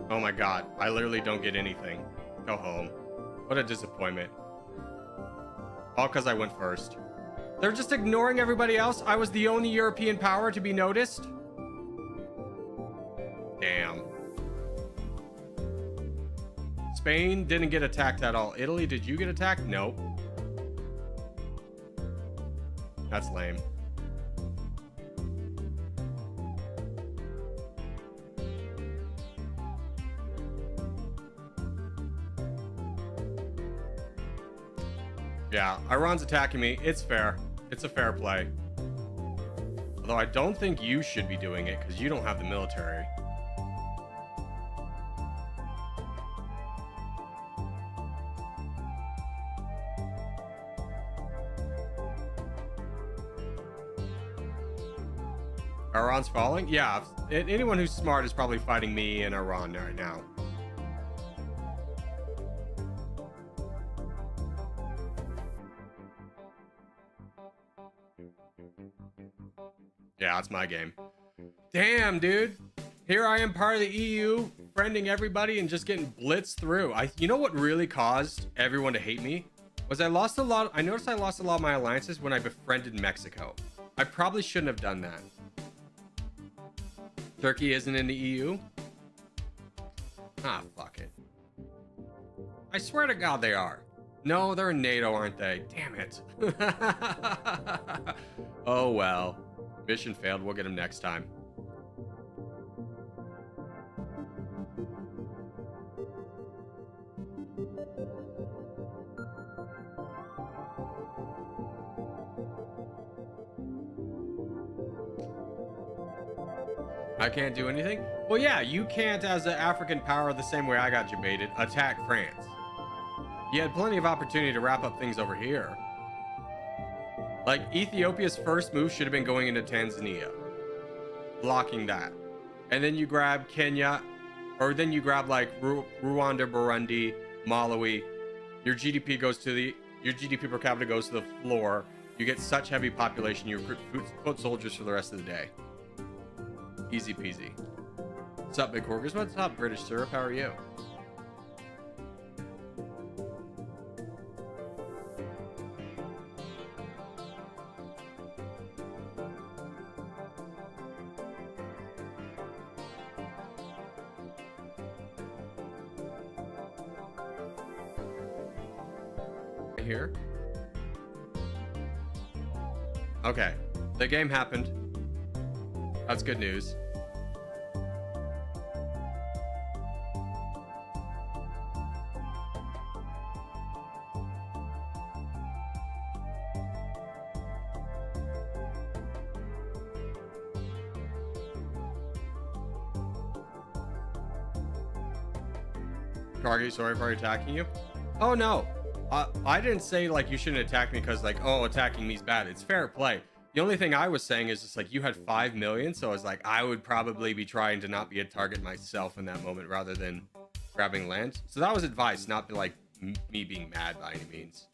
Speaker 1: Oh my god, I literally don't get anything. Go home. What a disappointment. All because I went first. They're just ignoring everybody else. I was the only European power to be noticed. Damn. Spain didn't get attacked at all. Italy, did you get attacked? Nope. That's lame. Yeah, Iran's attacking me. It's fair. It's a fair play. Although I don't think you should be doing it because you don't have the military. Iran's falling? Yeah, anyone who's smart is probably fighting me and Iran right now. Yeah, it's my game. Damn, dude. Here I am, part of the EU, friending everybody and just getting blitzed through. You know what really caused everyone to hate me? Was I noticed I lost a lot of my alliances when I befriended Mexico. I probably shouldn't have done that. Turkey isn't in the EU? Ah, fuck it. I swear to God they are. No, they're in NATO, aren't they? Damn it. Oh, well. Mission failed. We'll get him next time. I can't do anything? Well, yeah, you can't, as an African power, the same way I got debated, attack France. You had plenty of opportunity to wrap up things over here. Like, Ethiopia's first move should have been going into Tanzania. Blocking that. And then you grab Kenya, or then you grab, like, Rwanda, Burundi, Malawi. Your GDP per capita goes to the floor. You get such heavy population, you recruit foot soldiers for the rest of the day. Easy peasy. What's up, Big Horkers? What's up, British Syrup? How are you? Here. Okay, the game happened. That's good news. Target, sorry for attacking you. Oh no. I didn't say like you shouldn't attack me because like, oh, attacking me is bad. It's fair play. The only thing I was saying is just like you had 5 million, so I was like, I would probably be trying to not be a target myself in that moment rather than grabbing land. So that was advice, not like me being mad by any means.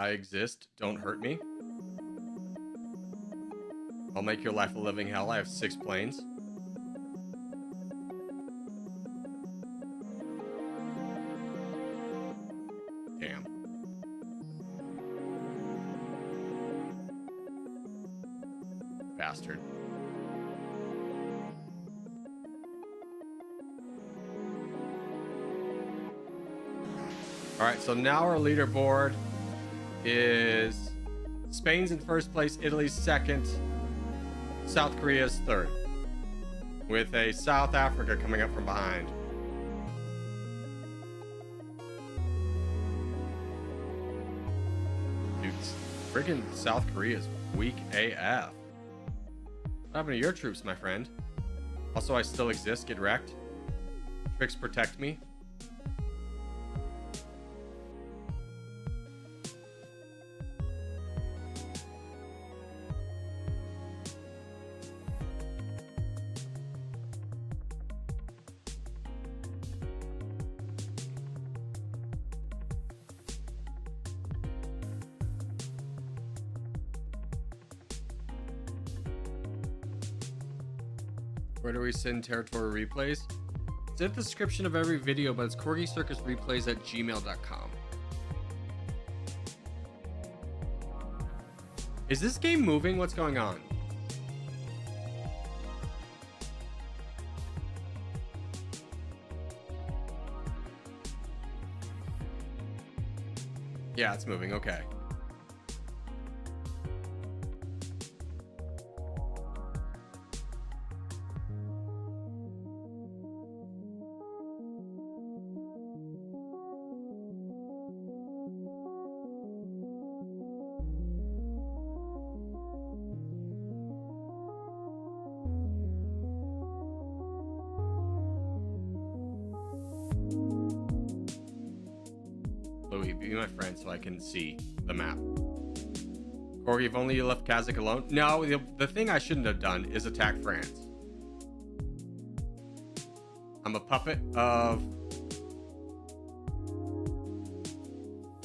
Speaker 1: I exist. Don't hurt me. I'll make your life a living hell. I have 6 planes. Damn. Bastard. All right, so now our leaderboard is Spain's in first place, Italy's second, South Korea's third, with a South Africa coming up from behind. Dude, friggin' South Korea's weak AF. What happened to your troops, my friend? Also, I still exist. Get wrecked. Tricks protect me. Where do we send territory replays? It's in the description of every video, but it's corgicircusreplays@gmail.com. Is this game moving? What's going on? Yeah, it's moving. Okay. Louis, be my friend so I can see the map. Corgi, if only you left Kazakh alone. No, the thing I shouldn't have done is attack France. I'm a puppet of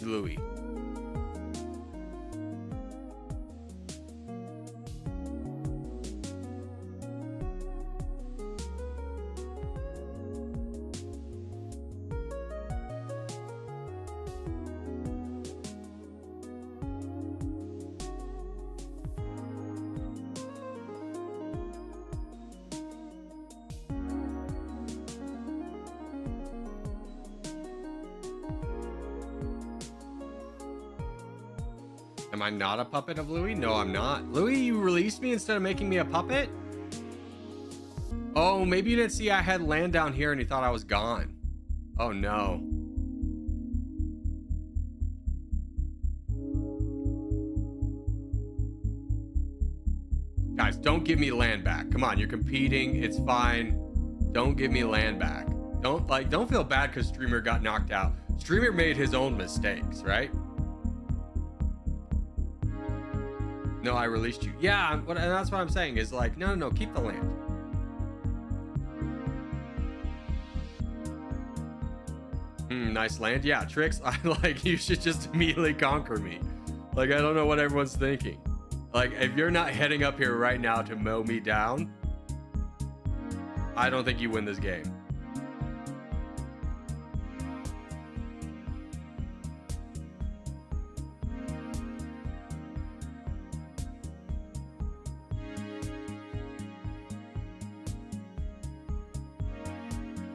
Speaker 1: Louis. Am I not a puppet of Louis? No, I'm not. Louis, you released me instead of making me a puppet? Oh, maybe you didn't see I had land down here and you thought I was gone. Oh, no. Guys, don't give me land back. Come on, you're competing. It's fine. Don't give me land back. Don't feel bad because Streamer got knocked out. Streamer made his own mistakes, right? No, I released you. Yeah, and that's what I'm saying is like, no, keep the land. Nice land. Yeah, Tricks, you should just immediately conquer me. Like, I don't know what everyone's thinking. Like, if you're not heading up here right now to mow me down, I don't think you win this game.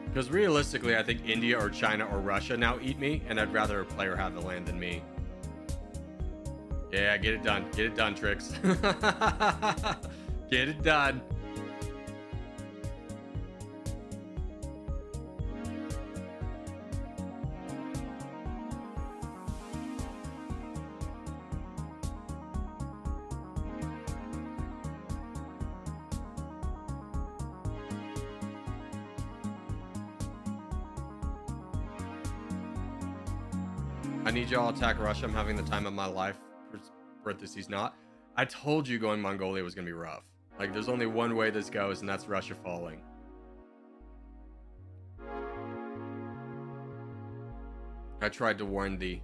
Speaker 1: Because realistically, I think India or China or Russia now eat me, and I'd rather a player have the land than me. Yeah, get it done. Get it done, Tricks. Get it done. I need y'all to attack Russia. I'm having the time of my life. Parentheses not. I told you going Mongolia was gonna be rough. Like, there's only one way this goes, and that's Russia falling. I tried to warn thee.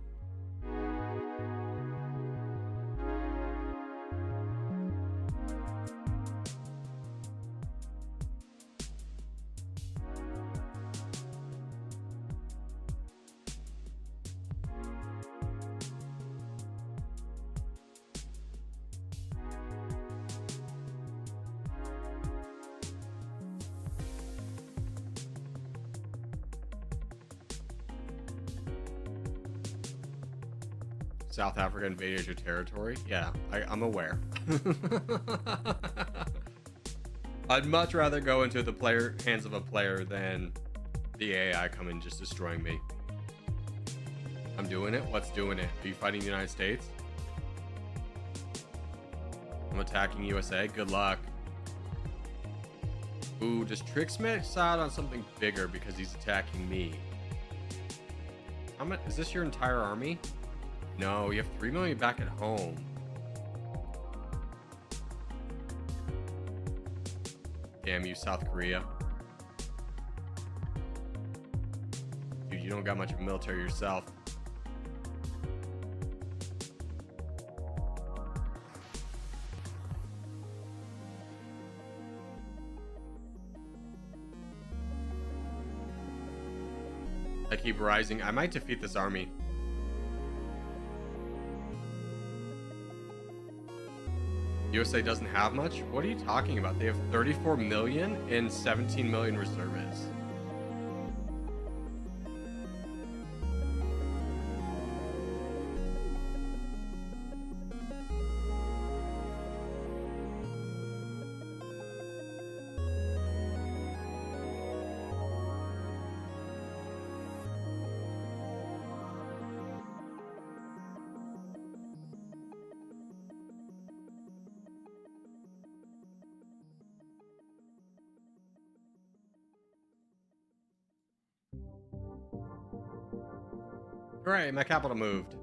Speaker 1: South Africa invaded your territory. Yeah, I'm aware. I'd much rather go into the hands of a player than the AI come and just destroying me. I'm doing it. What's doing it? Are you fighting the United States? I'm attacking USA. Good luck. Ooh, does Trix miss out on something bigger because he's attacking me? Is this your entire army? No, you have 3 million back at home. Damn you, South Korea. Dude, you don't got much of a military yourself. I keep rising. I might defeat this army. USA doesn't have much? What are you talking about? They have 34 million and 17 million reservists. Alright, my capital moved.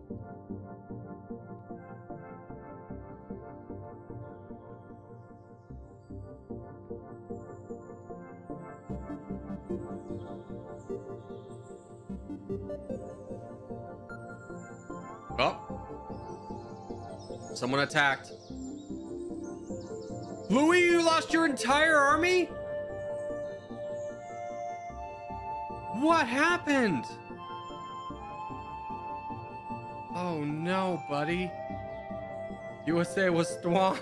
Speaker 1: Oh. Someone attacked. Louis, you lost your entire army? What happened? Oh no, buddy. USA was strong.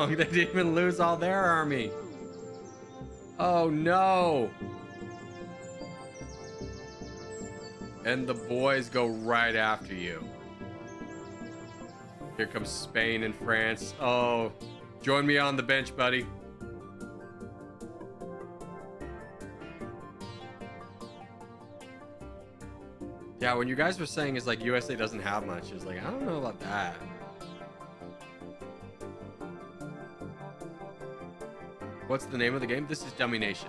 Speaker 1: They didn't even lose all their army. Oh no. And the boys go right after you. Here comes Spain and France. Oh, join me on the bench, buddy. Yeah, when you guys were saying is like USA doesn't have much, it's like, I don't know about that. What's the name of the game? This is Dummynation.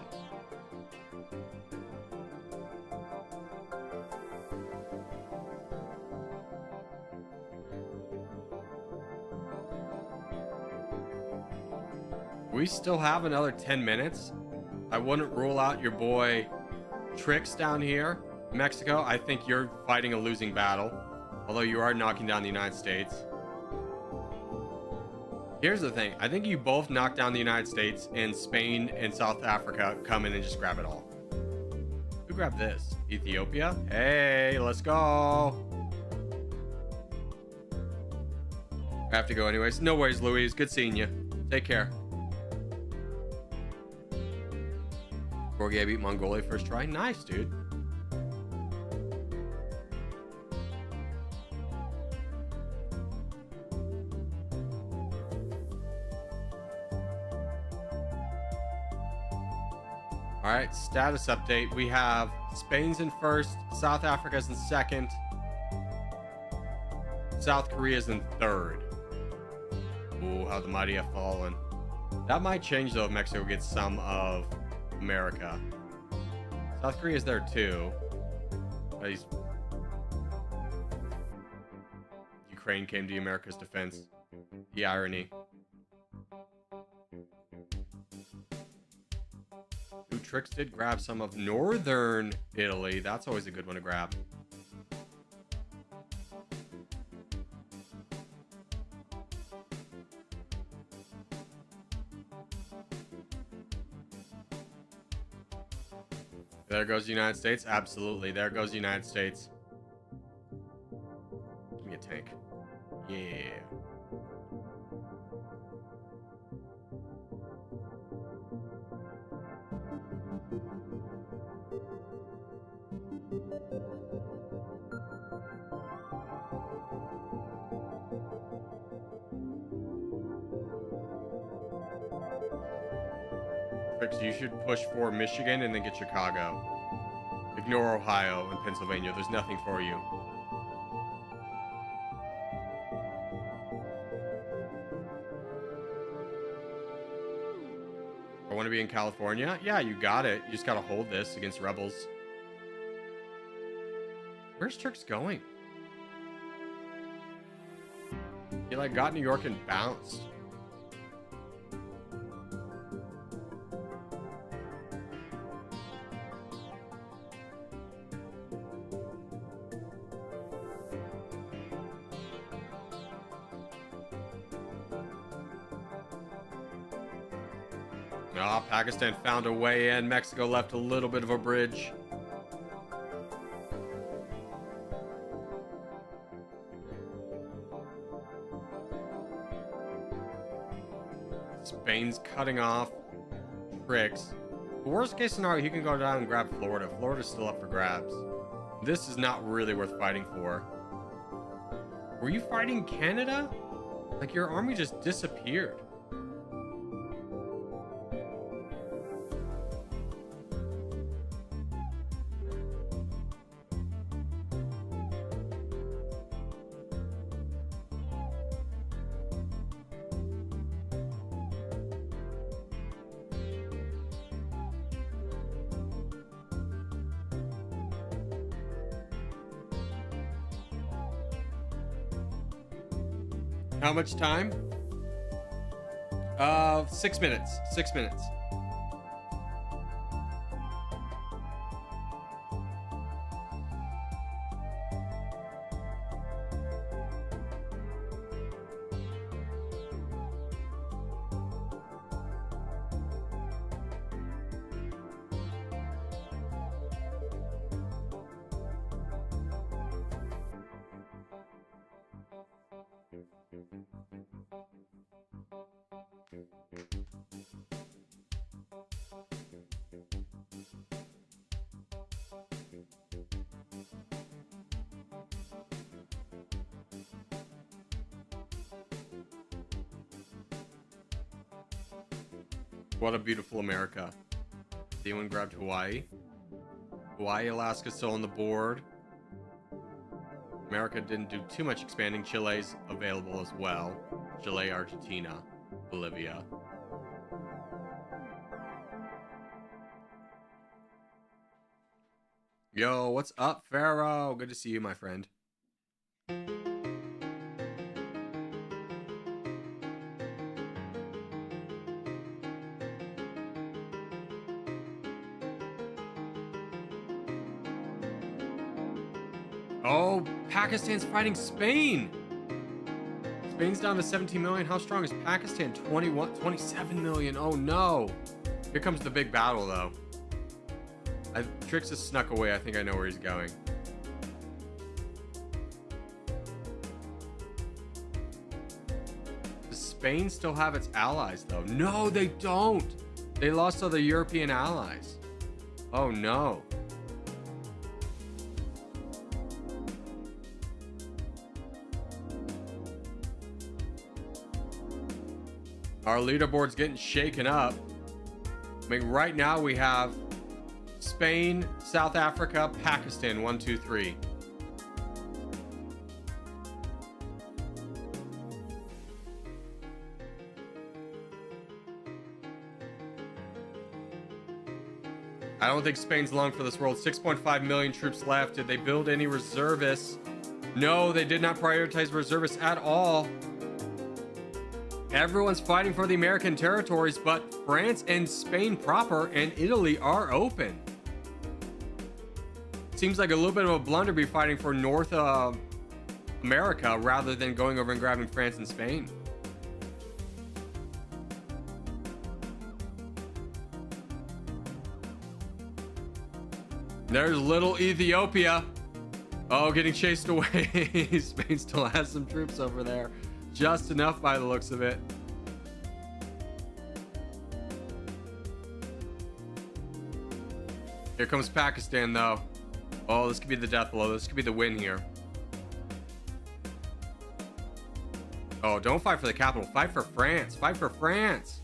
Speaker 1: We still have another 10 minutes. I wouldn't rule out your boy Trix down here. Mexico, I think you're fighting a losing battle, although you are knocking down the United States. Here's the thing. I think you both knock down the United States, and Spain and South Africa come in and just grab it all. Who grabbed this? Ethiopia? Hey, let's go. I have to go anyways. No worries, Louise. Good seeing you. Take care. Borgia beat Mongolia first try. Nice, dude. All right, status update. We have Spain's in first, South Africa's in second, South Korea's in third. Ooh, how the mighty have fallen. That might change though if Mexico gets some of America. South Korea's there too. But Ukraine came to America's defense. The irony. Trix did grab some of northern Italy. That's always a good one to grab. There goes the United States. Absolutely. There goes the United States. Give me a tank. Yeah. Tricks, you should push for Michigan and then get Chicago. Ignore Ohio and Pennsylvania. There's nothing for you. I want to be in California. Yeah, you got it. You just got to hold this against rebels. Where's Tricks going? He like got New York and bounced. Ah, Pakistan found a way in. Mexico left a little bit of a bridge. Spain's cutting off Tricks. The worst case scenario, he can go down and grab Florida. Florida's still up for grabs. This is not really worth fighting for. Were you fighting Canada? Like, your army just disappeared. How much time? 6 minutes. 6 minutes. What a beautiful America. Anyone grabbed Hawaii? Hawaii, Alaska still on the board. America didn't do too much expanding. Chile's available as well. Chile, Argentina, Bolivia. Yo, what's up, Pharaoh? Good to see you, my friend. Oh, Pakistan's fighting Spain. Spain's down to 17 million. How strong is Pakistan? 27 million. Oh no. Here comes the big battle though. Trix has snuck away. I think I know where he's going. Does Spain still have its allies though? No, they don't. They lost all the European allies. Oh no. Our leaderboard's getting shaken up. I mean, right now we have Spain, South Africa, Pakistan, 1, 2, 3. I don't think Spain's long for this world. 6.5 million troops left. Did they build any reservists? No, they did not prioritize reservists at all. Everyone's fighting for the American territories, but France and Spain proper and Italy are open. Seems like a little bit of a blunder to be fighting for North America rather than going over and grabbing France and Spain. There's little Ethiopia. Oh, getting chased away. Spain still has some troops over there. Just enough by the looks of it. Here comes Pakistan, though. Oh, this could be the death blow. This could be the win here. Oh, don't fight for the capital. Fight for France. Fight for France.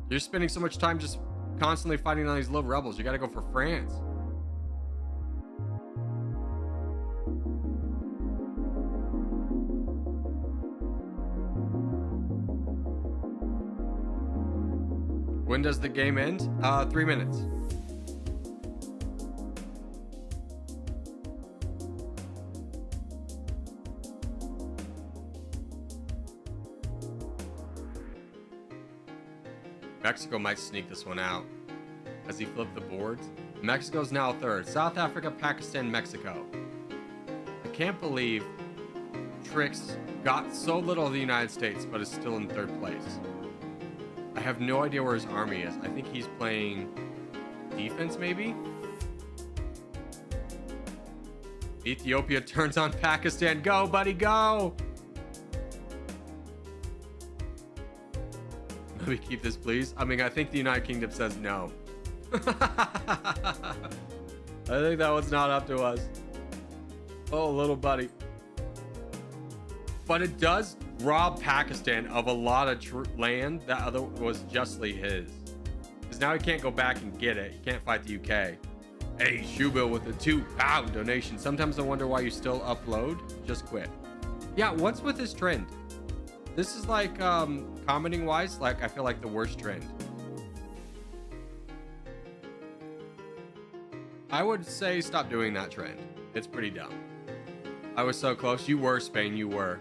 Speaker 1: You're spending so much time just constantly fighting on these little rebels. You got to go for France. When does the game end? 3 minutes. Mexico might sneak this one out as he flipped the boards. Mexico's now third. South Africa, Pakistan, Mexico. I can't believe Trix got so little of the United States, but is still in third place. I have no idea where his army is. I think he's playing defense, maybe? Ethiopia turns on Pakistan. Go, buddy, go! Let me keep this, please. I mean, I think the United Kingdom says no. I think that one's not up to us. Oh, little buddy. But it does rob Pakistan of a lot of land that other was justly his. Because now he can't go back and get it. He can't fight the UK. Hey, Shubil with a £2 donation. Sometimes I wonder why you still upload. Just quit. Yeah, what's with this trend? This is like, commenting wise, like I feel like the worst trend. I would say stop doing that trend. It's pretty dumb. I was so close. You were, Spain. You were.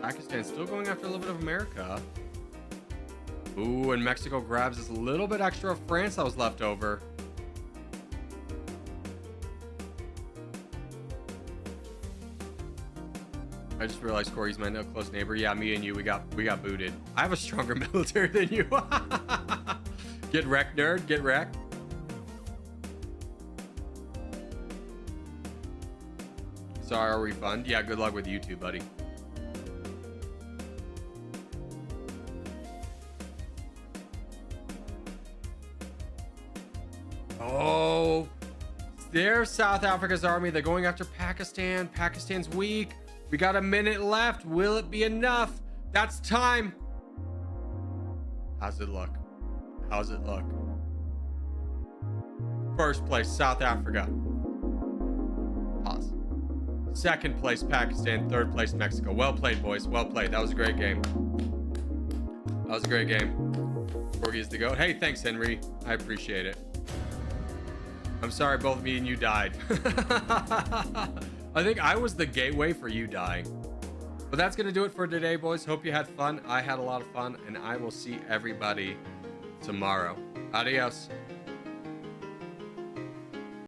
Speaker 1: Pakistan's still going after a little bit of America. Ooh, and Mexico grabs this little bit extra of France that was left over. I just realized Corey's my close neighbor. Yeah, me and you, we got booted. I have a stronger military than you. Get wrecked, nerd. Get wrecked. Sorry, our refund. Yeah, good luck with you too, buddy. Oh, there's South Africa's army. They're going after Pakistan. Pakistan's weak. We got a minute left. Will it be enough? That's time. How's it look? How's it look? First place, South Africa. Pause. Second place, Pakistan. Third place, Mexico. Well played, boys. Well played. That was a great game. That was a great game. Corgi's the GOAT. Hey, thanks, Henry. I appreciate it. I'm sorry both me and you died. I think I was the gateway for you dying. But that's going to do it for today, boys. Hope you had fun. I had a lot of fun, and I will see everybody tomorrow. Adios.